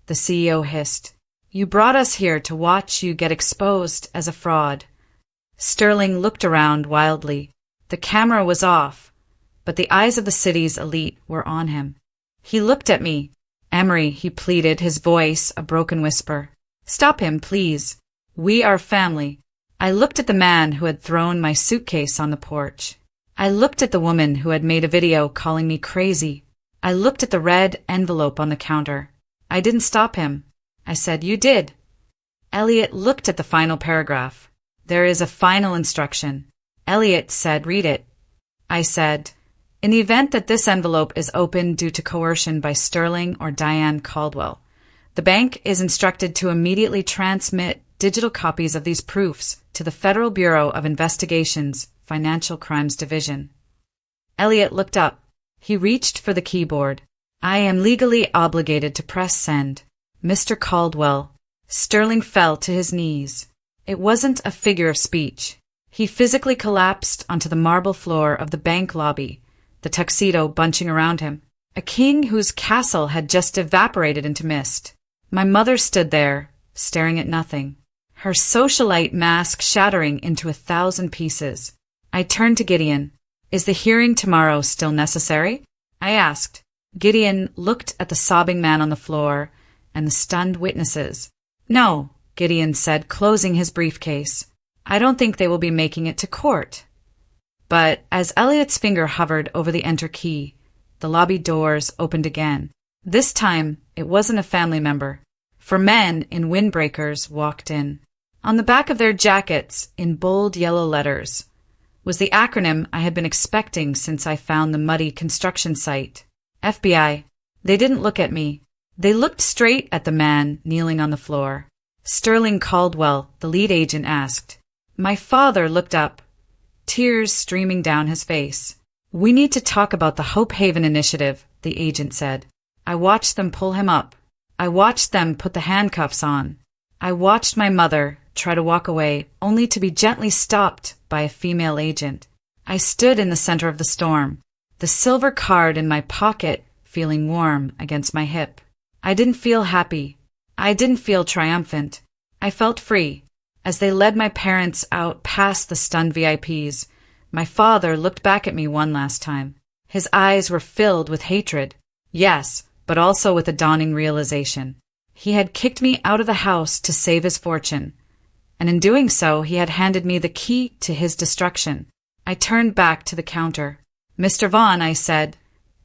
the CEO hissed. You brought us here to watch you get exposed as a fraud. Sterling looked around wildly. The camera was off, but the eyes of the city's elite were on him. He looked at me. Emory, he pleaded, his voice a broken whisper. Stop him, please. We are family. I looked at the man who had thrown my suitcase on the porch. I looked at the woman who had made a video calling me crazy. I looked at the red envelope on the counter. I didn't stop him. I said, you did. Elliot looked at the final paragraph. There is a final instruction. Elliot said, read it. I said, in the event that this envelope is opened due to coercion by Sterling or Diane Caldwell, the bank is instructed to immediately transmit digital copies of these proofs to the Federal Bureau of Investigation's Financial Crimes Division. Elliot looked up. He reached for the keyboard. I am legally obligated to press send. Mr. Caldwell. Sterling fell to his knees. It wasn't a figure of speech. He physically collapsed onto the marble floor of the bank lobby, the tuxedo bunching around him. A king whose castle had just evaporated into mist. My mother stood there, staring at nothing, her socialite mask shattering into 1,000 pieces. I turned to Gideon. Is the hearing tomorrow still necessary? I asked. Gideon looked at the sobbing man on the floor and the stunned witnesses. No, Gideon said, closing his briefcase. I don't think they will be making it to court. But as Elliot's finger hovered over the enter key, the lobby doors opened again. This time, it wasn't a family member. 4 men in windbreakers walked in. On the back of their jackets, in bold yellow letters, was the acronym I had been expecting since I found the muddy construction site. FBI. They didn't look at me. They looked straight at the man kneeling on the floor. Sterling Caldwell, the lead agent, asked. My father looked up, tears streaming down his face. We need to talk about the Hope Haven initiative, the agent said. I watched them pull him up. I watched them put the handcuffs on. I watched my mother try to walk away, only to be gently stopped by a female agent. I stood in the center of the storm, the silver card in my pocket feeling warm against my hip. I didn't feel happy. I didn't feel triumphant. I felt free. As they led my parents out past the stunned VIPs, my father looked back at me one last time. His eyes were filled with hatred. Yes, but also with a dawning realization. He had kicked me out of the house to save his fortune, and in doing so he had handed me the key to his destruction. I turned back to the counter. Mr. Vaughn, I said,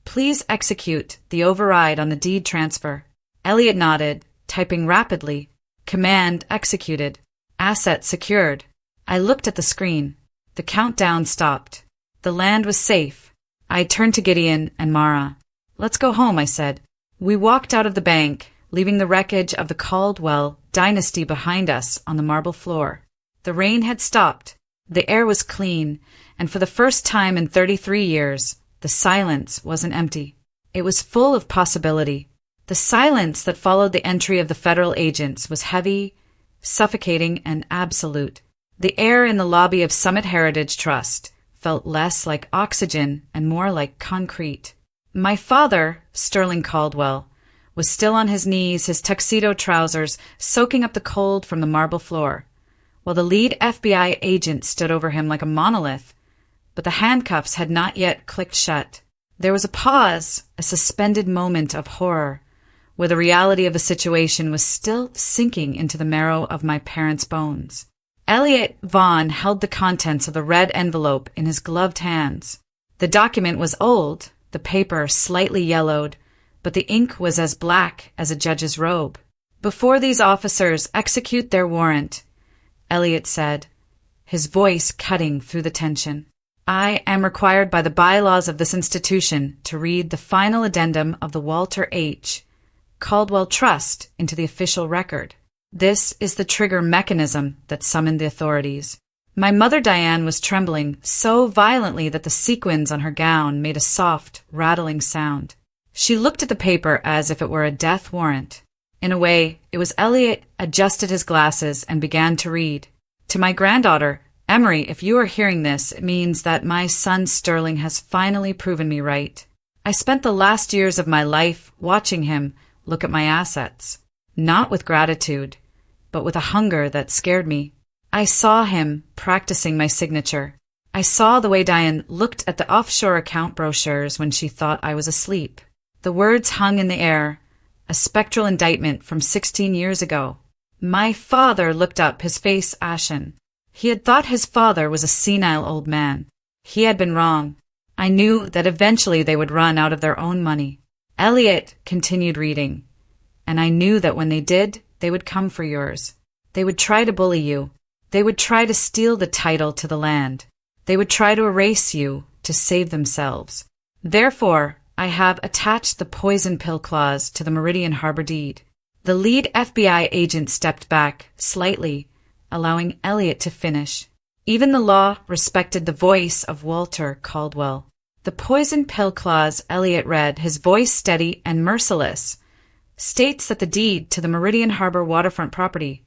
please execute the override on the deed transfer. Elliot nodded, typing rapidly. Command executed. Asset secured. I looked at the screen. The countdown stopped. The land was safe. I turned to Gideon and Mara. Let's go home, I said. We walked out of the bank, leaving the wreckage of the Caldwell dynasty behind us on the marble floor. The rain had stopped. The air was clean, and for the first time in 33 years, the silence wasn't empty. It was full of possibility. The silence that followed the entry of the federal agents was heavy, suffocating, and absolute. The air in the lobby of Summit Heritage Trust felt less like oxygen and more like concrete. My father, Sterling Caldwell, was still on his knees, his tuxedo trousers soaking up the cold from the marble floor, while the lead FBI agent stood over him like a monolith, but the handcuffs had not yet clicked shut. There was a pause, a suspended moment of horror, where the reality of the situation was still sinking into the marrow of my parents' bones. Elliot Vaughn held the contents of the red envelope in his gloved hands. The document was old, the paper slightly yellowed, but the ink was as black as a judge's robe. Before these officers execute their warrant, Elliot said, his voice cutting through the tension, I am required by the bylaws of this institution to read the final addendum of the Walter H. Caldwell Trust into the official record. This is the trigger mechanism that summoned the authorities. My mother Diane was trembling so violently that the sequins on her gown made a soft, rattling sound. She looked at the paper as if it were a death warrant. In a way, it was Elliot adjusted his glasses and began to read. To my granddaughter, Emory, if you are hearing this, it means that my son Sterling has finally proven me right. I spent the last years of my life watching him look at my assets, not with gratitude, but with a hunger that scared me. I saw him practicing my signature. I saw the way Diane looked at the offshore account brochures when she thought I was asleep. The words hung in the air, a spectral indictment from 16 years ago. My father looked up, his face ashen. He had thought his father was a senile old man. He had been wrong. I knew that eventually they would run out of their own money. Elliot continued reading, and I knew that when they did, they would come for yours. They would try to bully you. They would try to steal the title to the land. They would try to erase you to save themselves. Therefore, I have attached the poison pill clause to the Meridian Harbor deed. The lead FBI agent stepped back slightly, allowing Elliot to finish. Even the law respected the voice of Walter Caldwell. The poison pill clause, Elliot read, his voice steady and merciless, states that the deed to the Meridian Harbor waterfront property,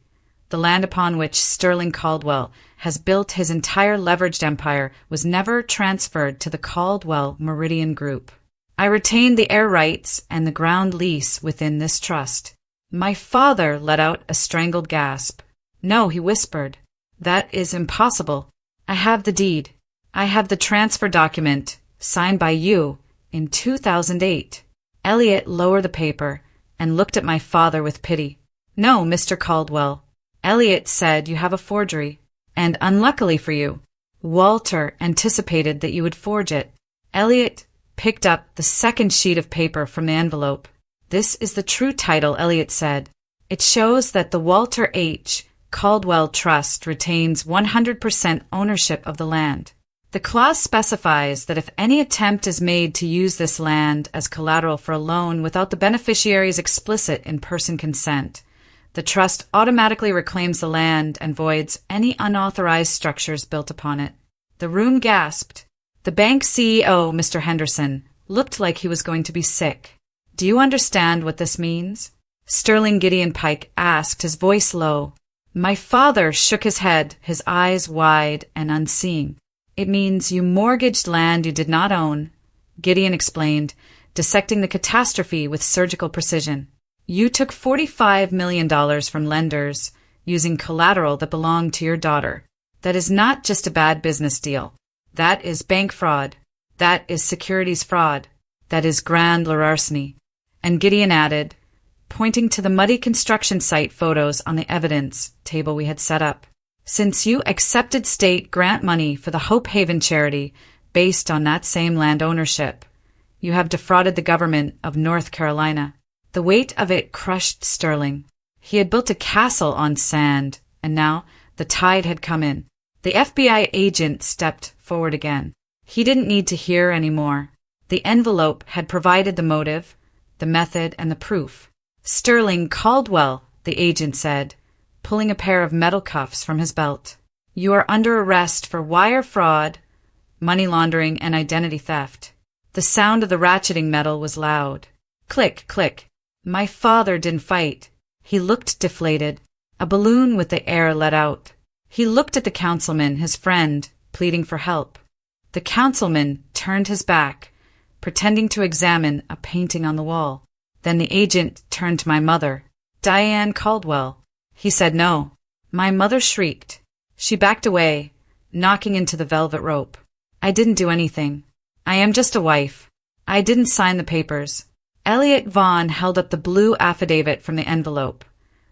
the land upon which Sterling Caldwell has built his entire leveraged empire, was never transferred to the Caldwell Meridian Group. I retained the air rights and the ground lease within this trust. My father let out a strangled gasp. No, he whispered. That is impossible. I have the deed. I have the transfer document, signed by you, in 2008. Elliot lowered the paper and looked at my father with pity. No, Mr. Caldwell. Elliot said you have a forgery. And unluckily for you, Walter anticipated that you would forge it. Elliot picked up the second sheet of paper from the envelope. This is the true title, Elliot said. It shows that the Walter H. Caldwell Trust retains 100% ownership of the land. The clause specifies that if any attempt is made to use this land as collateral for a loan without the beneficiary's explicit in-person consent, the trust automatically reclaims the land and voids any unauthorized structures built upon it. The room gasped. The bank CEO, Mr. Henderson, looked like he was going to be sick. "Do you understand what this means?" Sterling Gideon Pike asked, his voice low. My father shook his head, his eyes wide and unseeing. "It means you mortgaged land you did not own," Gideon explained, dissecting the catastrophe with surgical precision. "You took $45 million from lenders using collateral that belonged to your daughter. That is not just a bad business deal. That is bank fraud. That is securities fraud. That is grand larceny." And Gideon added, pointing to the muddy construction site photos on the evidence table we had set up, "Since you accepted state grant money for the Hope Haven charity based on that same land ownership, you have defrauded the government of North Carolina." The weight of it crushed Sterling. He had built a castle on sand, and now the tide had come in. The FBI agent stepped forward again. He didn't need to hear any more. The envelope had provided the motive, the method, and the proof. "Sterling Caldwell," the agent said, pulling a pair of metal cuffs from his belt. "You are under arrest for wire fraud, money laundering, and identity theft." The sound of the ratcheting metal was loud. Click, click. My father didn't fight. He looked deflated, a balloon with the air let out. He looked at the councilman, his friend, pleading for help. The councilman turned his back, pretending to examine a painting on the wall. Then the agent turned to my mother. "Diane Caldwell." He said no. My mother shrieked. She backed away, knocking into the velvet rope. "I didn't do anything. I am just a wife. I didn't sign the papers." Elliot Vaughn held up the blue affidavit from the envelope,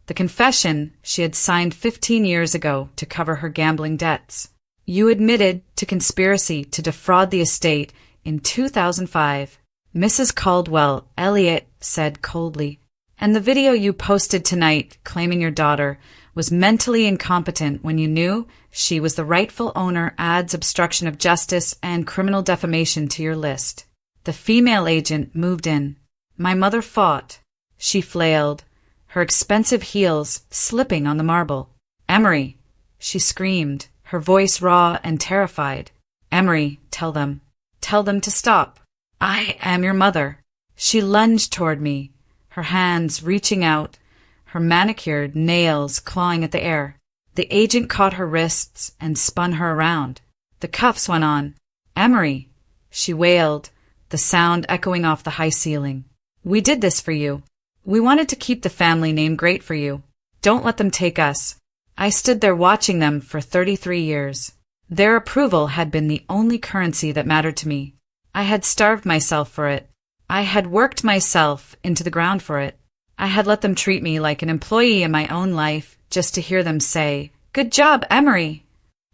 the confession she had signed 15 years ago to cover her gambling debts. "You admitted to conspiracy to defraud the estate in 2005. Mrs. Caldwell," Elliot said coldly. "And the video you posted tonight claiming your daughter was mentally incompetent when you knew she was the rightful owner adds obstruction of justice and criminal defamation to your list." The female agent moved in. My mother fought. She flailed, her expensive heels slipping on the marble. "Emory," she screamed, her voice raw and terrified. "Emory, tell them. Tell them to stop. I am your mother." She lunged toward me, her hands reaching out, her manicured nails clawing at the air. The agent caught her wrists and spun her around. The cuffs went on. "Emory," she wailed, the sound echoing off the high ceiling. "We did this for you. We wanted to keep the family name great for you. Don't let them take us." I stood there watching them for 33 years. Their approval had been the only currency that mattered to me. I had starved myself for it. I had worked myself into the ground for it. I had let them treat me like an employee in my own life just to hear them say, "Good job, Emory."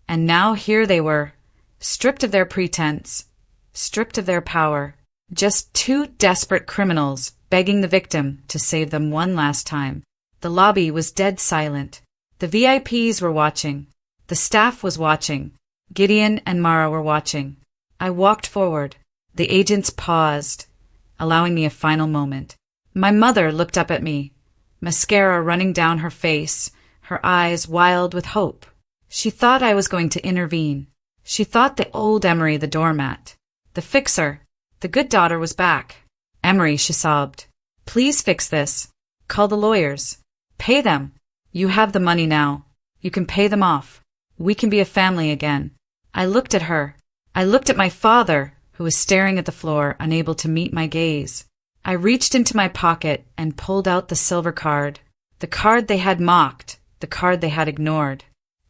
And now here they were, stripped of their pretense, stripped of their power, just two desperate criminals begging the victim to save them one last time. The lobby was dead silent. The VIPs were watching. The staff was watching. Gideon and Mara were watching. I walked forward. The agents paused, allowing me a final moment. My mother looked up at me, mascara running down her face, her eyes wild with hope. She thought I was going to intervene. She thought the old Emory, the doormat, the fixer, the good daughter, was back. "Emory," she sobbed, "please fix this. Call the lawyers. Pay them. You have the money now. You can pay them off. We can be a family again." I looked at her. I looked at my father, who was staring at the floor, unable to meet my gaze. I reached into my pocket and pulled out the silver card, the card they had mocked, the card they had ignored.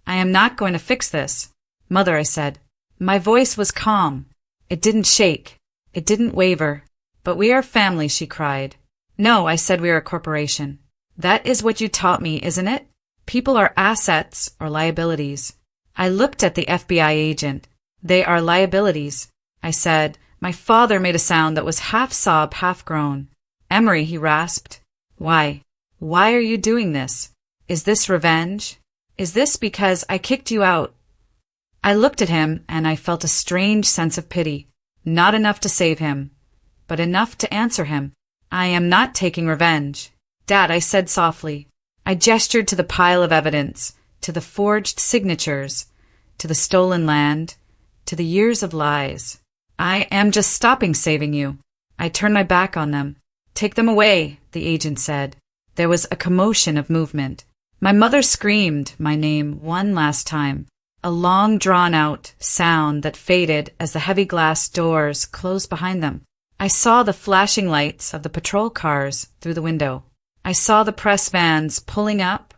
"I am not going to fix this, Mother," I said. My voice was calm. It didn't shake. It didn't waver. "But we are family," she cried. "No," I said, "we are a corporation." "That is what you taught me, isn't it? People are assets or liabilities." I looked at the FBI agent. "They are liabilities," I said. My father made a sound that was half sob, half groan. "Emory," he rasped. Why are you doing this? Is this revenge?" Is this because I kicked you out? I looked at him and I felt a strange sense of pity. Not enough to save him, but enough to answer him. I am not taking revenge. Dad, I said softly. I gestured to the pile of evidence, to the forged signatures, to the stolen land, to the years of lies. I am just stopping saving you. I turned my back on them. Take them away, the agent said. There was a commotion of movement. My mother screamed my name one last time, a long drawn-out sound that faded as the heavy glass doors closed behind them. I saw the flashing lights of the patrol cars through the window. I saw the press vans pulling up,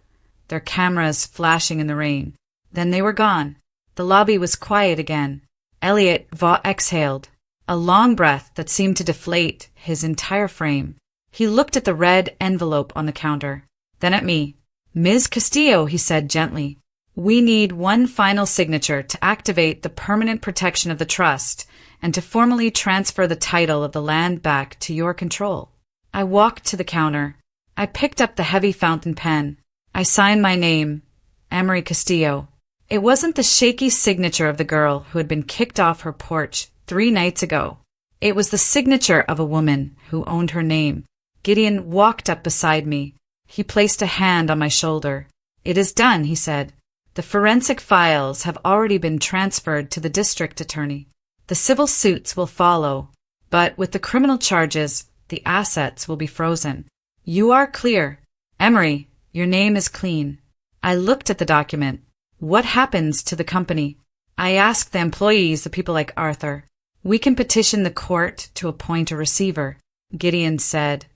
their cameras flashing in the rain. Then they were gone. The lobby was quiet again. Elliot exhaled, a long breath that seemed to deflate his entire frame. He looked at the red envelope on the counter, then at me. Ms. Castillo, he said gently, we need one final signature to activate the permanent protection of the trust and to formally transfer the title of the land back to your control. I walked to the counter. I picked up the heavy fountain pen. I signed my name, Emory Castillo. It wasn't the shaky signature of the girl who had been kicked off her porch 3 nights ago. It was the signature of a woman who owned her name. Gideon walked up beside me. He placed a hand on my shoulder. It is done, he said. The forensic files have already been transferred to the district attorney. The civil suits will follow, but with the criminal charges, the assets will be frozen. You are clear. Emory, your name is clean. I looked at the document. What happens to the company? I asked the employees, the people like Arthur. We can petition the court to appoint a receiver. Gideon said,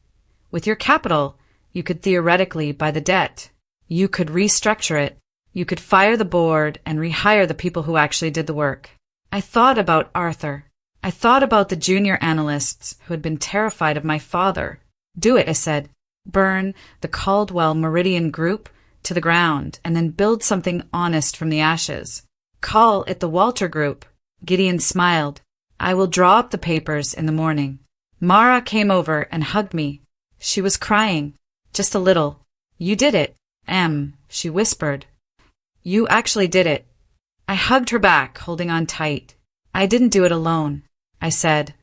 with your capital, you could theoretically buy the debt. You could restructure it. You could fire the board and rehire the people who actually did the work. I thought about Arthur. I thought about the junior analysts who had been terrified of my father. Do it, I said. Burn the Caldwell Meridian Group to the ground and then build something honest from the ashes. Call it the Walter Group. Gideon smiled. I will draw up the papers in the morning. Mara came over and hugged me. She was crying. Just a little. You did it, Em, she whispered. You actually did it. I hugged her back, holding on tight. I didn't do it alone, I said.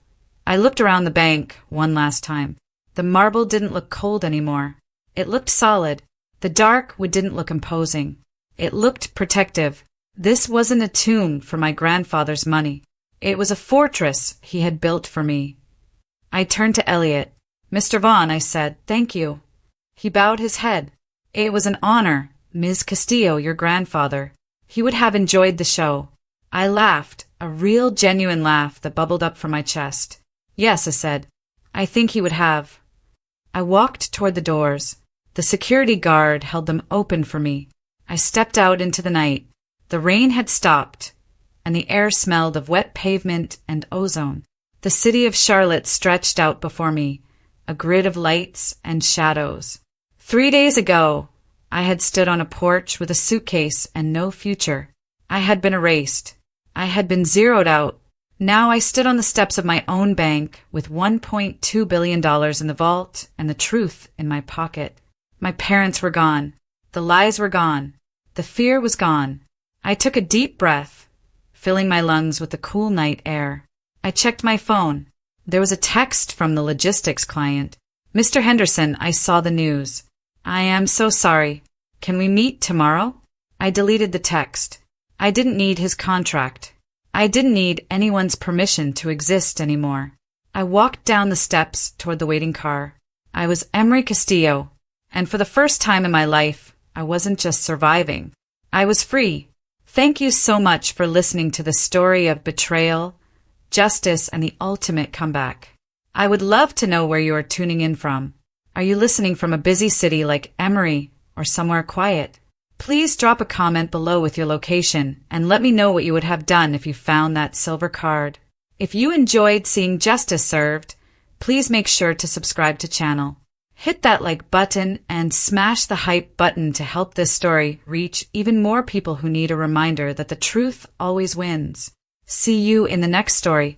I looked around the bank one last time. The marble didn't look cold anymore. It looked solid. The dark wood didn't look imposing. It looked protective. This wasn't a tomb for my grandfather's money. It was a fortress he had built for me. I turned to Elliot. Mr. Vaughn, I said, thank you. He bowed his head. It was an honor, Ms. Castillo, your grandfather. He would have enjoyed the show. I laughed, a real genuine laugh that bubbled up from my chest. Yes, I said. I think he would have. I walked toward the doors. The security guard held them open for me. I stepped out into the night. The rain had stopped, and the air smelled of wet pavement and ozone. The city of Charlotte stretched out before me, a grid of lights and shadows. 3 days ago, I had stood on a porch with a suitcase and no future. I had been erased. I had been zeroed out. Now I stood on the steps of my own bank with $1.2 billion in the vault and the truth in my pocket. My parents were gone. The lies were gone. The fear was gone. I took a deep breath, filling my lungs with the cool night air. I checked my phone. There was a text from the logistics client. Mr. Henderson, I saw the news. I am so sorry. Can we meet tomorrow? I deleted the text. I didn't need his contract. I didn't need anyone's permission to exist anymore. I walked down the steps toward the waiting car. I was Emory Castillo, and for the first time in my life, I wasn't just surviving. I was free. Thank you so much for listening to the story of betrayal, justice, and the ultimate comeback. I would love to know where you are tuning in from. Are you listening from a busy city like Emory or somewhere quiet? Please drop a comment below with your location and let me know what you would have done if you found that silver card. If you enjoyed seeing justice served, please make sure to subscribe to channel. Hit that like button and smash the hype button to help this story reach even more people who need a reminder that the truth always wins. See you in the next story.